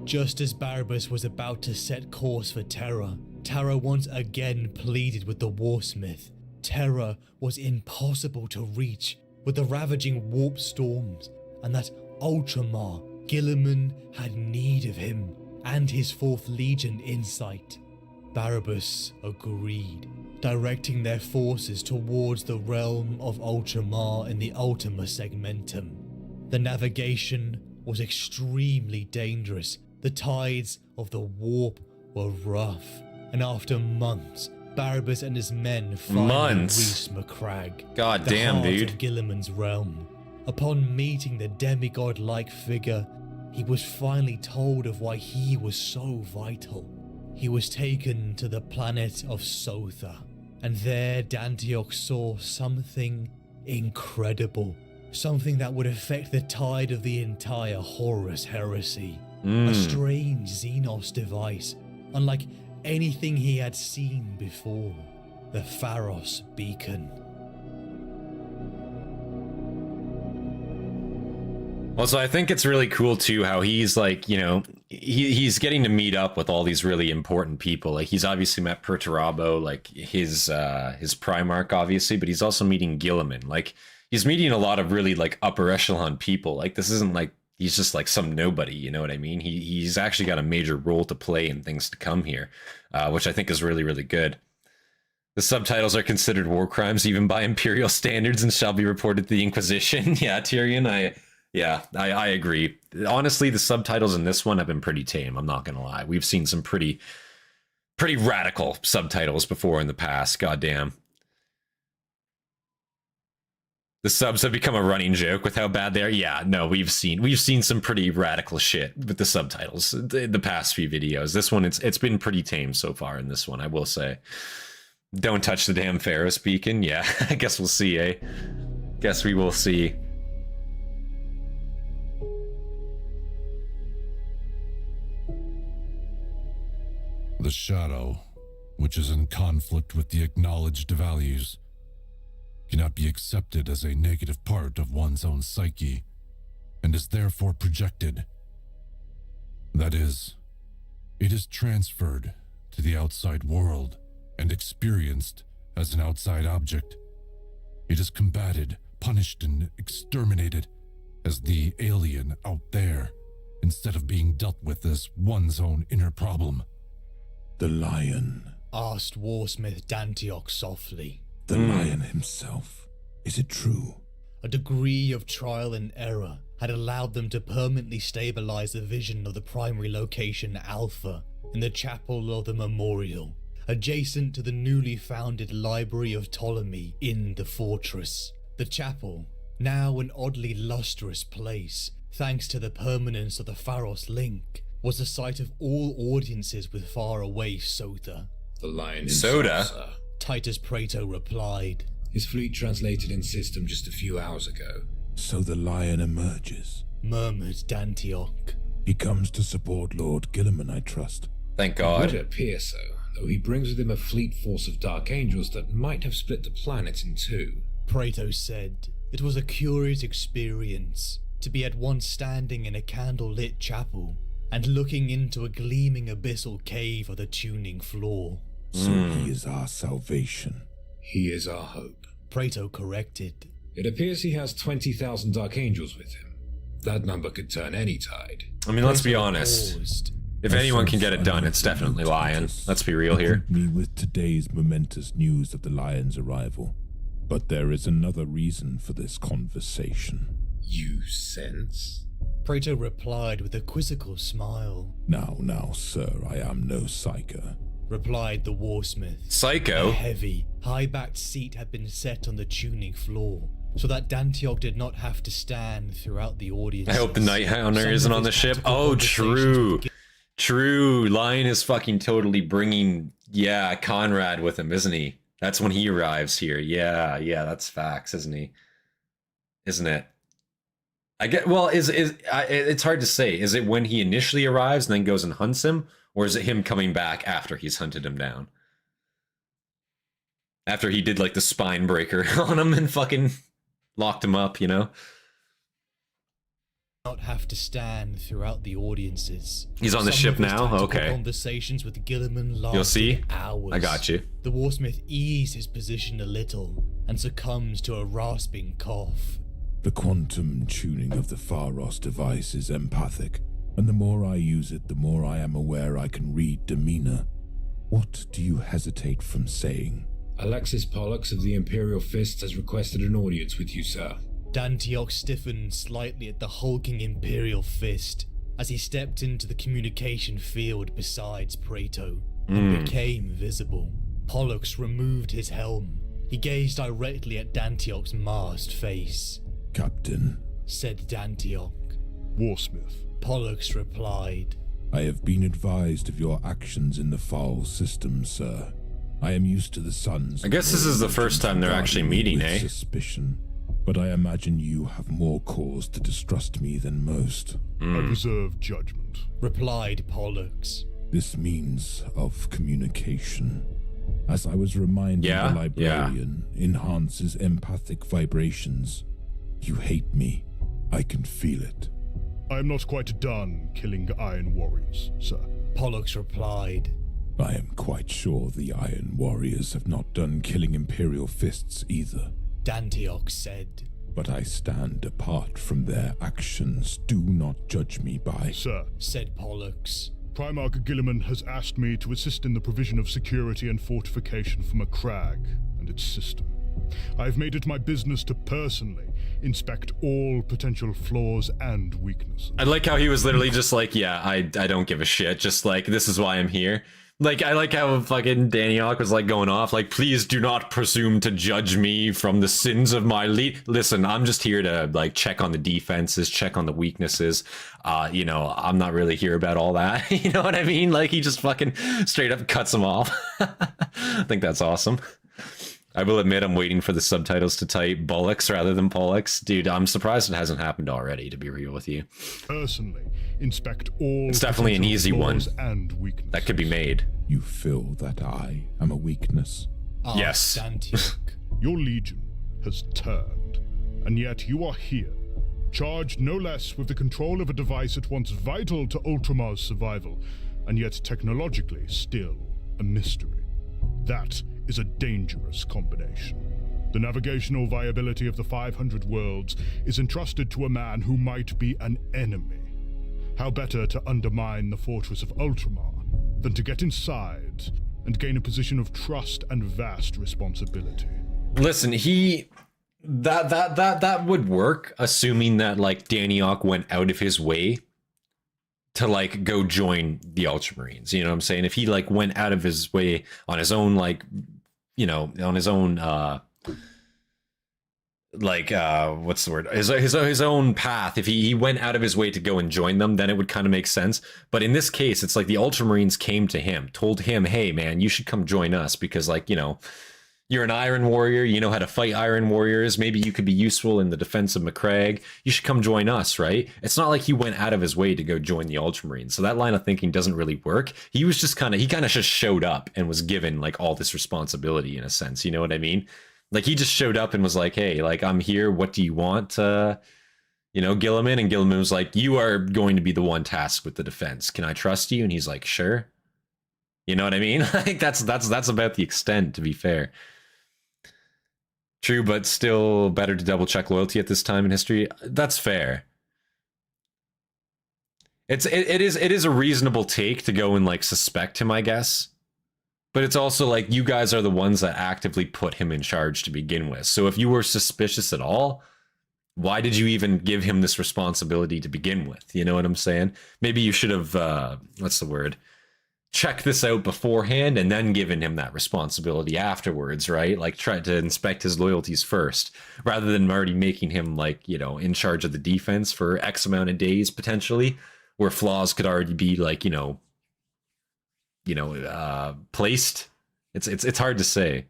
Just as Barabbas was about to set course for Terra, Tara once again pleaded with the Warsmith. Terra was impossible to reach with the ravaging warp storms, and that Ultramar, Guilliman, had need of him and his 4th Legion insight. Barabbas agreed, directing their forces towards the realm of Ultramar in the Ultima Segmentum. The navigation was extremely dangerous. The tides of the warp were rough, and after months, Barabbas and his men finally reached Macragge, God the damn, heart dude. of Guilliman's realm. Upon meeting the demigod-like figure, he was finally told of why he was so vital. He was taken to the planet of Sotha, and there Dantioch saw something incredible, something that would affect the tide of the entire Horus heresy. A strange Xenos device, unlike anything he had seen before. The Pharos beacon. Also, I think it's really cool too how he's like, you know, he's getting to meet up with all these really important people. Like he's obviously met Perturabo, like his Primarch, obviously, but he's also meeting Guilliman. Like he's meeting a lot of really like upper echelon people. Like this isn't like he's just like some nobody, you know what I mean? He's actually got a major role to play in things to come here, which I think is really, really good. The subtitles are considered war crimes even by imperial standards and shall be reported to the Inquisition. Yeah, Tyrion, I agree. Honestly, the subtitles in this one have been pretty tame, I'm not gonna lie. We've seen some pretty radical subtitles before in the past, goddamn. The subs have become a running joke with how bad they are. Yeah, no, we've seen some pretty radical shit with the subtitles the past few videos. This one, it's been pretty tame so far in this one, I will say. Don't touch the damn Pharos beacon. Yeah, I guess we'll see, eh? Guess we will see. The shadow, which is in conflict with the acknowledged values, cannot be accepted as a negative part of one's own psyche, and is therefore projected. That is, it is transferred to the outside world and experienced as an outside object. It is combated, punished, and exterminated as the alien out there, instead of being dealt with as one's own inner problem. The lion. Asked Warsmith Dantioch softly. The lion himself. Is it true? A degree of trial and error had allowed them to permanently stabilize the vision of the primary location Alpha in the chapel of the Memorial, adjacent to the newly founded Library of Ptolemy in the fortress. The chapel, now an oddly lustrous place, thanks to the permanence of the Pharos link, was the site of all audiences with faraway Sotha. The lion Soda? himself, sir. Titus Praeto replied. His fleet translated in system just a few hours ago. So the lion emerges. Murmured Dantioch. He comes to support Lord Guilliman, I trust. Thank It would God. appear so, though he brings with him a fleet force of dark angels that might have split the planet in two. Praeto said. It was a curious experience to be at once standing in a candle-lit chapel and looking into a gleaming abyssal cave of the tuning floor. So he is our salvation. He is our hope. Praeto corrected. It appears he has 20,000 dark angels with him. That number could turn any tide. I mean, let's be Praeto honest. paused. If anyone can get it done, it's definitely Lion. Let's be real here. Equipped me with today's momentous news of the lion's arrival. But there is another reason for this conversation. You sense? Praeto replied with a quizzical smile. Now, sir, I am no psycho. Replied the Warsmith. A Psycho? heavy, high-backed seat had been set on the tuning floor, so that Dantioch did not have to stand throughout the audience. I hope the Night Hounder isn't on the ship. Oh, true. True. Lion is fucking totally bringing, Conrad with him, isn't he? That's when he arrives here. Yeah, that's facts, isn't he? Isn't it? I get. Well, it's hard to say. Is it when he initially arrives and then goes and hunts him, or is it him coming back after he's hunted him down? After he did like the spine breaker on him and fucking locked him up, you know? Not have to stand throughout the audiences. He's on the Some ship of his now? tactical Okay. Conversations with Gilliman lasted You'll see. hours. I got you. The warsmith eased his position a little and succumbs to a rasping cough. The quantum tuning of the Pharos device is empathic, and the more I use it, the more I am aware I can read demeanor. What do you hesitate from saying? Alexis Pollux of the Imperial Fists has requested an audience with you, sir. Dantioch stiffened slightly at the hulking Imperial Fist as he stepped into the communication field beside Praeto and became visible. Pollux removed his helm. He gazed directly at Dantioch's masked face. Captain, Said Dantioch. Warsmith. Pollux replied. I have been advised of your actions in the foul system, sir. I am used to the suns. I guess this is the first time they're actually meeting, eh? Suspicion, but I imagine you have more cause to distrust me than most. I reserve judgment. Replied Pollux. This means of communication. As I was reminded, Yeah, the librarian enhances empathic vibrations. You hate me. I can feel it. I am not quite done killing Iron Warriors, sir. Pollux replied. I am quite sure the Iron Warriors have not done killing Imperial Fists either. Dantioch said. But I stand apart from their actions. Do not judge me by... Sir, Said Pollux. Primarch Gilliman has asked me to assist in the provision of security and fortification for McCrag and its system. I have made it my business to personally inspect all potential flaws and weaknesses. I like how he was literally just like, yeah, I don't give a shit. Just like, this is why I'm here. Like, I like how fucking Dantioch was like going off, like, please do not presume to judge me from the sins of my lead. Listen, I'm just here to like check on the defenses, check on the weaknesses. You know, I'm not really here about all that. You know what I mean? Like, he just fucking straight up cuts him off. I think that's awesome. I will admit I'm waiting for the subtitles to type Pollux rather than Pollux. Dude, I'm surprised it hasn't happened already, to be real with you. Personally inspect all It's definitely an potential easy one flaws and weaknesses. that could be made. You feel that I am a weakness? Asked Yes. Dantioch. Your legion has turned, and yet you are here, charged no less with the control of a device at once vital to Ultramar's survival, and yet technologically still a mystery. That is a dangerous combination. The navigational viability of the 500 worlds is entrusted to a man who might be an enemy. How better to undermine the fortress of Ultramar than to get inside and gain a position of trust and vast responsibility. Listen, that would work, assuming that like Dantioch went out of his way to like go join the Ultramarines. You know what I'm saying? If he like went out of his way on his own, like, you know, on his own what's the word, his own path, if he went out of his way to go and join them, then it would kind of make sense. But in this case, it's like the Ultramarines came to him, told him, hey man, you should come join us because, like, you know, you're an Iron Warrior, you know how to fight Iron Warriors, maybe you could be useful in the defense of McCrag, you should come join us, right? It's not like he went out of his way to go join the Ultramarines, so that line of thinking doesn't really work. He was just kind of just showed up and was given like all this responsibility in a sense, you know what I mean? Like, he just showed up and was like, hey, like, I'm here, what do you want? You know, Gilliman, and Gilliman was like, you are going to be the one tasked with the defense. Can I trust you? And he's like, sure. You know what I mean? Like, that's about the extent, to be fair. True, but still better to double check loyalty at this time in history. That's fair. It is a reasonable take to go and like suspect him, I guess. But it's also like, you guys are the ones that actively put him in charge to begin with. So if you were suspicious at all, why did you even give him this responsibility to begin with? You know what I'm saying? Maybe you should have, what's the word? Check this out beforehand and then given him that responsibility afterwards, right? Like, try to inspect his loyalties first, rather than already making him, like, you know, in charge of the defense for X amount of days potentially, where flaws could already be like, you know, placed. It's hard to say.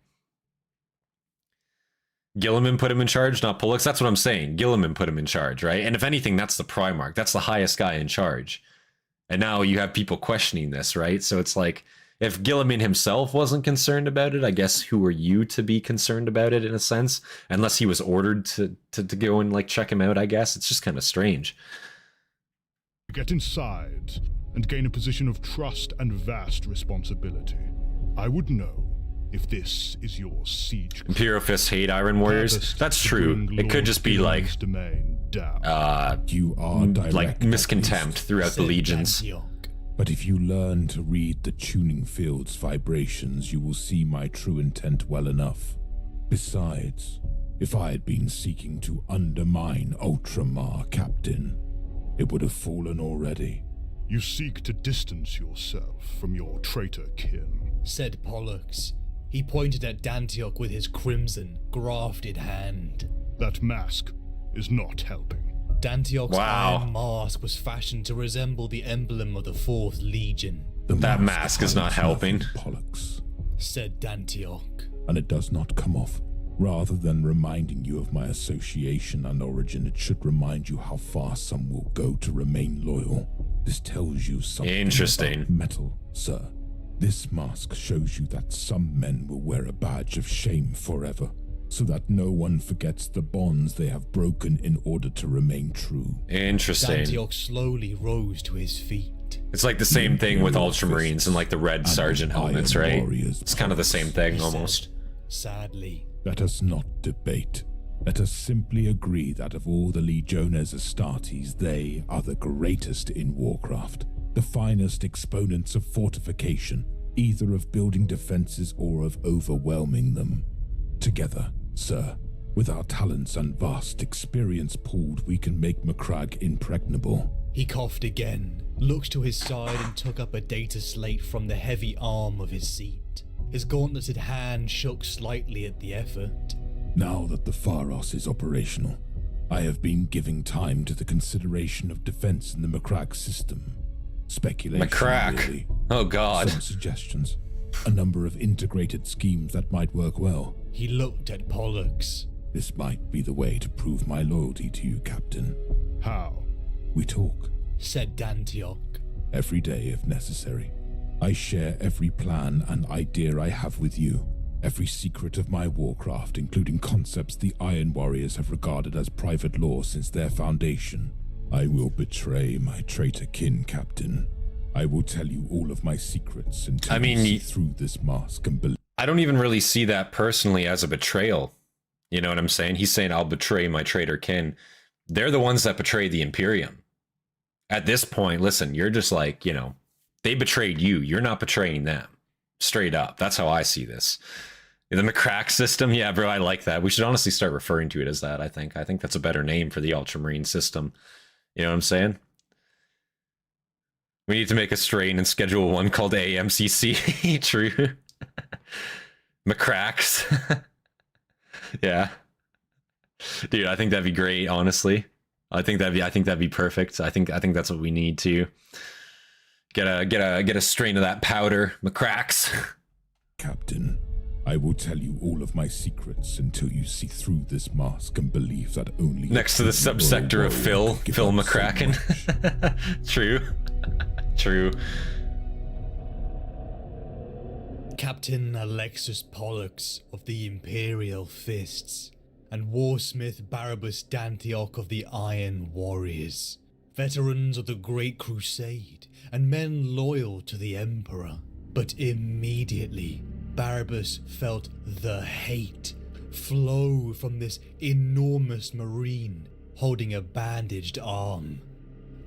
Gilliman put him in charge, not Pollux. That's what I'm saying. Gilliman put him in charge, right? And if anything, that's the Primarch. That's the highest guy in charge. And now you have people questioning this, right? So it's like, if Guilliman himself wasn't concerned about it, I guess who are you to be concerned about it in a sense? Unless he was ordered to go and like check him out, I guess. It's just kind of strange. Get inside and gain a position of trust and vast responsibility. I would know if this is your siege. Imperial Fists hate Iron Warriors. That's true. It could just be like you are like miscontempt throughout the legions. But if you learn to read the tuning field's vibrations, you will see my true intent well enough. Besides, if I had been seeking to undermine Ultramar, Captain, it would have fallen already. You seek to distance yourself from your traitor kin, said Pollux. He pointed at Dantioch with his crimson, grafted hand. That mask is not helping. Dantioch's iron mask was fashioned to resemble the emblem of the 4th Legion. That mask is not helping, Pollux, said Dantioch. And it does not come off. Rather than reminding you of my association and origin, it should remind you how far some will go to remain loyal. This tells you something interesting about metal, sir. This mask shows you that some men will wear a badge of shame forever, so that no one forgets the bonds they have broken in order to remain true. Interesting. Dantioch slowly rose to his feet. It's like the same thing with Ultramarines and like the red sergeant helmets, right? It's kind of the same thing almost. Sadly. Let us not debate. Let us simply agree that of all the Legiones Astartes, they are the greatest in warcraft, the finest exponents of fortification, either of building defenses or of overwhelming them. Together, sir, with our talents and vast experience pooled, we can make Macragge impregnable. He coughed again, looked to his side and took up a data slate from the heavy arm of his seat. His gauntleted hand shook slightly at the effort. Now that the Pharos is operational, I have been giving time to the consideration of defense in the Macragge system. Speculation, Macragge. Really. Oh god. Some suggestions. A number of integrated schemes that might work well. He looked at Pollux. This might be the way to prove my loyalty to you, Captain. How? We talk, said Dantioch. Every day if necessary. I share every plan and idea I have with you. Every secret of my warcraft, including concepts the Iron Warriors have regarded as private law since their foundation. I will betray my traitor kin, Captain. I will tell you all of my secrets until you see through this mask and believe. I don't even really see that personally as a betrayal. You know what I'm saying? He's saying, I'll betray my traitor kin. They're the ones that betray the Imperium. At this point, listen, you're just like, you know, they betrayed you. You're not betraying them. Straight up. That's how I see this. The Macragge system, yeah, bro, I like that. We should honestly start referring to it as that, I think. I think that's a better name for the Ultramarine system. You know what I'm saying? We need to make a strain and schedule one called AMCC. True. Macragges. Yeah. Dude, I think that'd be great, honestly. I think that'd be perfect. I think that's what we need to get a strain of that powder, Macragges. Captain, I will tell you all of my secrets until you see through this mask and believe that only next to the subsector of Phil McCracken. So true. True. Captain Alexis Pollux of the Imperial Fists, and Warsmith Barabbas Dantioch of the Iron Warriors, veterans of the Great Crusade, and men loyal to the Emperor. But immediately, Barabbas felt the hate flow from this enormous marine holding a bandaged arm.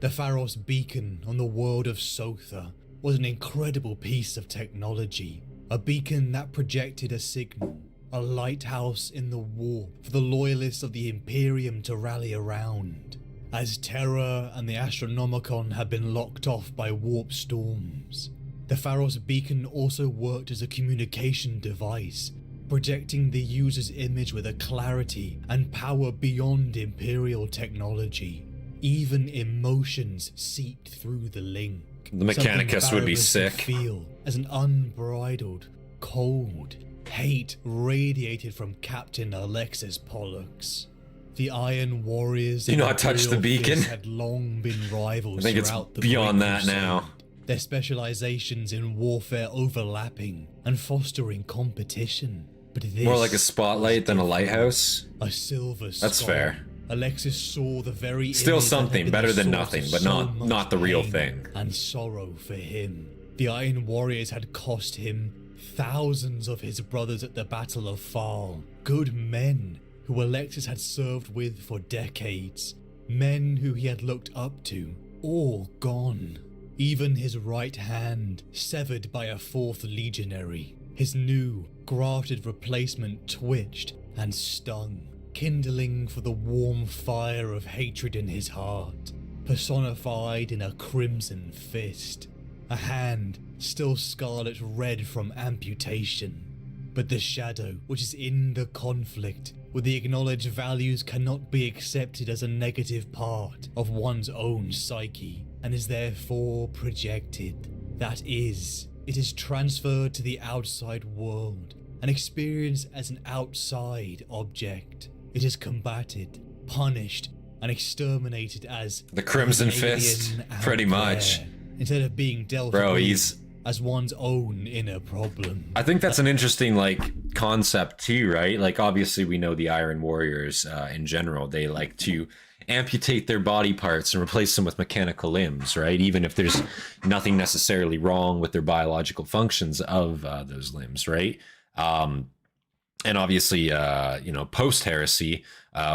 The Pharos beacon on the world of Sotha was an incredible piece of technology, a beacon that projected a signal, a lighthouse in the warp for the loyalists of the Imperium to rally around, as Terra and the Astronomicon had been locked off by warp storms. The Pharos beacon also worked as a communication device, projecting the user's image with a clarity and power beyond Imperial technology. Even emotions seeped through the link. The Mechanicus would be sick. Feel as an unbridled, cold hate radiated from Captain Alexis Pollux. The Iron Warriors do not touch the beacon. Had long been rivals. I think it's beyond that now. their specializations in warfare overlapping and fostering competition. But this More like a spotlight than a lighthouse. a silver That's skull. fair. Alexis saw the very Still image that had something, been better the than source nothing, of but so not much the real pain thing. and sorrow for him. The Iron Warriors had cost him thousands of his brothers at the Battle of Farrow. Good men who Alexis had served with for decades. Men who he had looked up to, all gone. Even his right hand severed by a fourth legionary. His new, grafted replacement twitched and stung, kindling for the warm fire of hatred in his heart, personified in a crimson fist. A hand still scarlet red from amputation. But the shadow which is in the conflict with the acknowledged values cannot be accepted as a negative part of one's own psyche, and is therefore projected. That is, it is transferred to the outside world and experienced as an outside object. It is combated, punished, and exterminated as The Crimson an Fist, alien out pretty much. there, instead of being dealt Bro, with he's... as one's own inner problem. I think that's an interesting, like, concept too, right? Like, obviously we know the Iron Warriors in general, they like to amputate their body parts and replace them with mechanical limbs, right? Even if there's nothing necessarily wrong with their biological functions of those limbs, right? And obviously, you know, post-heresy,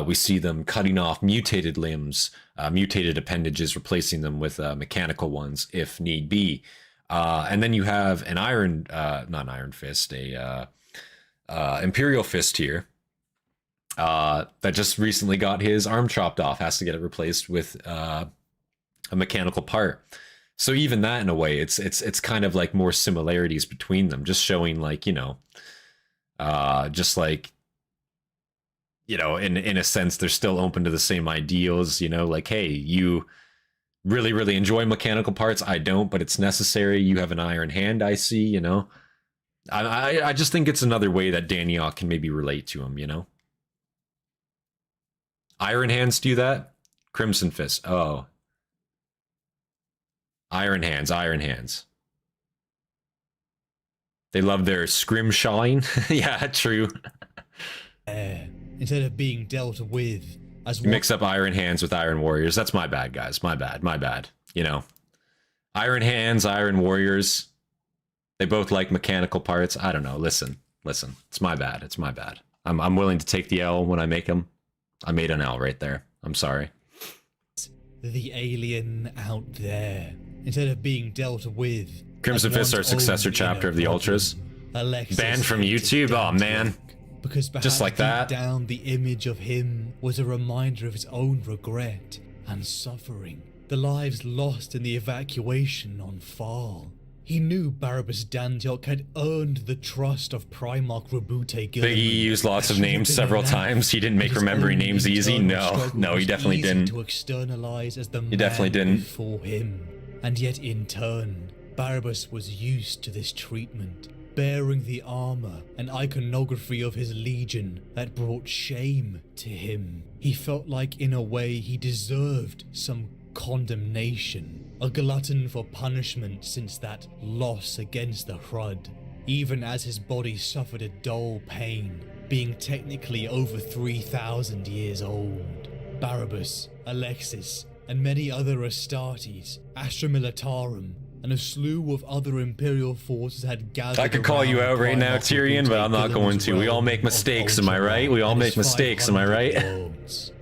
we see them cutting off mutated limbs, mutated appendages, replacing them with mechanical ones if need be. And then you have an not Iron Fist, a Imperial Fist here that just recently got his arm chopped off, has to get it replaced with a mechanical part. So even that, in a way, it's kind of like more similarities between them, just showing, like, you know, just like, you know, in a sense, they're still open to the same ideals, you know, like, hey, you really, really enjoy mechanical parts. I don't, but it's necessary. You have an iron hand, I see, you know. I just think it's another way that Dantioch can maybe relate to him, you know. Iron hands do that? Crimson Fist. Oh. Iron hands, iron hands. They love their scrimshawing. Yeah, true. Instead of being dealt with as You mix up Iron Hands with Iron Warriors. That's my bad, guys. My bad. You know, Iron Hands, Iron Warriors. They both like mechanical parts. I don't know. Listen. It's my bad. I'm willing to take the L when I make them. I made an L right there. I'm sorry. the alien out there. Instead of being dealt with. Crimson Fists are a successor chapter of the Ultras. Banned from YouTube? Oh man. Because perhaps just like that. Deep down, the image of him was a reminder of his own regret and suffering. The lives lost in the evacuation on Farrow. He knew Barabbas Dantioch had earned the trust of Primarch Rabute Gilliman. He used lots of names several times. He didn't make remembering names easy. No, he definitely didn't. To externalize as the He definitely didn't. Before him. And yet in turn, Barabbas was used to this treatment, bearing the armor and iconography of his legion that brought shame to him. He felt like in a way he deserved some condemnation, a glutton for punishment since that loss against the Hrud, even as his body suffered a dull pain, being technically over 3,000 years old. Barabbas, Alexis, and many other Astartes, Astra Militarum, and a slew of other Imperial forces had gathered. I could call you out right now, Tyrion, but I'm not going to. We all make mistakes, am I right? We all make mistakes, am I right?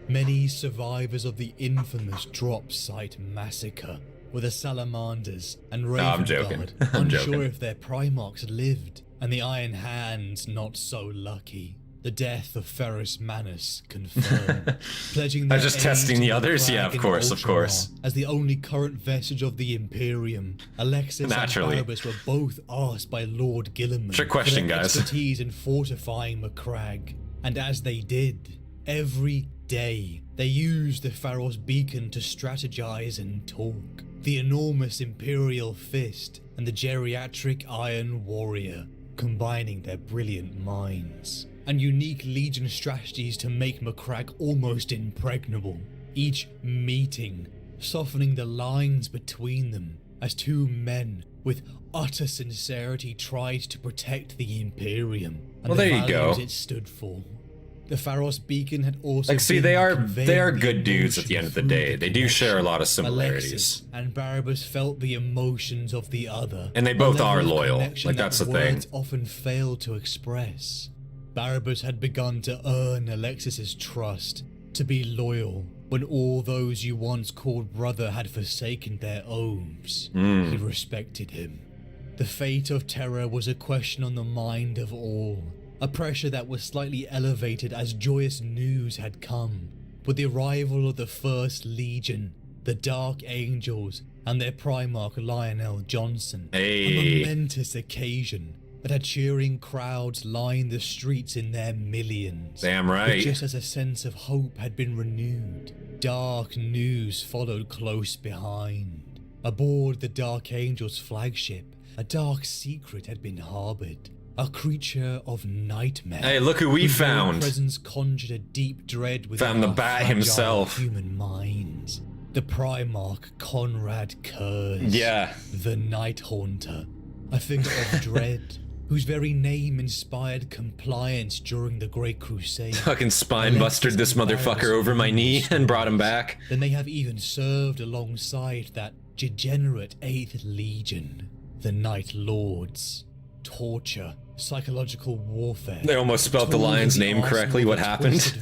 Many survivors of the infamous drop site massacre were the Salamanders and Raven I'm joking. Guard, I'm unsure joking. if their Primarchs lived, and the Iron Hands not so lucky. The death of Ferrus Manus confirmed, pledging their just aid testing to the others? Yeah, Crag of course, and of course. Ultramar. As the only current vestige of the Imperium, Alexis Naturally. and Barabbas were both asked by Lord Gilliman Trick question, for their guys. expertise in fortifying Macragge, and as they did, every day they used the Pharaoh's beacon to strategize and talk. The enormous Imperial Fist and the geriatric Iron Warrior combining their brilliant minds and unique Legion strategies to make Macragge almost impregnable. Each meeting softening the lines between them as two men with utter sincerity tried to protect the Imperium and Well, the there you go. values it stood for. The Pharos beacon had also Like, see, been they are conveying the good dudes at the end of the emotion day. through They do share a lot of connection. similarities. Alexis and Barabbas felt the emotions of the other, And they a both level are of loyal. connection Like, that that's the thing. words often fail to express. Barabbas had begun to earn Alexis's trust, to be loyal when all those you once called brother had forsaken their oaths. He respected him. The fate of Terra was a question on the mind of all, a pressure that was slightly elevated as joyous news had come, with the arrival of the First Legion, the Dark Angels, and their Primarch Lionel Johnson. Hey. A momentous occasion that had cheering crowds lined the streets in their millions. Damn But right. just as a sense of hope had been renewed, dark news followed close behind. Aboard the Dark Angels flagship, a dark secret had been harbored. A creature of nightmare. Hey, look who we whose very found. presence conjured a deep dread within Found the our bat fragile himself. human minds. The Primarch Conrad Kurz. Yeah. The Night Haunter. A figure of dread, whose very name inspired compliance during the Great Crusade. Fucking spine busted this motherfucker over my knee and brought him back. Then they have even served alongside that degenerate 8th Legion, the Night Lords. Torture, psychological warfare. They almost spelled the lion's name correctly. What happened?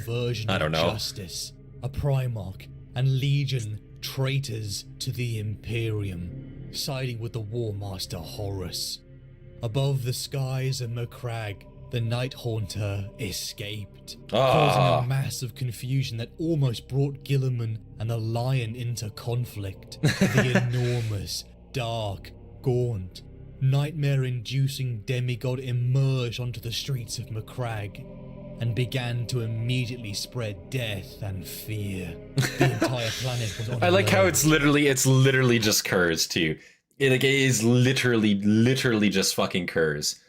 I don't know. Justice, a Primarch, and Legion traitors to the Imperium, siding with the War Master Horus. Above the skies of Macragge, the Night Haunter escaped, causing a massive confusion that almost brought Gilliman and the Lion into conflict. The enormous, dark, gaunt, nightmare-inducing demigod emerged onto the streets of Macragge and began to immediately spread death and fear. The entire planet was on I like how alert. it's literally just Kurz too. It is literally just fucking Kurz.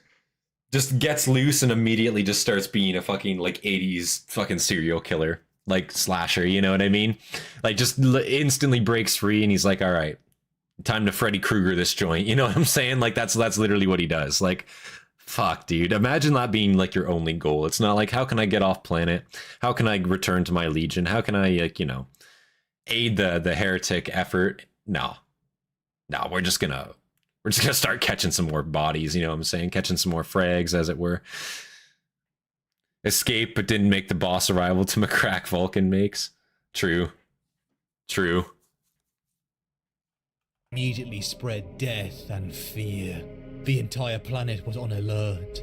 Just gets loose and immediately just starts being a fucking like 80s fucking serial killer, like slasher, you know what I mean? Like just instantly breaks free and he's like, all right, time to Freddy Krueger this joint. You know what I'm saying? Like that's literally what he does. Like, fuck, dude. Imagine that being like your only goal. It's not like, how can I get off planet? How can I return to my legion? How can I, like, you know, aid the heretic effort? No, we're just gonna start catching some more bodies. You know what I'm saying? Catching some more frags, as it were. Escape, but didn't make the boss arrival to Macragge Vulcan makes. True. Immediately spread death and fear. The entire planet was on alert.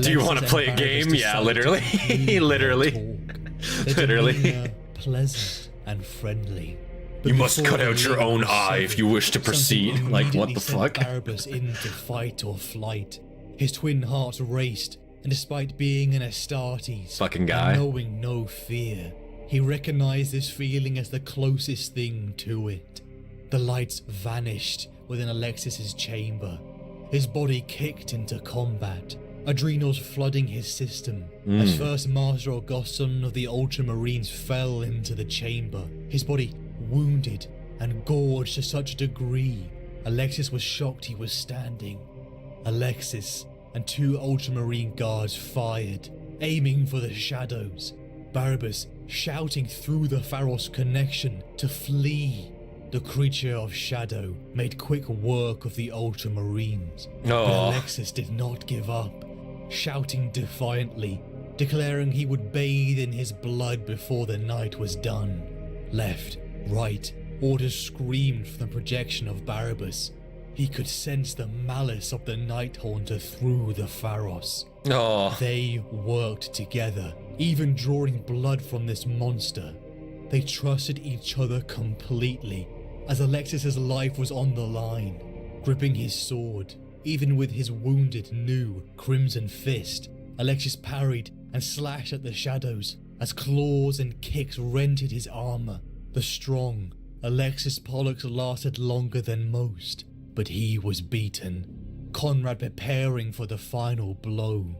Do you want to play a game? Yeah, literally. Literally. Pleasant and friendly. But You must before cut out the your link own was eye if you severed, wish to proceed. something Like, what immediately the sent fuck? Barabbas into fight or flight. His twin hearts raced, and despite being an Astartes, Fucking guy. and knowing no fear, he recognized this feeling as the closest thing to it. The lights vanished within Alexis's chamber. His body kicked into combat, adrenals flooding his system. As First Master Augustin of the Ultramarines fell into the chamber, his body wounded and gorged to such a degree, Alexis was shocked he was standing. Alexis and two Ultramarine guards fired, aiming for the shadows. Barabbas shouting through the Pharos connection to flee. The creature of shadow made quick work of the Ultramarines. But Oh. Alexis did not give up, shouting defiantly, declaring he would bathe in his blood before the night was done. Left, right, orders screamed from the projection of Barabbas. He could sense the malice of the Night Haunter through the Pharos. Oh. They worked together, even drawing blood from this monster. They trusted each other completely, as Alexis's life was on the line. Gripping his sword, even with his wounded new crimson fist, Alexis parried and slashed at the shadows as claws and kicks rented his armor. The strong Alexis Pollux lasted longer than most, but he was beaten, Conrad preparing for the final blow.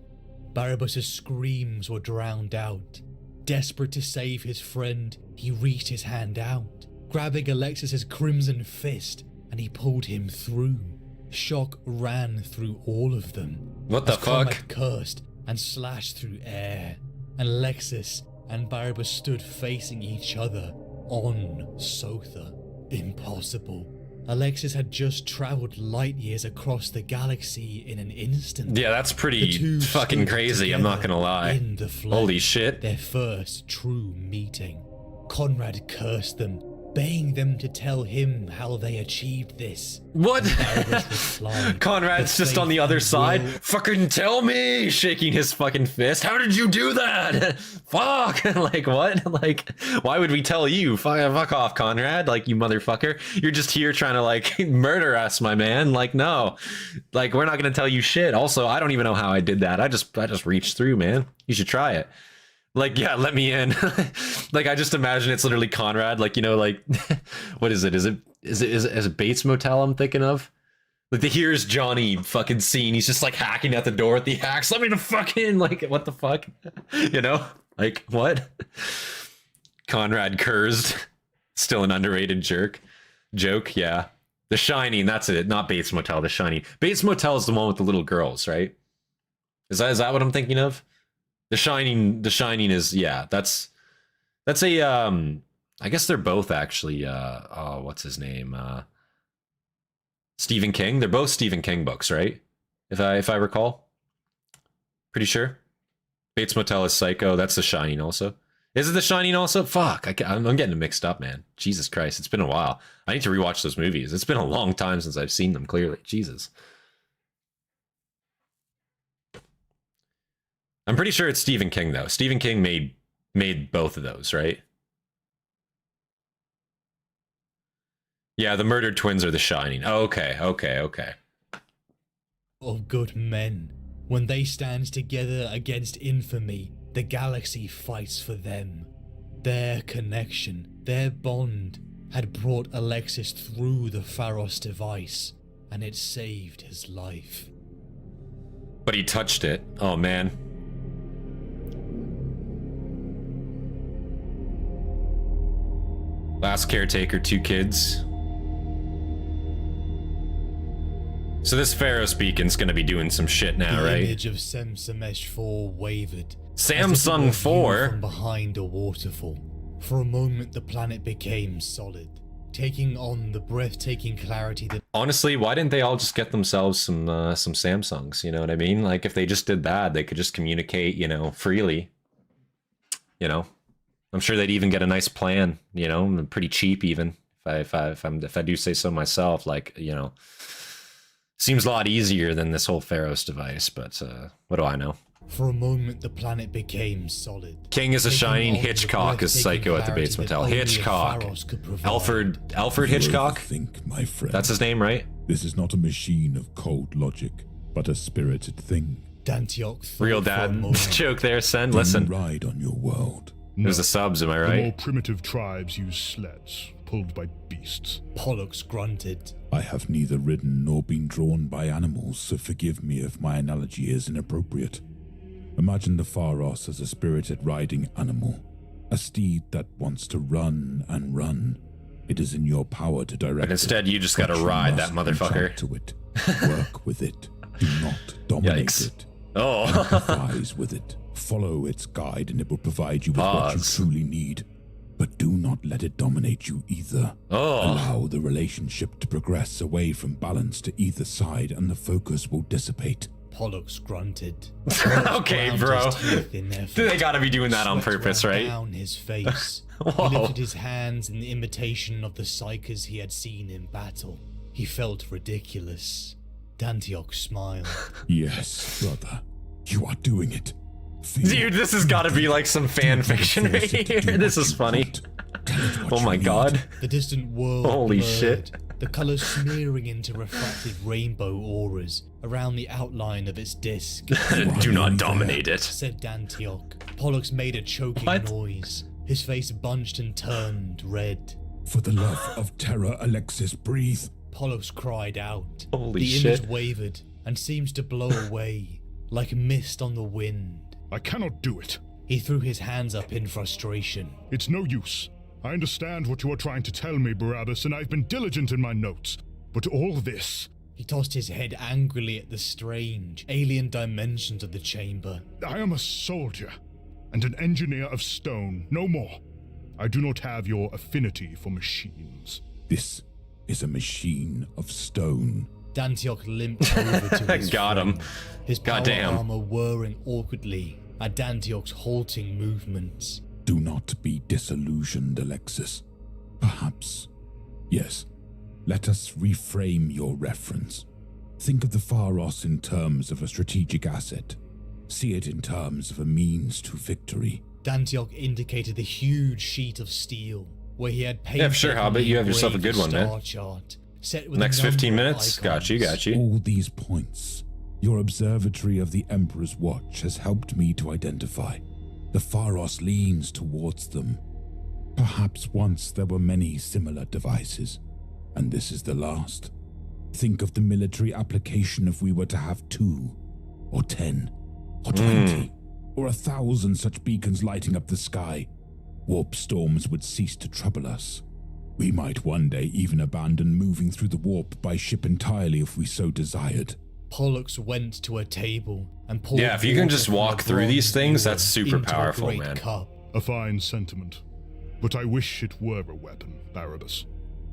Barabbas's screams were drowned out. Desperate to save his friend, he reached his hand out, grabbing Alexis's crimson fist and he pulled him through. Shock ran through all of them. What the as Conrad fuck? cursed and slashed through air, and Alexis and Barabbas stood facing each other on Sotha. Impossible. Alexis had just traveled light years across the galaxy in an instant. Yeah, that's The pretty two fucking stood crazy, I'm not together gonna lie. in the flesh, Holy shit. their first true meeting. Conrad cursed them, begging them to tell him how they achieved this. What? Barabbas replied, Conrad's "The just on faith the other and side. will Fucking tell me! Shaking his fucking fist. How did you do that? Fuck! Like, what? Like, why would we tell you? Fuck off, Conrad. Like, you motherfucker. You're just here trying to, like, murder us, my man. Like, no. Like, we're not gonna tell you shit. Also, I don't even know how I did that. I just reached through, man. You should try it. Like, yeah, let me in. Like, I just imagine it's literally Conrad. Like, you know, like, what is it? Is it Bates Motel I'm thinking of? Like, the Here's Johnny fucking scene. He's just like hacking at the door with the axe. Let me the fuck in. Like, what the fuck? You know? Like, what? Conrad cursed. Still an underrated joke, yeah. The Shining, that's it. Not Bates Motel, The Shining. Bates Motel is the one with the little girls, right? Is that what I'm thinking of? The Shining is, yeah, that's a I guess they're both actually what's his name? Stephen King. They're both Stephen King books, right? If I recall. Pretty sure. Bates Motel is Psycho, that's The Shining also. Is it The Shining also? Fuck, I'm getting it mixed up, man. Jesus Christ, it's been a while. I need to rewatch those movies. It's been a long time since I've seen them, clearly. Jesus. I'm pretty sure it's Stephen King, though. Stephen King made both of those, right? Yeah, the murdered twins are The Shining. Oh, okay. Of good men. When they stand together against infamy, the galaxy fights for them. Their connection, their bond, had brought Alexis through the Pharos device, and it saved his life. But he touched it. Oh, man. Last caretaker, 2 kids. So this Pharos beacon's gonna be doing some shit now, the right? image of Samsamesh 4 wavered. Samsung as if it were 4? viewed from behind a waterfall. For a moment, the planet became solid, taking on the breathtaking clarity that. Honestly, why didn't they all just get themselves some Samsungs? You know what I mean? Like, if they just did that, they could just communicate, you know, freely. You know, I'm sure they'd even get a nice plan. You know, pretty cheap even. If I do say so myself, like, you know, seems a lot easier than this whole Pharos device. But what do I know? For a moment, the planet became solid. King is a taking Shining. on the Hitchcock is breathtaking Psycho at the clarity Bates that Motel. only a Hitchcock. Pharos could provide. Alfred Hitchcock? Think, my friend. That's his name, right? This is not a machine of cold logic, but a spirited thing. Dantioch thought Real for a dad. moment. Joke there, Sen. You Listen. ride on your world. There's the subs, am I The more right? primitive tribes use sleds, pulled by beasts. Pollux grunted. I have neither ridden nor been drawn by animals, so forgive me if my analogy is inappropriate. Imagine the Pharos as a spirited riding animal, a steed that wants to run and run. It is in your power to direct But instead, it, you just gotta but you ride that must motherfucker. enchant to it, work with it, do not dominate Yikes. it. Oh. Empathize with it, follow its guide, and it will provide you with what you Pause. truly need. But do not let it dominate you either. Oh. Allow the relationship to progress away from balance to either side, and the focus will dissipate. Pollux grunted. Okay, Ground bro. his teeth in their They face. gotta be doing that on Sweat purpose, ran right? Down his face. Whoa. He lifted his hands in the imitation of the psychers he had seen in battle. He felt ridiculous. Dantioch smiled. Yes, brother, you are doing it. Feel Dude, this has gotta be like some fan fiction right here. This is funny. Oh my god. The distant world Holy blurred, shit. the colours smearing into refracted rainbow auras around the outline of its disc, Do not dominate it. said Dantioch. Pollux made a choking What? noise. His face bunched and turned red. For the love of terror, Alexis, breathe. Pollux cried out. Holy the shit. image wavered and seems to blow away, like mist on the wind. I cannot do it. He threw his hands up in frustration. It's no use. I understand what you are trying to tell me, Barabbas, and I've been diligent in my notes. But all this... He tossed his head angrily at the strange, alien dimensions of the chamber. I am a soldier, and an engineer of stone, no more. I do not have your affinity for machines. This is a machine of stone. Dantioch limped over to his Got him. friend, his power Goddamn. armor whirring awkwardly at Dantioch's halting movements. Do not be disillusioned, Alexis. Perhaps. Yes. Let us reframe your reference. Think of the Pharos in terms of a strategic asset. See it in terms of a means to victory. Dantioch indicated the huge sheet of steel where he had painted Yeah, for sure, Hobbit. You have yourself a good one, man. chart, set with Next a number 15 of minutes? Got you, icons. got you. All these points, your observatory of the Emperor's Watch has helped me to identify. The Pharos leans towards them. Perhaps once there were many similar devices, and this is the last. Think of the military application if we were to have 2, or 10, or 20, or 1,000 such beacons lighting up the sky. Warp storms would cease to trouble us. We might one day even abandon moving through the warp by ship entirely if we so desired. Pollux went to a table and pulled Yeah, if you can water just from a walk through these bronze things, ewer that's super into a powerful, great man. cup. A fine sentiment, but I wish it were a weapon, Barabbas.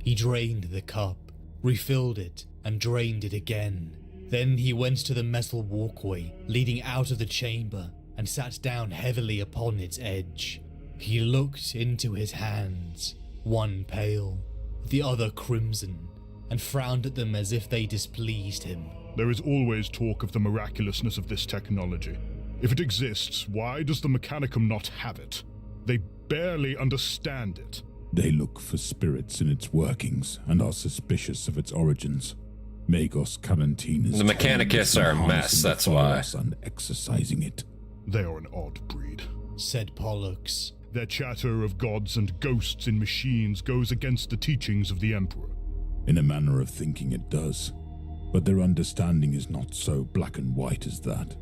He drained the cup, refilled it, and drained it again. Then he went to the metal walkway leading out of the chamber and sat down heavily upon its edge. He looked into his hands, one pale, the other crimson, and frowned at them as if they displeased him. There is always talk of the miraculousness of this technology. If it exists, why does the Mechanicum not have it? They barely understand it. They look for spirits in its workings and are suspicious of its origins. Magos Carantinus. The Mechanicus are a mess, that's why. And exercising it. They are an odd breed, said Pollux. Their chatter of gods and ghosts in machines goes against the teachings of the Emperor. In a manner of thinking it does, but their understanding is not so black and white as that.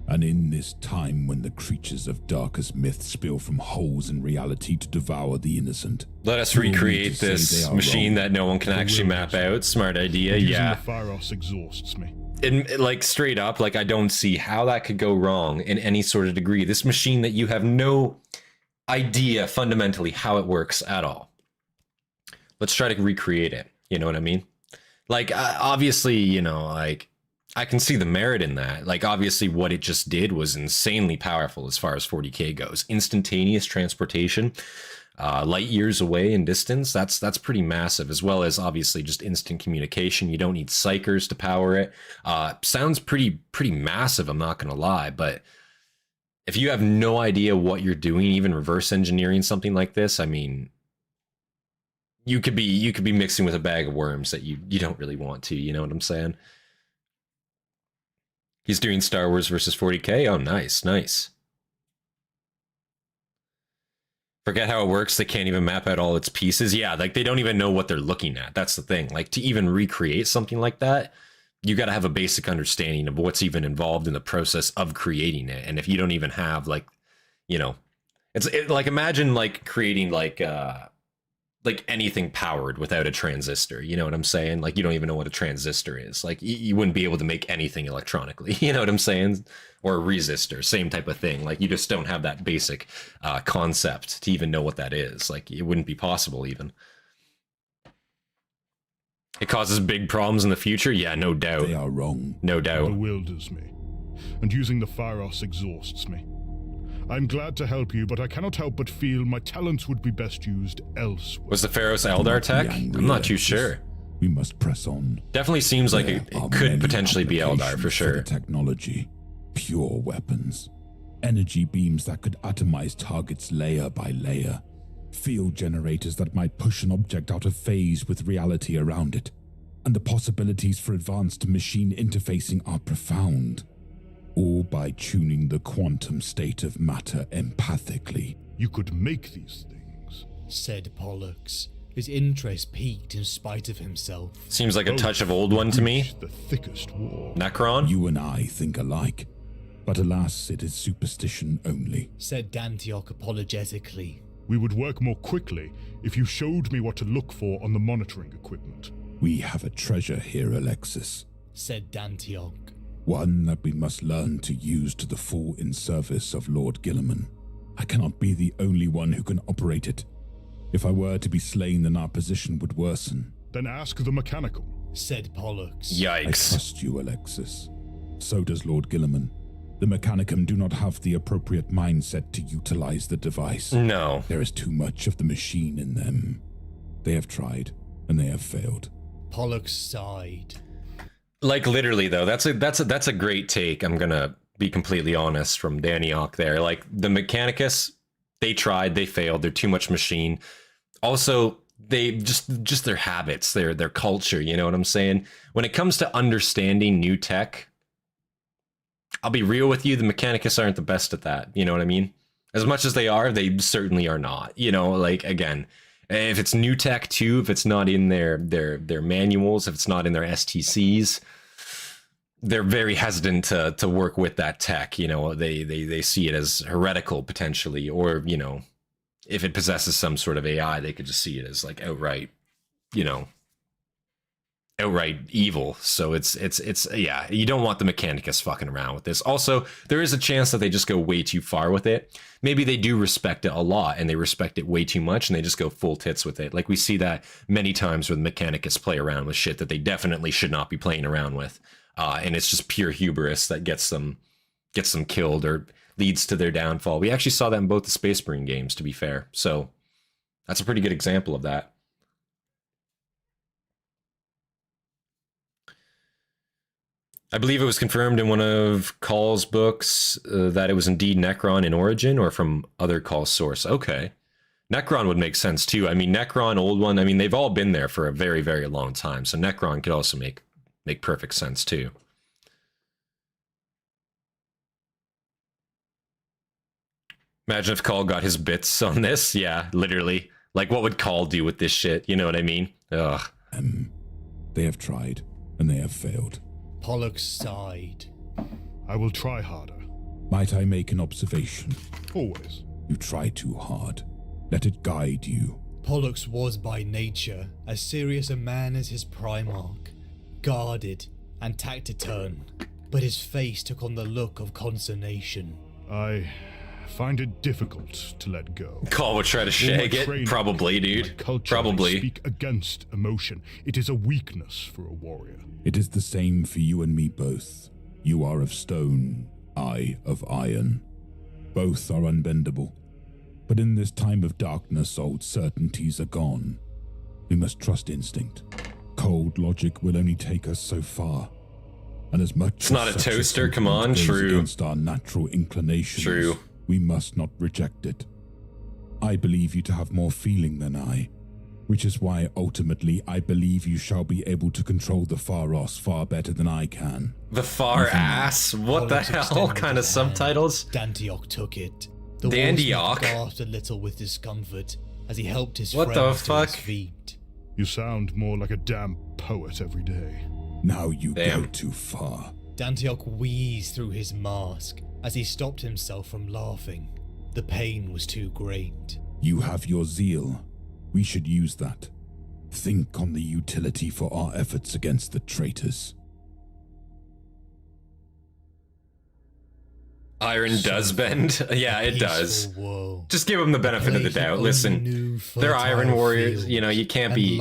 And in this time when the creatures of darkest myth spill from holes in reality to devour the innocent. Let us recreate this machine that no one can actually map out. Smart idea, yeah. Using the Pharos exhausts me. And like straight up, like I don't see how that could go wrong in any sort of degree. This machine that you have no idea fundamentally how it works at all. Let's try to recreate it. You know what I mean? Like obviously, you know, like I can see the merit in that. Like obviously what it just did was insanely powerful as far as 40k goes. Instantaneous transportation, light years away in distance. That's pretty massive, as well as obviously just instant communication. You don't need psychers to power it. Sounds pretty massive, I'm not gonna lie, but if you have no idea what you're doing, even reverse engineering something like this, I mean, you could be mixing with a bag of worms that you don't really want to, you know what I'm saying? He's doing Star Wars versus 40k. Oh, nice. Forget how it works. They can't even map out all its pieces. Yeah, like they don't even know what they're looking at. That's the thing. Like to even recreate something like that, you got to have a basic understanding of what's even involved in the process of creating it. And if you don't even have like, you know, it's like imagine like creating like anything powered without a transistor, you know what I'm saying? Like you don't even know what a transistor is. Like you wouldn't be able to make anything electronically, you know what I'm saying? Or a resistor, same type of thing. Like you just don't have that basic concept to even know what that is. Like it wouldn't be possible even. It causes big problems in the future? Yeah, no doubt. They are wrong. No doubt. Bewilders me, and using the Pharos exhausts me. I'm glad to help you, but I cannot help but feel my talents would be best used elsewhere. Was the Pharos Eldar tech? I'm not too sure. We must press on. Definitely seems like it could potentially be Eldar for sure. The technology, pure weapons, energy beams that could atomize targets layer by layer, field generators that might push an object out of phase with reality around it, and the possibilities for advanced machine interfacing are profound. All by tuning the quantum state of matter empathically. You could make these things, said Pollux, his interest piqued in spite of himself. Seems like a touch of old one to me. The thickest wall. Necron? You and I think alike, but alas, it is superstition only, said Dantioch apologetically. We would work more quickly if you showed me what to look for on the monitoring equipment. We have a treasure here, Alexis. said Dantioch. One that we must learn to use to the full in service of Lord Guilliman. I cannot be the only one who can operate it. If I were to be slain, then our position would worsen. Then ask the mechanical, said Pollux. I Yikes. trust you, Alexis. So does Lord Guilliman. The Mechanicum do not have the appropriate mindset to utilize the device. No. There is too much of the machine in them. They have tried, and they have failed. Pollux sighed. Like literally though, that's a great take. I'm gonna be completely honest from Dantioch there. Like the Mechanicus, they tried, they failed. They're too much machine. Also, they just their habits, their culture. You know what I'm saying? When it comes to understanding new tech, I'll be real with you. The Mechanicus aren't the best at that. You know what I mean? As much as they are, they certainly are not. You know, like again, if it's new tech too, if it's not in their manuals, if it's not in their STCs, they're very hesitant to work with that tech. You know, they see it as heretical potentially, or, you know, if it possesses some sort of AI, they could just see it as like outright, you know, outright evil. So it's yeah, you don't want the Mechanicus fucking around with this. Also, there is a chance that they just go way too far with it. Maybe they do respect it a lot and they respect it way too much and they just go full tits with it. Like we see that many times where the Mechanicus play around with shit that they definitely should not be playing around with. And it's just pure hubris that gets them killed or leads to their downfall. We actually saw that in both the Space Marine games, to be fair. So that's a pretty good example of that. I believe it was confirmed in one of Call's books that it was indeed Necron in origin or from other Call source. Okay. Necron would make sense too. I mean, Necron, old one, I mean, they've all been there for a very, very long time. So Necron could also make perfect sense too. Imagine if Call got his bits on this. Yeah, literally. Like, what would Call do with this shit? You know what I mean? Ugh. They have tried, and they have failed. Pollux sighed. I will try harder. Might I make an observation? Always. You try too hard. Let it guide you. Pollux was by nature as serious a man as his Primarch, guarded and taciturn, but his face took on the look of consternation. I find it difficult to let go. Call would try to shag it. Probably, dude. Probably. Speak against emotion. It is a weakness for a warrior. It is the same for you and me both. You are of stone, I of iron. Both are unbendable. But in this time of darkness, old certainties are gone. We must trust instinct. Cold logic will only take us so far. And as much it's not a toaster, come on, true. Against our natural inclinations, true. We must not reject it. I believe you to have more feeling than I, which is why ultimately I believe you shall be able to control the Pharos far better than I can. The far ass? What the hell kind of subtitles? Dantioch took it. The Dantioch gasped a little with discomfort as he helped his what friend the fuck? to his feet. You sound more like a damn poet every day. Now you go too far. Dantioch wheezed through his mask as he stopped himself from laughing. The pain was too great. You have your zeal. We should use that. Think on the utility for our efforts against the traitors. Iron does bend. Yeah, it does. World. Just give them the benefit of the doubt. Listen, they're Iron warriors. You know, you can't be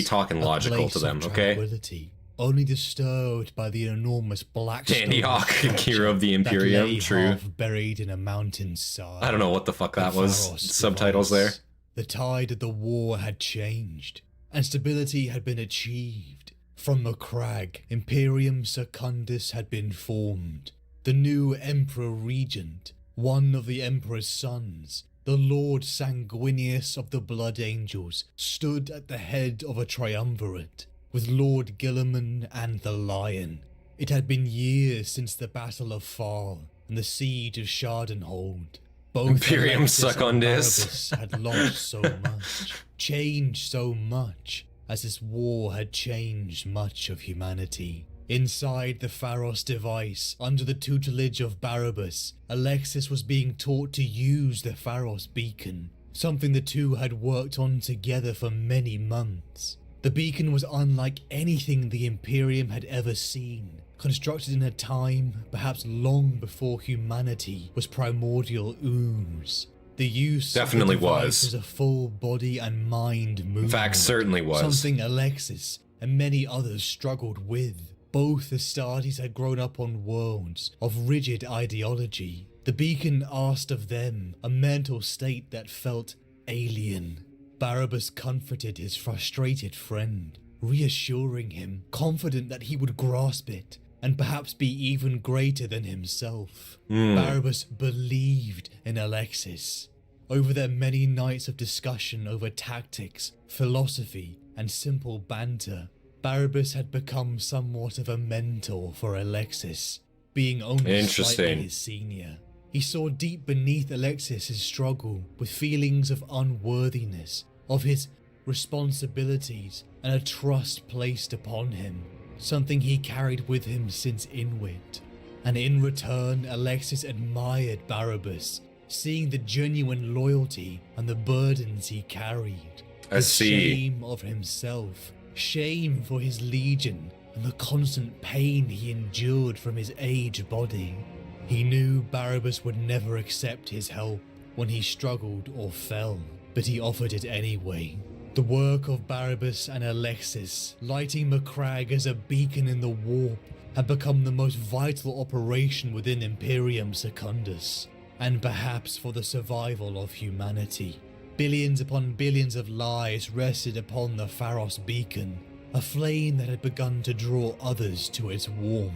talking logical to them. Okay. Only disturbed by the enormous black Dantioch, hero of the Imperium. True. Buried in a mountainside. I don't know what the fuck that was. Subtitles there. The tide of the war had changed, and stability had been achieved. From the crag, Imperium Secundus had been formed. The new Emperor Regent, one of the Emperor's sons, the Lord Sanguinius of the Blood Angels, stood at the head of a triumvirate, with Lord Guilliman and the Lion. It had been years since the Battle of Farrow and the Siege of Shardenhold. Both Imperium Secundus had lost so much, changed so much, as this war had changed much of humanity. Inside the Pharos device, under the tutelage of Barabbas, Alexis was being taught to use the Pharos beacon, something the two had worked on together for many months. The beacon was unlike anything the Imperium had ever seen, constructed in a time perhaps long before humanity was primordial ooze. The use Definitely of the device was. was a full body and mind movement. In fact, certainly was. Something Alexis and many others struggled with. Both Hastatis had grown up on worlds of rigid ideology. The beacon asked of them a mental state that felt alien. Barabbas comforted his frustrated friend, reassuring him, confident that he would grasp it, and perhaps be even greater than himself. Barabbas believed in Alexis. Over their many nights of discussion over tactics, philosophy, and simple banter, Barabbas had become somewhat of a mentor for Alexis, being only slightly his senior. He saw deep beneath Alexis' struggle with feelings of unworthiness, of his responsibilities, and a trust placed upon him, something he carried with him since Inuit. And in return, Alexis admired Barabbas, seeing the genuine loyalty and the burdens he carried. The shame of himself, shame for his legion, and the constant pain he endured from his aged body. He knew Barabbas would never accept his help when he struggled or fell, but he offered it anyway. The work of Barabbas and Alexis, lighting Macragge as a beacon in the warp, had become the most vital operation within Imperium Secundus, and perhaps for the survival of humanity. Billions upon billions of lives rested upon the Pharos beacon, a flame that had begun to draw others to its warmth.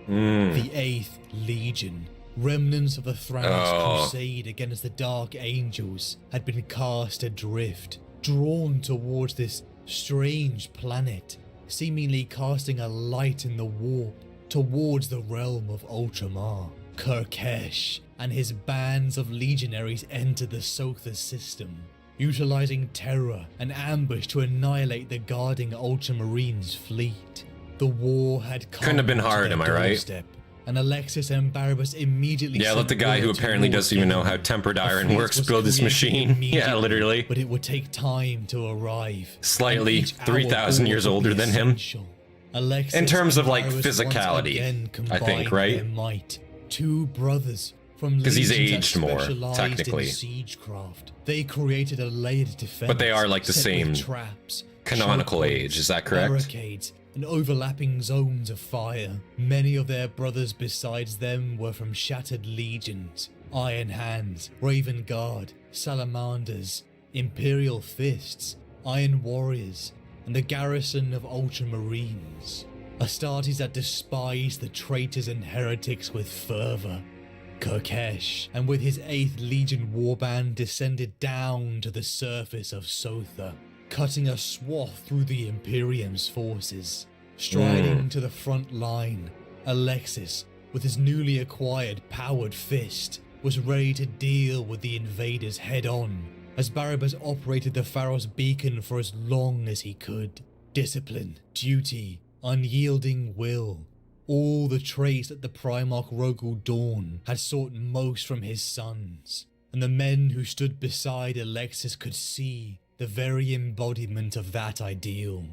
The 8th Legion, remnants of the Thranis crusade against the Dark Angels, had been cast adrift, drawn towards this strange planet, seemingly casting a light in the warp towards the realm of Ultramar. Kirkesh and his bands of legionaries entered the Sotha system, utilizing terror and ambush to annihilate the guarding Ultramarines' fleet. The war had come. Couldn't have been hard, am I right? And Alexis and Barabbas immediately let the guy who apparently doesn't even know how tempered iron works build this machine. Yeah, literally. But it would take time to arrive. Slightly 3,000 years older than him. In terms of like physicality, I think, right? Might. Two brothers from because he's aged more, technically. Siegecraft. They created a layered defense. But they are like the same traps, canonical age, is that correct? Barricades and overlapping zones of fire. Many of their brothers besides them were from shattered legions, Iron Hands, Raven Guard, Salamanders, Imperial Fists, Iron Warriors, and the garrison of Ultramarines. Astartes that despised the traitors and heretics with fervor. Kirkesh, and with his 8th Legion warband, descended down to the surface of Sotha, cutting a swath through the Imperium's forces. Striding to the front line, Alexis, with his newly acquired powered fist, was ready to deal with the invaders head-on, as Barabbas operated the Pharos beacon for as long as he could. Discipline, duty, unyielding will, all the traits that the Primarch Rogul Dawn had sought most from his sons, and the men who stood beside Alexis could see the very embodiment of that ideal.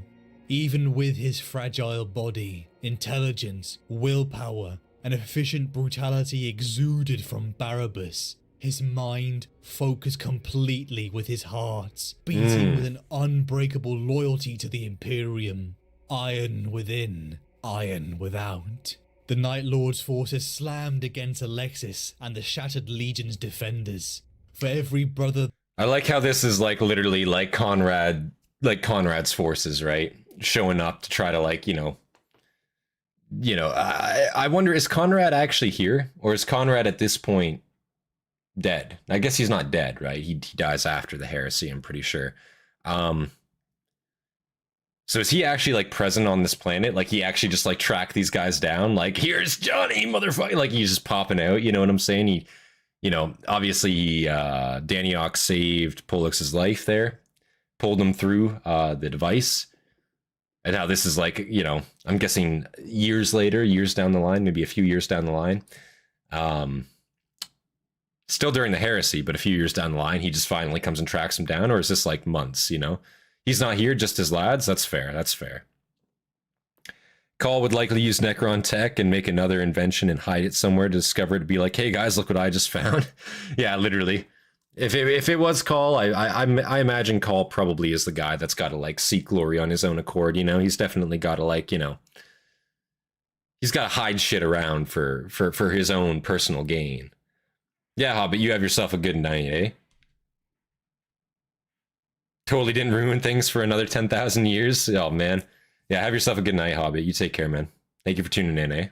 Even with his fragile body, intelligence, willpower, and efficient brutality exuded from Barabbas, his mind focused completely with his heart, beating with an unbreakable loyalty to the Imperium. Iron within, iron without. The Night Lord's forces slammed against Alexis and the Shattered Legion's defenders. For every brother... I like how this is like literally like Conrad's forces, right? Showing up to try to like, I wonder, is Conrad actually here? Or is Conrad at this point dead? I guess he's not dead, right? He dies after the heresy, I'm pretty sure. So is he actually like present on this planet? Like he actually just like tracked these guys down? Like, here's Johnny, motherfucker! Like he's just popping out, you know what I'm saying? He, obviously Dantioch saved Pollux's life there, pulled him through the device. And how this is like, I'm guessing years later, years down the line, maybe a few years down the line. Still during the heresy, but a few years down the line, he just finally comes and tracks him down, or is this like months, He's not here, just his lads? That's fair, that's fair. Call would likely use Necron tech and make another invention and hide it somewhere to discover it, to be like, hey guys, look what I just found. Yeah, literally. If it was Call, I imagine Call probably is the guy that's got to like seek glory on his own accord, you know? He's definitely got to like, you know, he's got to hide shit around for his own personal gain. Yeah, Hobbit, you have yourself a good night, eh? Totally didn't ruin things for another 10,000 years. Oh, man. Yeah, have yourself a good night, Hobbit. You take care, man. Thank you for tuning in, eh?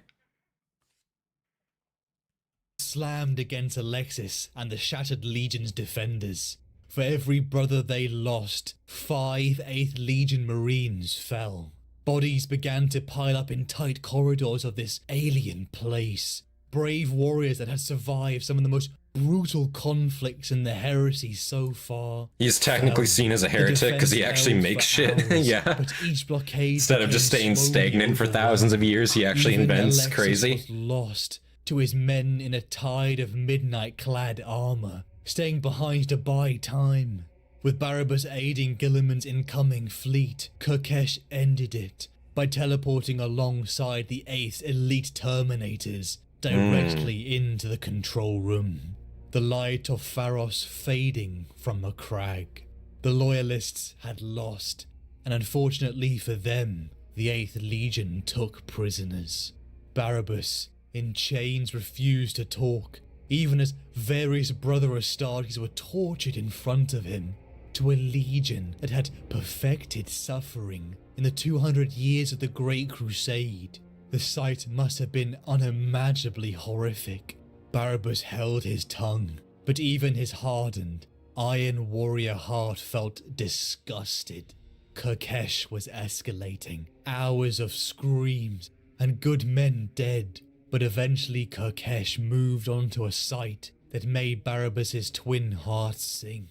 Slammed against Alexis and the Shattered Legion's defenders. For every brother they lost, 5 8th Legion Marines fell. Bodies began to pile up in tight corridors of this alien place. Brave warriors that had survived some of the most brutal conflicts in the heresy so far. He's technically seen as a heretic because he actually makes shit. Yeah. But each blockade instead of just staying stagnant for thousands of years, he actually invents Alexis crazy. Was lost to his men in a tide of midnight-clad armor, staying behind to buy time. With Barabbas aiding Guilliman's incoming fleet, Kirkesh ended it by teleporting alongside the 8th Elite Terminators directly into the control room. The light of Pharos fading from the crag. The Loyalists had lost, and unfortunately for them, the 8th Legion took prisoners. Barabbas, in chains, refused to talk, even as various brother Astartes were tortured in front of him. To a legion that had perfected suffering in the 200 years of the Great Crusade, the sight must have been unimaginably horrific. Barabbas held his tongue, but even his hardened, iron warrior heart felt disgusted. Kirkesh was escalating, hours of screams, and good men dead, but eventually Kirkesh moved onto a sight that made Barabbas's twin hearts sink.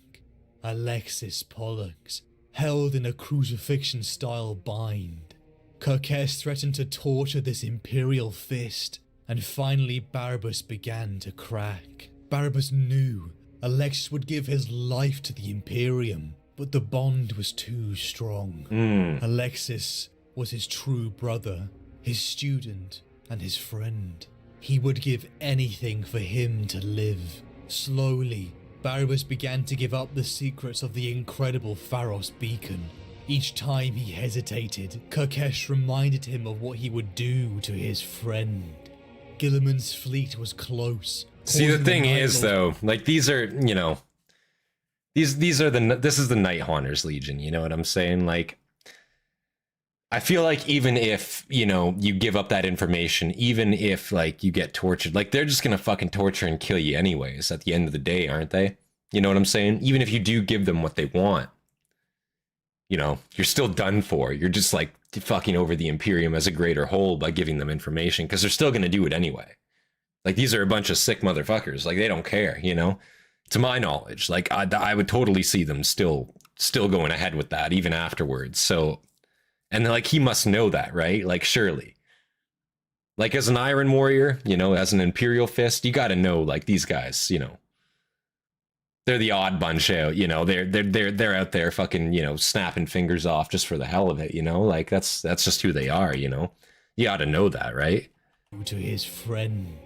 Alexis Pollux, held in a crucifixion-style bind. Kirkesh threatened to torture this imperial fist, and finally Barabbas began to crack. Barabbas knew Alexis would give his life to the Imperium, but the bond was too strong. Alexis was his true brother, his student, and his friend. He would give anything for him to live. Slowly, Barabbas began to give up the secrets of the incredible Pharos beacon. Each time he hesitated, Kirkesh reminded him of what he would do to his friend. Guilliman's fleet was close. See, the thing is, though, like, these are, you know, this is the Night Haunters Legion, you know what I'm saying? Like, I feel like even if, you know, you give up that information, even if, like, you get tortured, like, they're just gonna fucking torture and kill you anyways at the end of the day, aren't they? You know what I'm saying? Even if you do give them what they want, you know, you're still done for. You're just, like, fucking over the Imperium as a greater whole by giving them information, because they're still gonna do it anyway. Like, these are a bunch of sick motherfuckers. Like, they don't care, you know? To my knowledge, like, I would totally see them still going ahead with that, even afterwards. So, and, like, he must know that, right? Like, surely. Like, as an Iron Warrior, you know, as an Imperial Fist, you gotta know, like, these guys, you know, they're the odd bunch out, you know, they're out there fucking, you know, snapping fingers off just for the hell of it, you know? Like, that's just who they are, you know? You ought to know that, right? To his friend.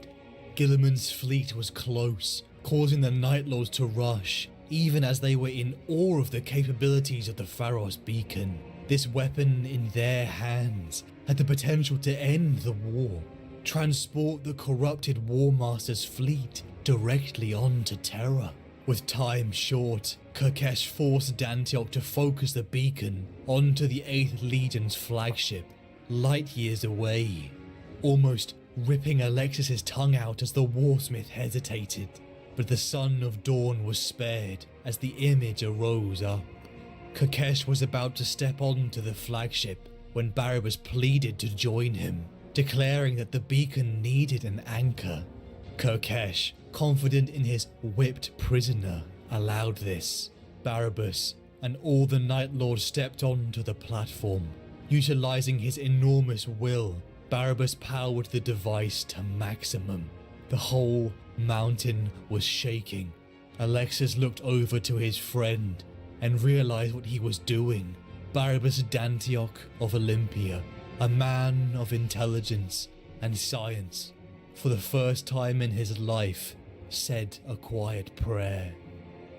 Guilliman's fleet was close, causing the Night Lords to rush, even as they were in awe of the capabilities of the Pharos beacon. This weapon in their hands had the potential to end the war, transport the corrupted War Master's fleet directly onto Terra. With time short, Kirkesh forced Dantioch to focus the beacon onto the 8th Legion's flagship, light years away, almost ripping Alexis's tongue out as the Warsmith hesitated. But the Son of Dawn was spared as the image arose up. Kirkesh was about to step onto the flagship when Barabbas pleaded to join him, declaring that the beacon needed an anchor. Kirkesh, confident in his whipped prisoner, allowed this. Barabbas and all the Night Lords stepped onto the platform. Utilizing his enormous will, Barabbas powered the device to maximum. The whole mountain was shaking. Alexis looked over to his friend and realized what he was doing. Barabbas Dantioch of Olympia, a man of intelligence and science, for the first time in his life, said a quiet prayer.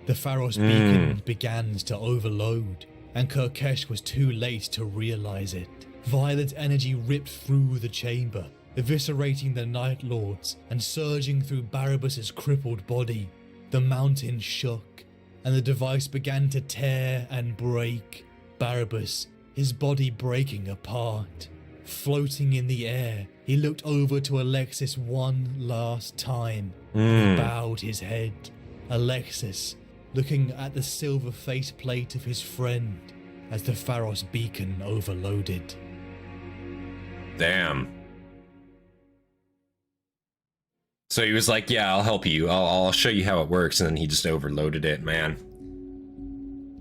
The Farrow's beacon began to overload, and Kirkesh was too late to realize it. Violent energy ripped through the chamber, eviscerating the Night Lords and surging through Barabbas's crippled body. The mountain shook, and the device began to tear and break. Barabbas, his body breaking apart. Floating in the air, he looked over to Alexis one last time, and bowed his head. Alexis, looking at the silver faceplate of his friend as the Pharos beacon overloaded. Damn. So he was like, yeah, I'll help you. I'll show you how it works. And then he just overloaded it, man.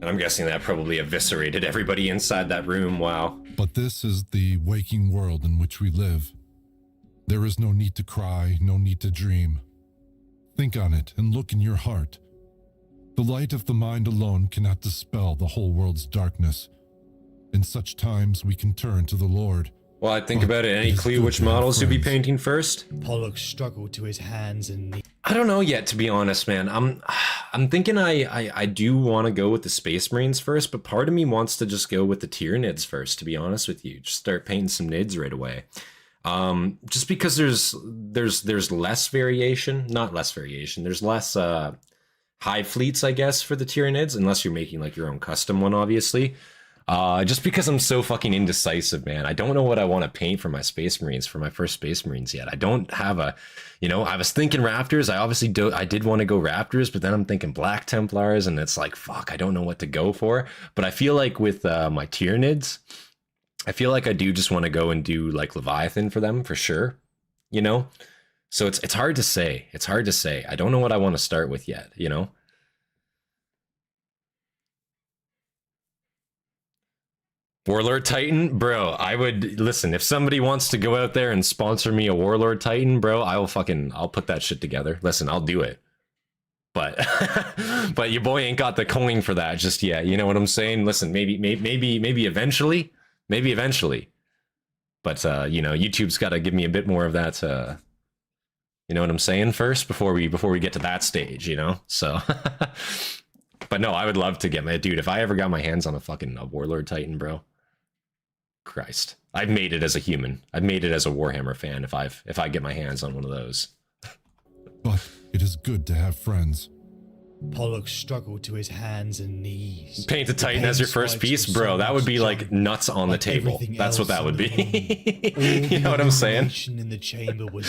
And I'm guessing that probably eviscerated everybody inside that room. Wow. But this is the waking world in which we live. There is no need to cry, no need to dream. Think on it and look in your heart. The light of the mind alone cannot dispel the whole world's darkness. In such times we can turn to the Lord. Well, I think about it. Any clue which models you'll be painting first? Pollux struggled to his hands and knees. I don't know yet, to be honest, man. I'm thinking I do want to go with the Space Marines first, but part of me wants to just go with the Tyranids first, to be honest with you. Just start painting some Nids right away. Just because there's less variation, not less variation. There's less hive fleets, I guess, for the Tyranids, unless you're making like your own custom one, obviously. Just because I'm so fucking indecisive, man. I don't know what I want to paint for my Space Marines, for my first Space Marines yet. I don't have a, I was thinking Raptors. I did want to go Raptors, but then I'm thinking Black Templars, and it's like, fuck, I don't know what to go for. But I feel like with my Tyranids, I feel like I do just want to go and do like Leviathan for them, for sure. So it's hard to say. It's hard to say. I don't know what I want to start with yet, Warlord Titan, bro, I would listen. If somebody wants to go out there and sponsor me a Warlord Titan, bro, I'll put that shit together. Listen, I'll do it. But but your boy ain't got the coin for that just yet. You know what I'm saying? Listen, maybe eventually, But YouTube's got to give me a bit more of that. You know what I'm saying? First, before we get to that stage, So. But no, I would love to get dude. If I ever got my hands on a Warlord Titan, bro. Christ, I've made it as a human. I've made it as a Warhammer fan. If I get my hands on one of those. But it is good to have friends. Pollux struggled to his hands and knees. Paint a Titan as your first piece, bro. That would be like nuts on the table. That's what that would be. You know what I'm saying? In the chamber was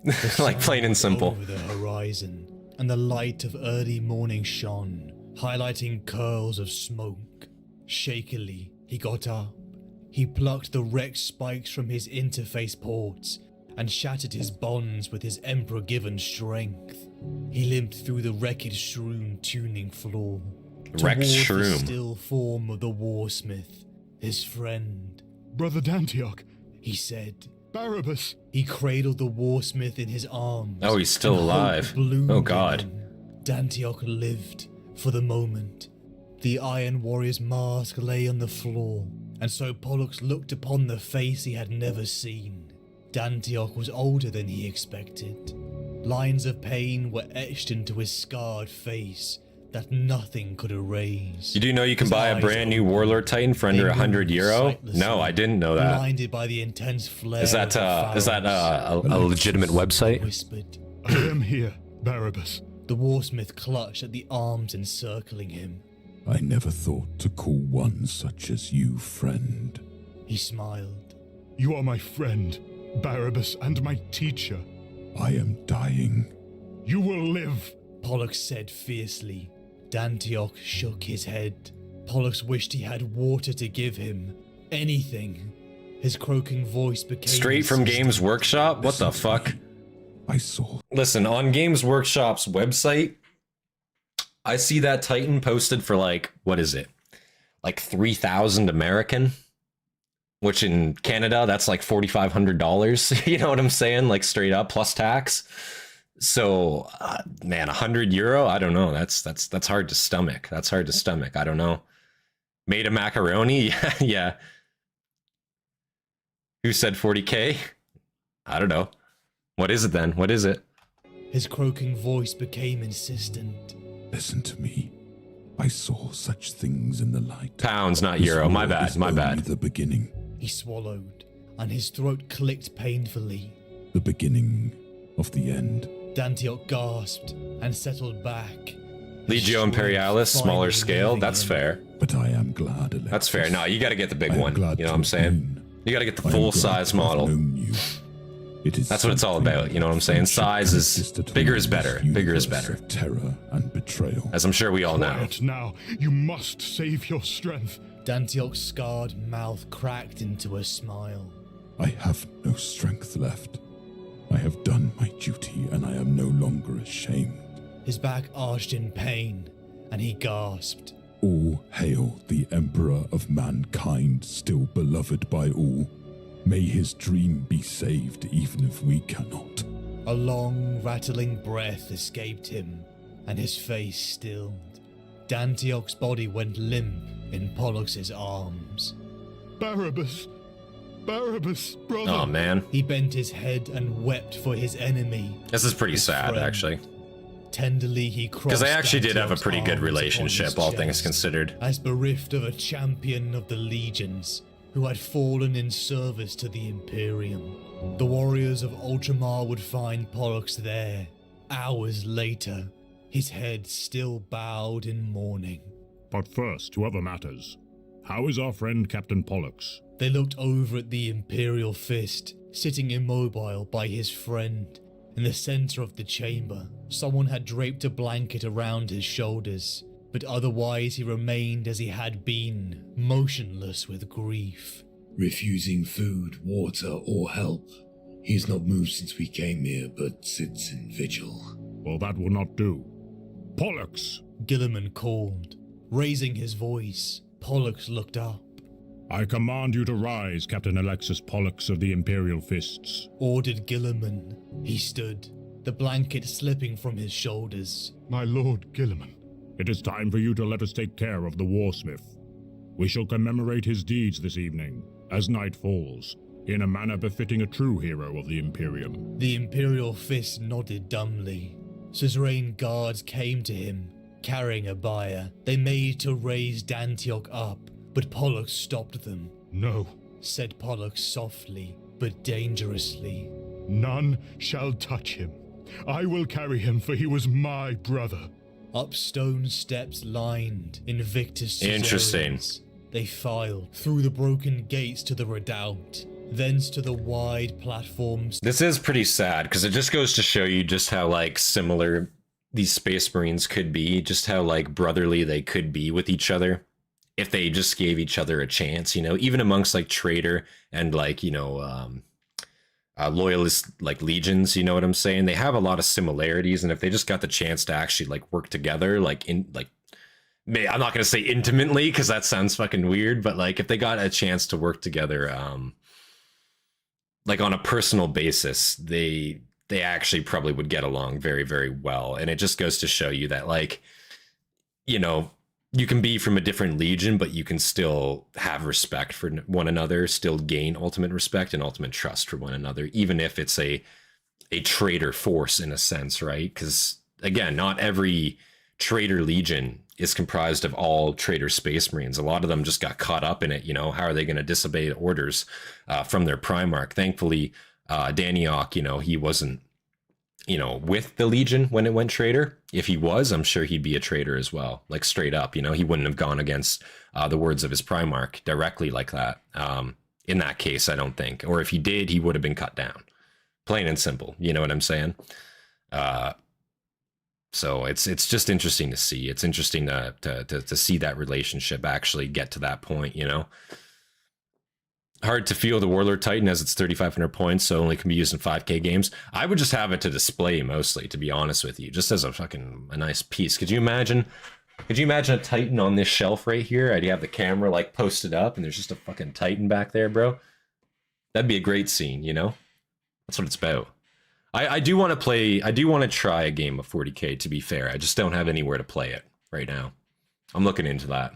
dead. Like plain and simple. Over the horizon, and the light of early morning shone, highlighting curls of smoke. Shakily, he got up. He plucked the wrecked spikes from his interface ports and shattered his bonds with his Emperor-given strength. He limped through the wreckage-strewn tuning floor Wrecked towards shroom. the still form of the warsmith, his friend. Brother Dantioch, He said. Barabbas. He cradled the warsmith in his arms. Oh, he's still and hope alive. bloomed Oh, in God. him. Dantioch lived for the moment. The Iron Warrior's mask lay on the floor, and so Pollux looked upon the face he had never seen. Dantioch was older than he expected. Lines of pain were etched into his scarred face that nothing could erase. You do know you can His buy a eyes brand new opened. Warlord Titan for under They €100? moved sightlessly, No, I didn't know that. Blinded by the intense flare Is that of the a legitimate website? whispered. I am here, Barabbas. The warsmith clutched at the arms encircling him. I never thought to call one such as you friend. He smiled. You are my friend, Barabbas, and my teacher. I am dying. You will live. Pollux said fiercely. Dantioch shook his head. Pollux wished he had water to give him. Anything. His croaking voice became Straight from insistent. Games Workshop? What the fuck? I saw. Listen, on Games Workshop's website, I see that Titan posted for like, what is it? Like 3,000 American? Which in Canada, that's like $4,500. You know what I'm saying? Like straight up, plus tax. So, man, €100? I don't know. That's hard to stomach. That's hard to stomach. I don't know. Made of macaroni? Yeah, yeah. Who said 40K? I don't know. What is it then? What is it? His croaking voice became insistent. Listen to me. I saw such things in the light. Pounds, not This euro. My war bad, is my only bad. The beginning. He swallowed, and his throat clicked painfully. The beginning of the end. Dantioch gasped and settled back. Legio Imperialis, smaller scale. That's fair. But I am glad, Alexis. That's fair. No, you got to get the big I am one. glad You know to what I'm have saying? known. You got to get the I am full-size glad to have model. known you. It is That's what it's all something about. You know what I'm saying? friendship Size is consisted bigger in is better. this Bigger is universe better. of terror and betrayal. As I'm sure we all know. Quiet now. You must save your strength. Dantioch's scarred mouth cracked into a smile. I have no strength left. I have done my duty, and I am no longer ashamed. His back arched in pain, and he gasped. All hail the Emperor of mankind, still beloved by all. May his dream be saved, even if we cannot. A long, rattling breath escaped him, and his face stilled. Dantioch's body went limp in Pollux's arms. Barabbas. Barabbas, brother. Oh, man. He bent his head and wept for his enemy. This is pretty his sad, friend. actually. Tenderly he crossed Because they actually did have a Dantioch's pretty good arms upon relationship, his all things chest, considered. as bereft of a champion of the legions who had fallen in service to the Imperium. The warriors of Ultramar would find Pollux there, hours later, his head still bowed in mourning. But first, to other matters. How is our friend Captain Pollux? They looked over at the Imperial Fist, sitting immobile by his friend. In the center of the chamber, someone had draped a blanket around his shoulders, but otherwise he remained as he had been, motionless with grief. Refusing food, water, or help. He has not moved since we came here, but sits in vigil. Well, that will not do. Pollux! Guilliman called. Raising his voice, Pollux looked up. I command you to rise, Captain Alexis Pollux of the Imperial Fists. Ordered Guilliman. He stood, the blanket slipping from his shoulders. My lord Guilliman, it is time for you to let us take care of the Warsmith. We shall commemorate his deeds this evening, as night falls, in a manner befitting a true hero of the Imperium. The Imperial Fist nodded dumbly. Suzerain guards came to him, carrying a bier. They made to raise Dantioch up, but Pollux stopped them. No, Said Pollux softly, but dangerously. none shall touch him. I will carry him, for he was my brother. Up stone steps lined Invictus Interesting. Suzerains. They filed through the broken gates to the redoubt, thence to the wide platforms. This is pretty sad, because it just goes to show you just how, like, similar these Space Marines could be, just how, like, brotherly they could be with each other if they just gave each other a chance, you know, even amongst, like, traitor and, like, you know, loyalist, like, legions, you know what I'm saying? They have a lot of similarities, and if they just got the chance to actually, like, work together, like, I'm not going to say intimately, because that sounds fucking weird, but, like, if they got a chance to work together, like, on a personal basis, they actually probably would get along very, very well. And it just goes to show you that, like, you know, you can be from a different legion, but you can still have respect for one another, still gain ultimate respect and ultimate trust for one another, even if it's a traitor force in a sense, right? Because, again, not every traitor legion is comprised of all traitor Space Marines. A lot of them just got caught up in it, you know. How are they going to disobey orders from their Primarch? Thankfully, Dantioch, you know, he wasn't, you know, with the Legion when it went traitor. If he was, I'm sure he'd be a traitor as well, like straight up, you know. He wouldn't have gone against the words of his Primarch directly like that. In that case, I don't think. Or if he did, he would have been cut down. Plain and simple, you know what I'm saying? So it's just interesting to see. It's interesting to see that relationship actually get to that point, you know. Hard to feel the Warlord Titan as it's 3,500 points, so only can be used in 5K games. I would just have it to display mostly, to be honest with you, just as a nice piece. Could you imagine a Titan on this shelf right here? I'd have the camera like posted up and there's just a fucking Titan back there, bro. That'd be a great scene, you know? That's what it's about. I do want to play. I do want to try a game of 40k. To be fair, I just don't have anywhere to play it right now. I'm looking into that.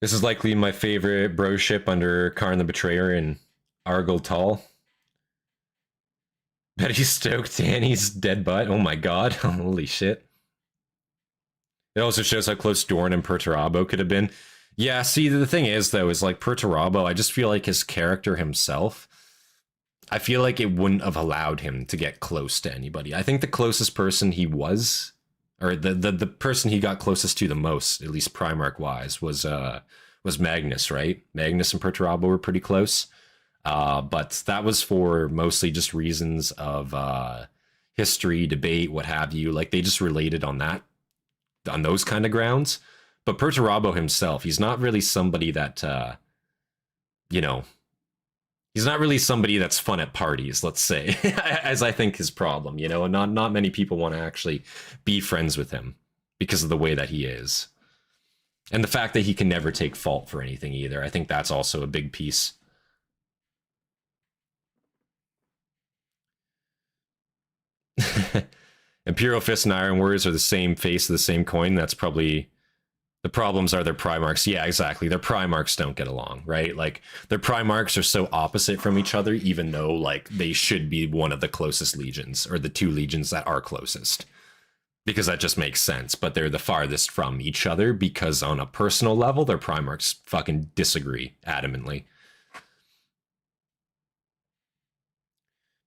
This is likely my favorite bro ship under Karn the Betrayer and Argyle Tall. Betty stoked Danny's dead butt. Oh my god. Holy shit. It also shows how close Dorn and Perturabo could have been. Yeah, see, the thing is, though, is like Perturabo, I just feel like his character himself, I feel like it wouldn't have allowed him to get close to anybody. I think the closest person he was, or the person he got closest to the most, at least Primarch-wise, was Magnus, right? Magnus and Perturabo were pretty close. But that was for mostly just reasons of history, debate, what have you. Like, they just related on those kind of grounds. But Perturabo himself, he's not really somebody that, you know, he's not really somebody that's fun at parties, let's say, as I think his problem, you know, and not many people want to actually be friends with him because of the way that he is. And the fact that he can never take fault for anything either. I think that's also a big piece. Imperial Fist and Iron Warriors are the same face of the same coin. That's probably... The problems are their Primarchs. Yeah, exactly. Their Primarchs don't get along, right? Like, their Primarchs are so opposite from each other, even though, like, they should be one of the closest legions, or the two legions that are closest. Because that just makes sense, but they're the farthest from each other, because on a personal level, their Primarchs fucking disagree adamantly.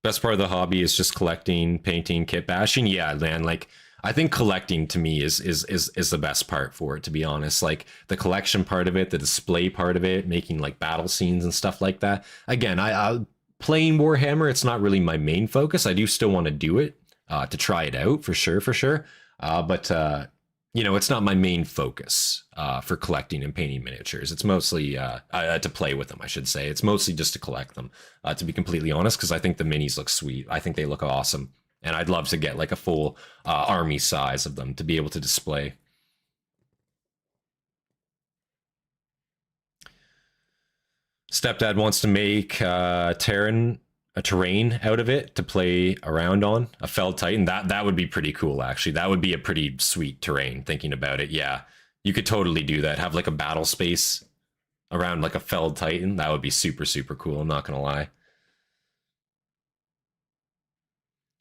Best part of the hobby is just collecting, painting, kit bashing. Yeah, man, like... I think collecting to me is the best part for it, to be honest. Like the collection part of it, the display part of it, making like battle scenes and stuff like that. Again, I playing Warhammer, it's not really my main focus. I do still want to do it to try it out for sure. But you know, it's not my main focus for collecting and painting miniatures. It's mostly to play with them, I should say. It's mostly just to collect them, to be completely honest, because I think the minis look sweet. I think they look awesome. And I'd love to get like a full army size of them to be able to display. Stepdad wants to make terrain out of it to play around on. A Felled Titan. That would be pretty cool, actually. That would be a pretty sweet terrain, thinking about it. Yeah, you could totally do that. Have like a battle space around like a Felled Titan. That would be super, super cool. I'm not going to lie.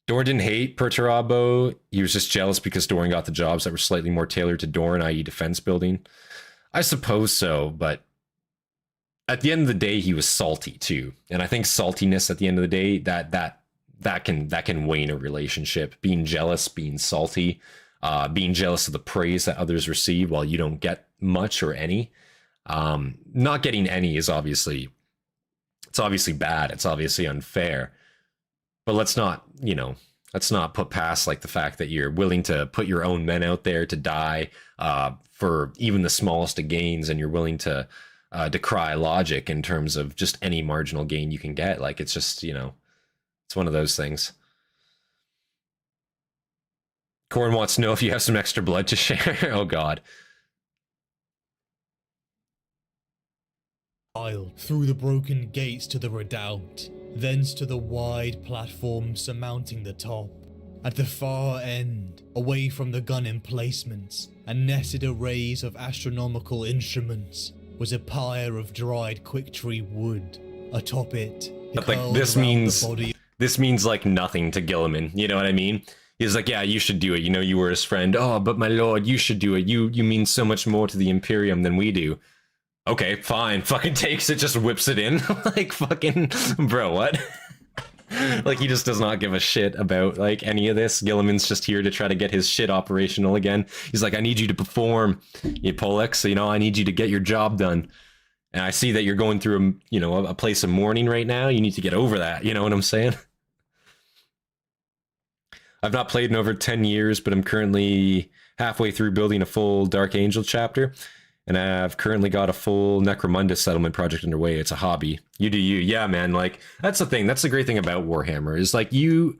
Dorn didn't hate Perturabo. He was just jealous because Dorn got the jobs that were slightly more tailored to Dorn, i.e. defense building. I suppose so, but at the end of the day, he was salty too. And I think saltiness at the end of the day, that can wane a relationship. Being jealous, being salty, being jealous of the praise that others receive while you don't get much or any. Not getting any is obviously bad. It's obviously unfair. But let's not put past like the fact that you're willing to put your own men out there to die for even the smallest of gains, and you're willing to decry logic in terms of just any marginal gain you can get. Like, it's just, you know, it's one of those things. Corn wants to know if you have some extra blood to share. Oh, God. Through the broken gates to the redoubt, thence to the wide platform surmounting the top. At the far end, away from the gun emplacements and nested arrays of astronomical instruments, was a pyre of dried quick-tree wood. Atop it, but like this means like nothing to Guilliman. You know what I mean? He's like, yeah, you should do it. You know, you were his friend. Oh, but my lord, you should do it. You mean so much more to the Imperium than we do. Okay, fine. Fucking takes it, just whips it in. Like, fucking, bro, what? Like, he just does not give a shit about, like, any of this. Gilliman's just here to try to get his shit operational again. He's like, I need you to perform, you Pollux. You know, I need you to get your job done. And I see that you're going through, a place of mourning right now. You need to get over that. You know what I'm saying? I've not played in over 10 years, but I'm currently halfway through building a full Dark Angel chapter. And I've currently got a full Necromunda settlement project underway. It's a hobby. You do you. Yeah, man. Like, that's the thing. That's the great thing about Warhammer is like you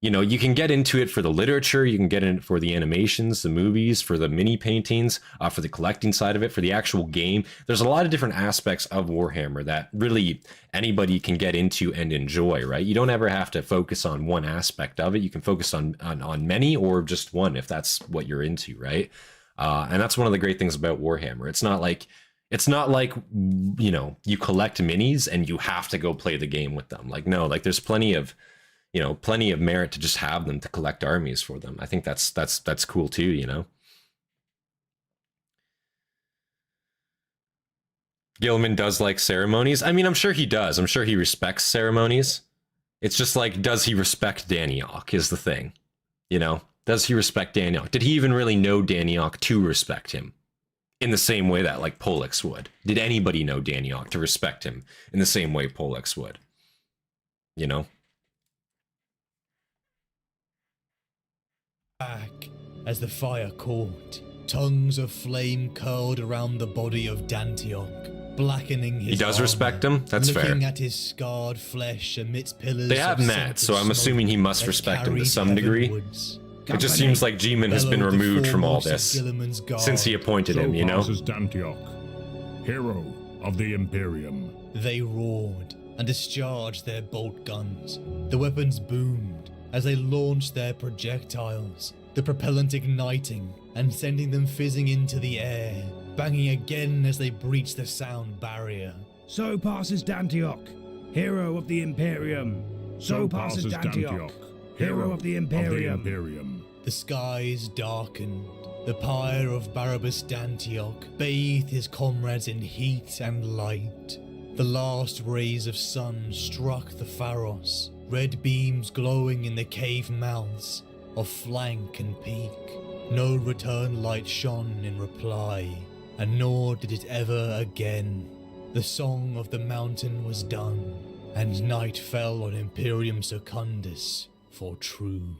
you know, you can get into it for the literature, you can get in it for the animations, the movies, for the mini paintings, for the collecting side of it, for the actual game. There's a lot of different aspects of Warhammer that really anybody can get into and enjoy, right? You don't ever have to focus on one aspect of it. You can focus on many or just one if that's what you're into, right? And that's one of the great things about Warhammer. It's not like, you know, you collect minis and you have to go play the game with them. Like, no, like there's plenty of merit to just have them, to collect armies for them. I think that's cool too, you know. Gilman does like ceremonies. I mean, I'm sure he does. I'm sure he respects ceremonies. It's just like, does he respect Dantioch is the thing, you know? Does he respect Dantioch? Did he even really know Dantioch to respect him in the same way that like Pollux would? Did anybody know Dantioch to respect him in the same way Pollux would? You know? Back as the fire caught, tongues of flame curled around the body of Dantioch, blackening his He does armor, respect him? That's fair. looking at his scarred flesh amidst pillars. They have of met, so scented I'm assuming he smoke must that respect him to carried some degree. heavenwards. It just seems like G-Man has been Bellowed the removed from all foremost of this Guilliman's guard. since he appointed him, you know? passes Dantioch, hero of the Imperium. They roared and discharged their bolt guns. The weapons boomed as they launched their projectiles, the propellant igniting and sending them fizzing into the air, banging again as they breached the sound barrier. So passes Dantioch, hero of the Imperium. So passes Dantioch, hero of the Imperium. The skies darkened. The pyre of Barabbas Dantioch bathed his comrades in heat and light. The last rays of sun struck the Pharos, red beams glowing in the cave mouths of flank and peak. No return light shone in reply, and nor did it ever again. The song of the mountain was done, and night fell on Imperium Secundus for true.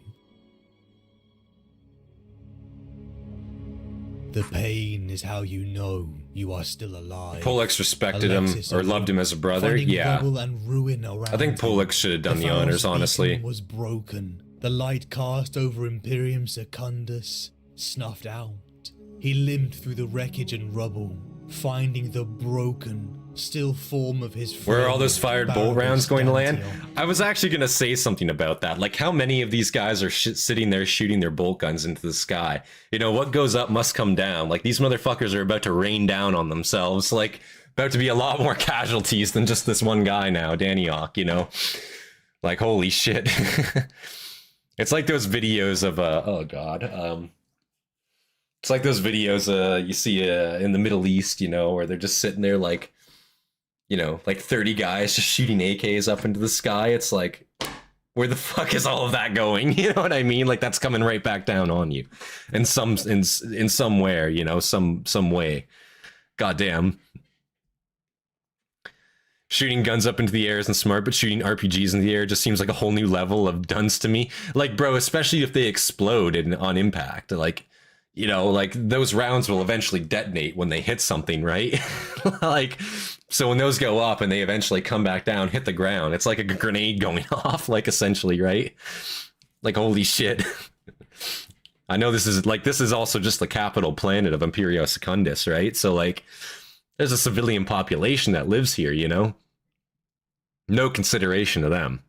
The pain is how you know you are still alive. Pollux respected Alexis him or loved him as a brother. finding Yeah. rubble and ruin around I think him. Pollux should have done the Pharos' honors, honestly. beacon was broken. The light cast over Imperium Secundus snuffed out. He limped through the wreckage and rubble, finding the broken, still form of his friend. Where are all those fired bolt Barabbas rounds going to land? Dantioch. I was actually going to say something about that. Like, how many of these guys are sitting there shooting their bolt guns into the sky? You know, what goes up must come down. Like, these motherfuckers are about to rain down on themselves. Like, about to be a lot more casualties than just this one guy now, Dantioch, you know? Like, holy shit. It's like those videos of, oh god, it's like those videos you see in the Middle East, you know, where they're just sitting there like, you know, like 30 guys just shooting AKs up into the sky. It's like, where the fuck is all of that going? You know what I mean? Like, that's coming right back down on you in somewhere, you know, some way. Goddamn. Shooting guns up into the air isn't smart, but shooting RPGs in the air just seems like a whole new level of dunce to me. Like, bro, especially if they explode on impact. Like, you know, like, those rounds will eventually detonate when they hit something, right? Like, so when those go up and they eventually come back down, hit the ground, it's like a grenade going off, like, essentially, right? Like, holy shit. I know this is also just the capital planet of Imperio Secundus, right? So, like, there's a civilian population that lives here, you know? No consideration to them.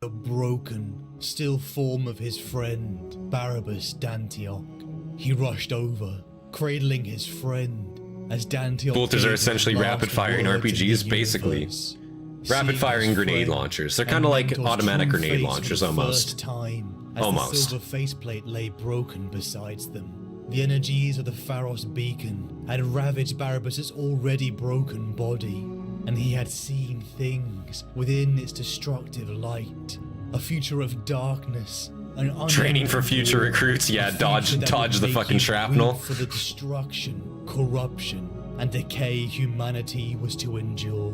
The broken, still form of his friend, Barabbas Dantioch. He rushed over, cradling his friend, as Dantioch... Bolters are gave his essentially last rapid-firing word to the RPGs, basically. universe. Rapid-firing Seeing his grenade friend launchers. They're and kind of like Mentor's automatic true grenade face launchers, for the almost. first time, as Almost. the silver faceplate lay broken beside them. The energies of the Pharos beacon had ravaged Barabbas' already broken body, and he had seen things within its destructive light. A future of darkness, an Training for future war, recruits, yeah, a dodge future that the would make fucking you shrapnel. weep for the destruction, corruption, and decay humanity was to endure.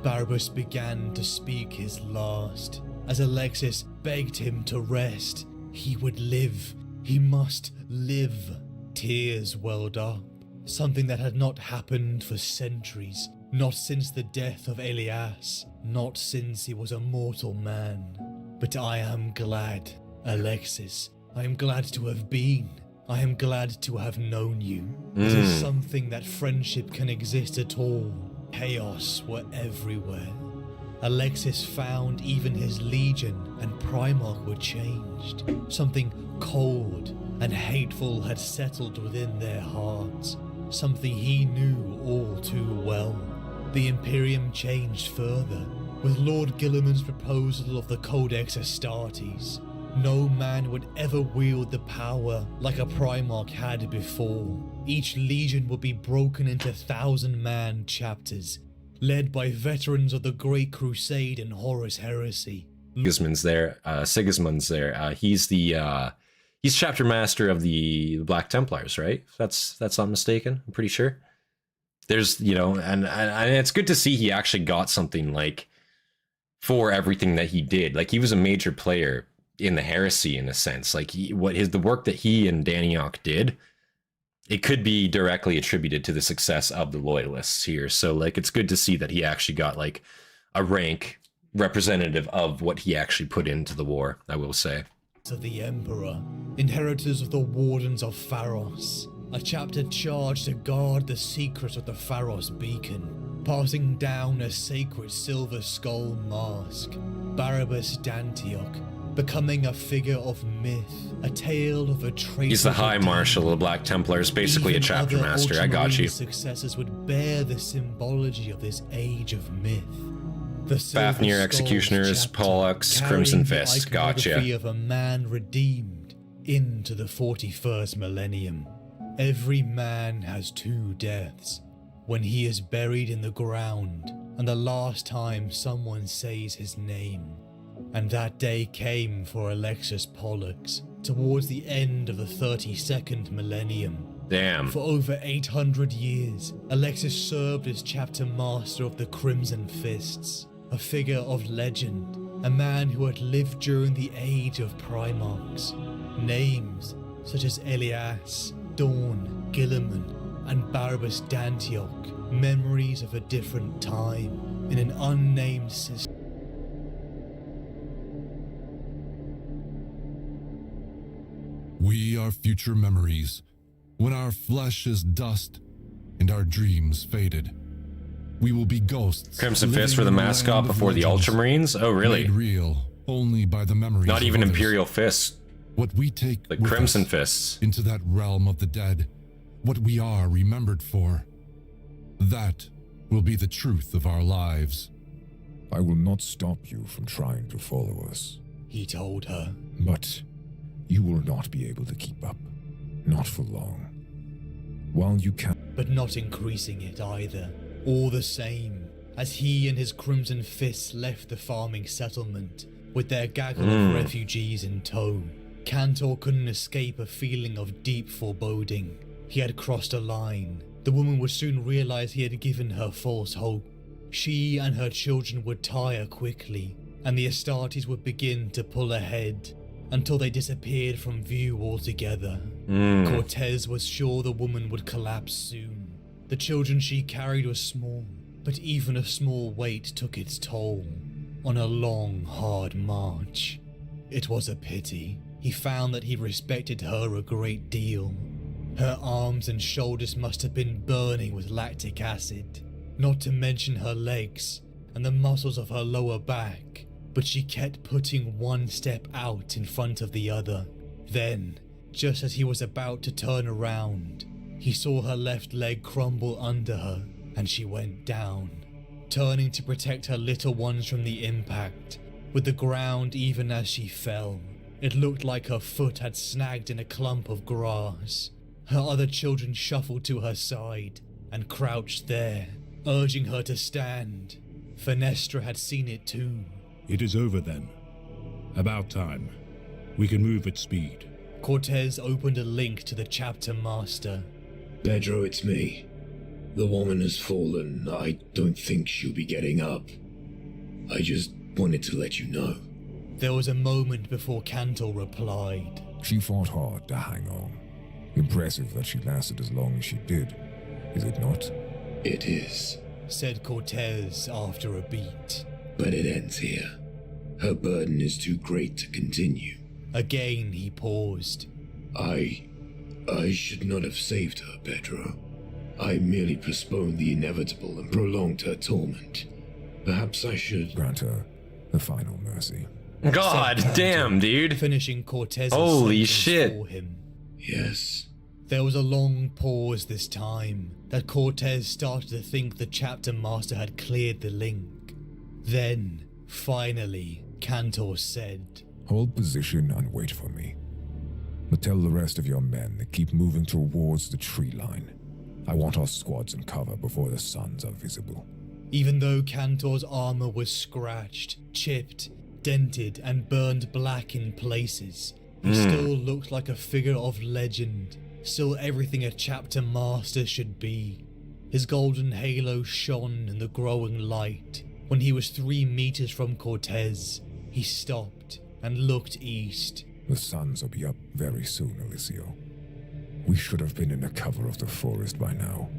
Barabbas began to speak his last. As Alexis begged him to rest, he would live. He must live. Tears welled up. Something that had not happened for centuries. Not since the death of Elias. Not since he was a mortal man. But I am glad Alexis, I am glad to have been. I am glad to have known you. It is something that friendship can exist at all. Chaos were everywhere. Alexis found even his legion and Primarch were changed. Something cold and hateful had settled within their hearts. Something he knew all too well. The Imperium changed further. With Lord Guilliman's proposal of the Codex Astartes, no man would ever wield the power like a Primarch had before. Each legion would be broken into 1,000-man chapters, led by veterans of the Great Crusade and Horus Heresy. Sigismund's there. He's chapter master of the Black Templars, right? If that's not mistaken. I'm pretty sure. There's, you know, and it's good to see he actually got something like for everything that he did. Like, he was a major player in the heresy in a sense. Like, the work that he and Dantioch did, it could be directly attributed to the success of the loyalists here. So like, it's good to see that he actually got like a rank representative of what he actually put into the war, I will say. Of the Emperor, inheritors of the Wardens of Pharos, a chapter charged to guard the secrets of the Pharos beacon, passing down a sacred silver skull mask. Barabbas Dantioch, becoming a figure of myth, a tale of a traitor. He's the High Marshal of the Black Templars, basically Even a chapter other master. I got you. Successors would bear the symbology of this age of myth. The Fafnir Executioners, Pollux, Crimson Fist. Gotcha. Of a man redeemed into the 41st millennium. Every man has 2 deaths. When he is buried in the ground, and the last time someone says his name. And that day came for Alexis Pollux, towards the end of the 32nd millennium. Damn. For over 800 years, Alexis served as chapter master of the Crimson Fists, a figure of legend, a man who had lived during the age of Primarchs. Names such as Elias, Dawn, Guilliman, and Barabbas Dantioch, memories of a different time in an unnamed system. We are future memories, when our flesh is dust and our dreams faded. We will be ghosts. Crimson Fist for the mascot before the Ultramarines? Oh, really? Made real only by the memories. Not even of others. Imperial Fists. What we take The with Crimson us Fists. into that realm of the dead, what we are remembered for, that will be the truth of our lives. I will not stop you from trying to follow us, He told her. but you will not be able to keep up. Not for long. While you can... But not increasing it either. All the same, as he and his Crimson Fists left the farming settlement, with their gaggle of refugees in tow, Cantor couldn't escape a feeling of deep foreboding. He had crossed a line. The woman would soon realize he had given her false hope. She and her children would tire quickly, and the Astartes would begin to pull ahead, until they disappeared from view altogether. Cortez was sure the woman would collapse soon. The children she carried were small, but even a small weight took its toll on a long, hard march. It was a pity. He found that he respected her a great deal. Her arms and shoulders must have been burning with lactic acid, not to mention her legs and the muscles of her lower back, but she kept putting one step out in front of the other. Then, just as he was about to turn around, he saw her left leg crumble under her, and she went down, turning to protect her little ones from the impact, with the ground even as she fell. It looked like her foot had snagged in a clump of grass. Her other children shuffled to her side and crouched there, urging her to stand. Fenestra had seen it too. It is over then. About time. We can move at speed. Cortez opened a link to the chapter master. Pedro, it's me. The woman has fallen. I don't think she'll be getting up. I just wanted to let you know. There was a moment before Cantor replied. She fought hard to hang on. Impressive that she lasted as long as she did, is it not? It is, said Cortez after a beat. but it ends here. Her burden is too great to continue. Again he paused. I should not have saved her, Pedro. I merely postponed the inevitable and prolonged her torment. Perhaps I should grant her the final mercy. God damn, dude. Finishing Cortez's holy sentence shit for him. Yes. There was a long pause this time that Cortez started to think the chapter master had cleared the link. Then, finally, Cantor said, Hold position and wait for me. But tell the rest of your men to keep moving towards the tree line. I want our squads in cover before the suns are visible. Even though Cantor's armor was scratched, chipped, dented, and burned black in places, he still looked like a figure of legend, still everything a chapter master should be. His golden halo shone in the growing light. When he was 3 meters from Cortez, he stopped and looked east. The suns will be up very soon, Alicio. We should have been in the cover of the forest by now.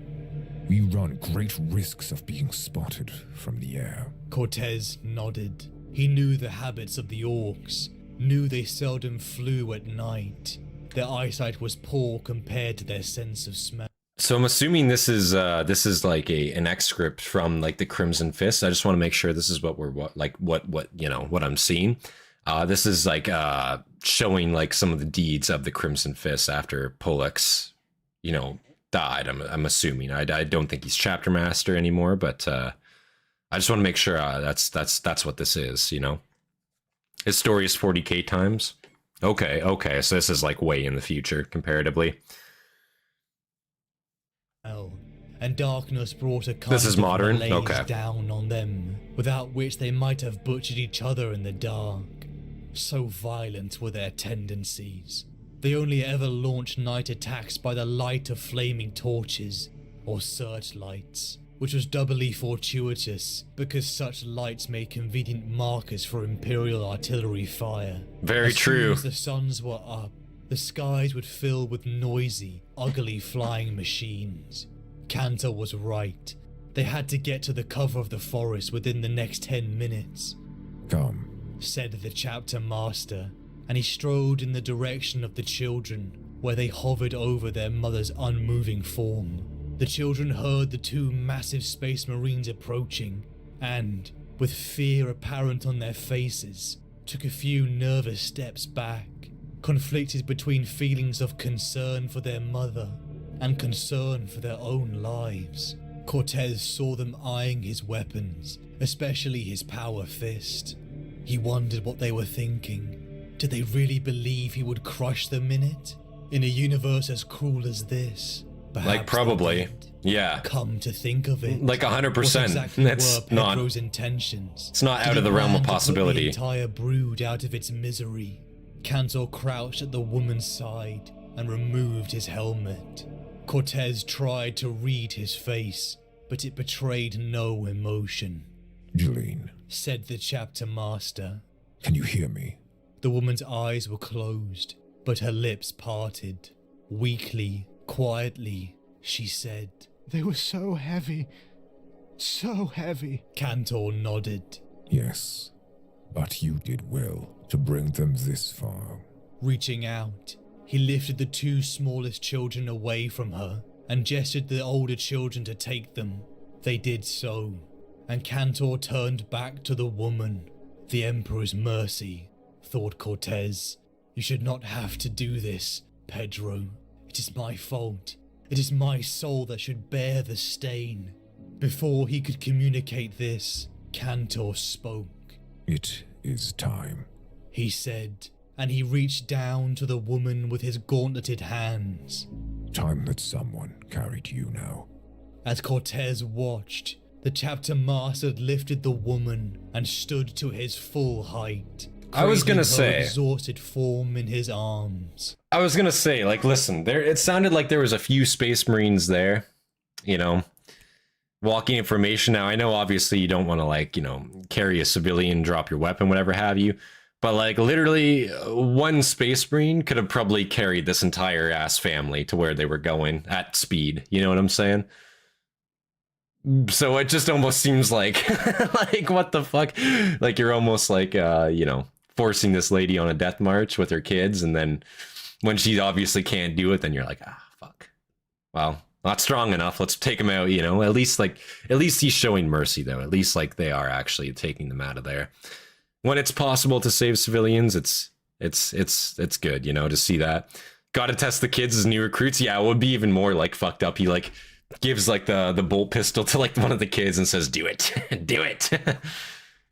We run great risks of being spotted from the air. Cortez nodded. He knew the habits of the orcs, knew they seldom flew at night. Their eyesight was poor compared to their sense of smell. So I'm assuming this is like an excerpt from like the Crimson Fist. I just want to make sure this is what we're what I'm seeing. This is like showing like some of the deeds of the Crimson Fist after Pollux, died. I'm assuming. I don't think he's chapter master anymore, but I just want to make sure that's what this is. His story is 40k times. Okay, so this is like way in the future comparatively. And darkness brought a kind this is of modern. malaise Okay. down on them, without which they might have butchered each other in the dark. So violent were their tendencies. They only ever launched night attacks by the light of flaming torches or searchlights, which was doubly fortuitous because such lights made convenient markers for Imperial artillery fire. Very true. As soon as the suns were up, the skies would fill with noisy, ugly flying machines. Cantor was right. They had to get to the cover of the forest within the next 10 minutes. Come, said the chapter master, and he strode in the direction of the children, where they hovered over their mother's unmoving form. The children heard the 2 massive space marines approaching, and, with fear apparent on their faces, took a few nervous steps back, conflicted between feelings of concern for their mother and concern for their own lives. Cortez saw them eyeing his weapons, especially his power fist. He wondered what they were thinking. Did they really believe he would crush them in it? In a universe as cruel as this? Perhaps like probably, they did. Yeah. Come to think of it, like 100%. what exactly That's were Pedro's intentions? It's not Did out of he the realm plan of to put possibility. the entire brood out of its misery. Cantor crouched at the woman's side and removed his helmet. Cortez tried to read his face, but it betrayed no emotion. Jeline, said the chapter master. Can you hear me? The woman's eyes were closed, but her lips parted. Weakly, quietly, she said, They were so heavy. So heavy. Cantor nodded. Yes, but you did well to bring them this far. Reaching out, he lifted the 2 smallest children away from her and gestured the older children to take them. They did so, and Cantor turned back to the woman. The Emperor's mercy, thought Cortez. You should not have to do this, Pedro. It is my fault. It is my soul that should bear the stain. Before he could communicate this, Cantor spoke. It is time, he said, and he reached down to the woman with his gauntleted hands. Time that someone carried you now. As Cortez watched, the chapter master lifted the woman and stood to his full height. I was gonna say, exhausted form in his arms. I was gonna say, like, listen, it sounded like there was a few Space Marines there, walking information. Now, I know obviously you don't want to carry a civilian, drop your weapon, whatever have you. But like literally 1 Space Marine could have probably carried this entire ass family to where they were going at speed. You know what I'm saying? So it just almost seems like, like what the fuck? Like you're almost like, forcing this lady on a death march with her kids, and then when she obviously can't do it, then you're like, ah, fuck. Well, not strong enough. Let's take him out, you know. At least he's showing mercy, though. At least like they are actually taking them out of there. When it's possible to save civilians, it's good, you know, to see that. Got to test the kids as new recruits. Yeah, it would be even more like fucked up. He like gives like the bolt pistol to like one of the kids and says, "Do it, do it,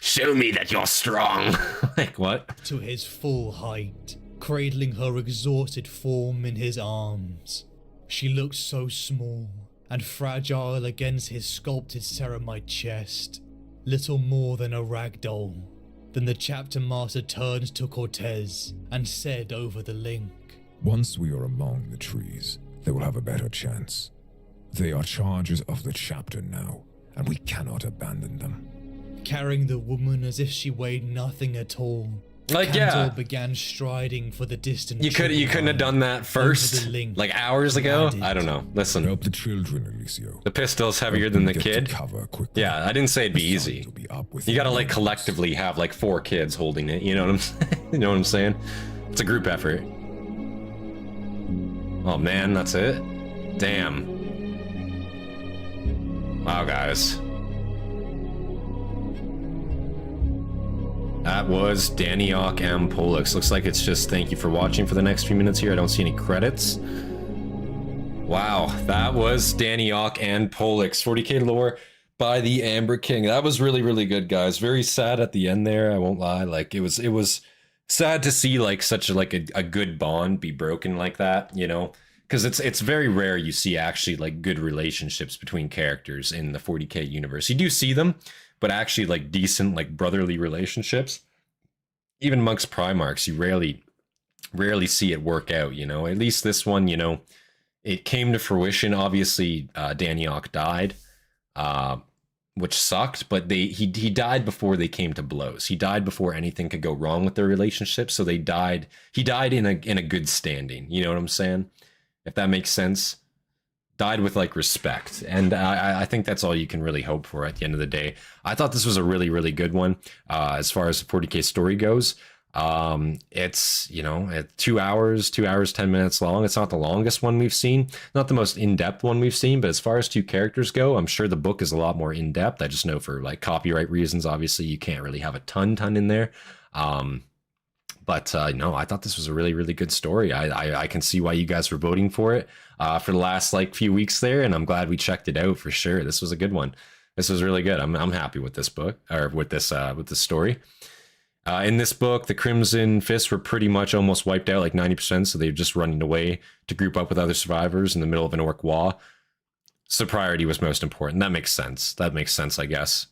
show me that you're strong." Like what? To his full height, cradling her exhausted form in his arms. She looked so small and fragile against his sculpted ceramite chest, little more than a rag doll. Then the chapter master turns to Cortez and said over the link, "Once we are among the trees, they will have a better chance. They are charges of the chapter now, and we cannot abandon them." Carrying the woman as if she weighed nothing at all, like Cantor began striding for the distant. You couldn't have done that first, like hours ago. I don't know. Listen, help the children, Alicio. The pistol's heavier than the kid. Cover quickly. Yeah, I didn't say it'd be easy. You gotta like collectively have like 4 kids holding it. You know what I'm saying? You know what I'm saying? It's a group effort. Oh man, that's it. Damn. Wow, guys. That was Dantioch Pollux. Looks like it's just thank you for watching for the next few minutes here. I don't see any credits. Wow, that was Dantioch Pollux. 40k lore by the AmberKing. That was really, really good, guys. Very sad at the end there, I won't lie. Like it was sad to see like such a good bond be broken like that, you know? Because it's very rare you see actually like good relationships between characters in the 40k universe. You do see them, but actually like decent like brotherly relationships, even amongst Primarchs, you rarely see it work out, you know. At least this one, you know, it came to fruition. Obviously Dantioch died, which sucked, but he died before they came to blows. He died before anything could go wrong with their relationship, so he died in a good standing, you know what I'm saying, if that makes sense. Died with like respect, and I think that's all you can really hope for at the end of the day. I thought this was a really, really good one as far as the 40k story goes. It's, you know, 2 hours 10 minutes long. It's not the longest one we've seen, not the most in-depth one we've seen, but as far as 2 characters go, I'm sure the book is a lot more in-depth. I just know for like copyright reasons, obviously you can't really have a ton in there. But no, I thought this was a really, really good story. I can see why you guys were voting for it for the last like few weeks there, and I'm glad we checked it out for sure. This was a good one. This was really good. I'm happy with this book, or with this story. In this book, the Crimson Fists were pretty much almost wiped out, like 90%, so they were just running away to group up with other survivors in the middle of an orc war. So priority was most important. That makes sense. That makes sense, I guess.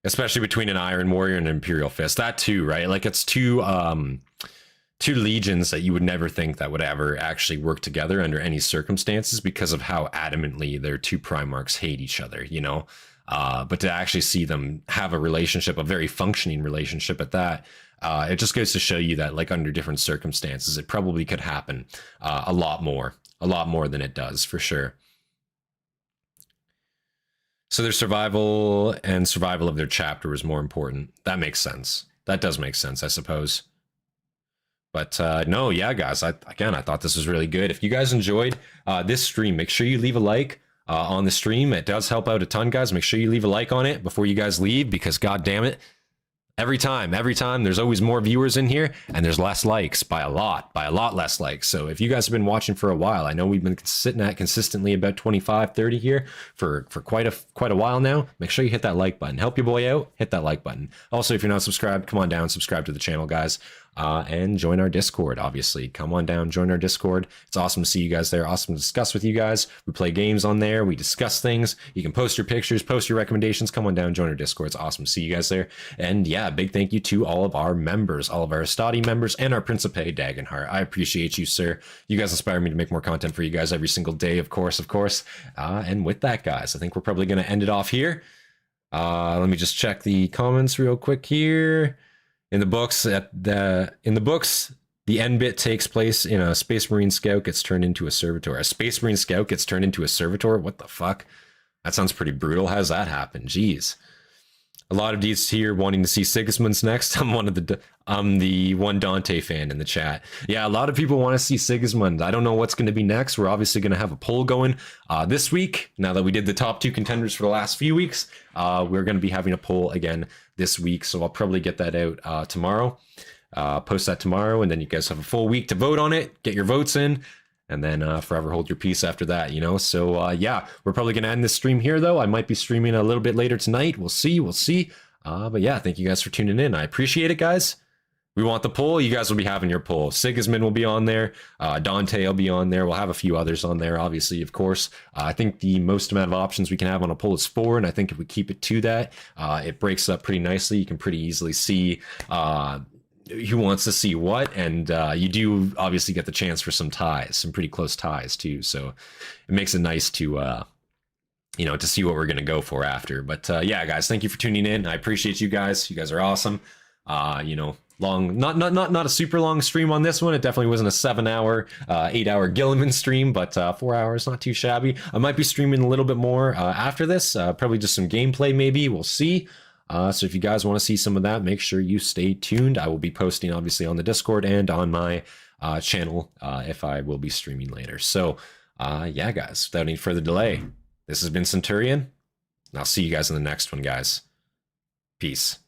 Especially between an Iron Warrior and an Imperial Fist. That too, right? Like it's two legions that you would never think that would ever actually work together under any circumstances because of how adamantly their 2 Primarchs hate each other, you know? But to actually see them have a relationship, a very functioning relationship at that, it just goes to show you that like under different circumstances, it probably could happen a lot more than it does, for sure. So their survival of their chapter was more important. That makes sense. That does make sense, I suppose. But no, yeah, guys, I thought this was really good. If you guys enjoyed this stream, make sure you leave a like on the stream. It does help out a ton, guys. Make sure you leave a like on it before you guys leave, because god damn it, every time there's always more viewers in here and there's less likes by a lot less likes. So if you guys have been watching for a while, I know we've been sitting at consistently about 25-30 here for quite a while now. Make sure you hit that like button. Help your boy out, hit that like button. Also, if you're not subscribed, come on down, subscribe to the channel, guys. And join our Discord, obviously. Come on down, join our Discord. It's awesome to see you guys there. Awesome to discuss with you guys. We play games on there. We discuss things. You can post your pictures, post your recommendations. Come on down, join our Discord. It's awesome to see you guys there. And yeah, big thank you to all of our members, all of our Hastati members, and our Principe Dagenhart. I appreciate you, sir. You guys inspire me to make more content for you guys every single day, of course. And with that, guys, I think we're probably going to end it off here. Let me just check the comments real quick here. In the books, the end bit takes place in a Space Marine Scout gets turned into a Servitor. A Space Marine Scout gets turned into a Servitor? What the fuck? That sounds pretty brutal. How does that happen? Jeez. A lot of these here wanting to see Sigismund's next. I'm the one Dante fan in the chat. Yeah, a lot of people want to see Sigismund. I don't know what's going to be next. We're obviously going to have a poll going this week. Now that we did the top 2 contenders for the last few weeks, we're going to be having a poll again this week. So I'll probably get that out tomorrow. Post that tomorrow, and then you guys have a full week to vote on it. Get your votes in. And then forever hold your peace after that, you know? So, yeah, we're probably going to end this stream here, though. I might be streaming a little bit later tonight. We'll see. But yeah, thank you guys for tuning in. I appreciate it, guys. We want the poll. You guys will be having your poll. Sigismund will be on there. Dante will be on there. We'll have a few others on there, obviously, of course. I think the most amount of options we can have on a poll is 4, and I think if we keep it to that, it breaks up pretty nicely. You can pretty easily see who wants to see what, and you do obviously get the chance for some ties, some pretty close ties too, so it makes it nice to to see what we're going to go for after. But yeah, guys, thank you for tuning in. I appreciate you guys are awesome. Long, not a super long stream on this one. It definitely wasn't a 7-hour 8-hour Gilliman stream, but 4 hours, not too shabby. I might be streaming a little bit more after this, probably just some gameplay maybe, we'll see. So if you guys want to see some of that, make sure you stay tuned. I will be posting obviously on the Discord and on my channel if I will be streaming later. So yeah, guys, without any further delay, this has been Centurion, and I'll see you guys in the next one, guys. Peace.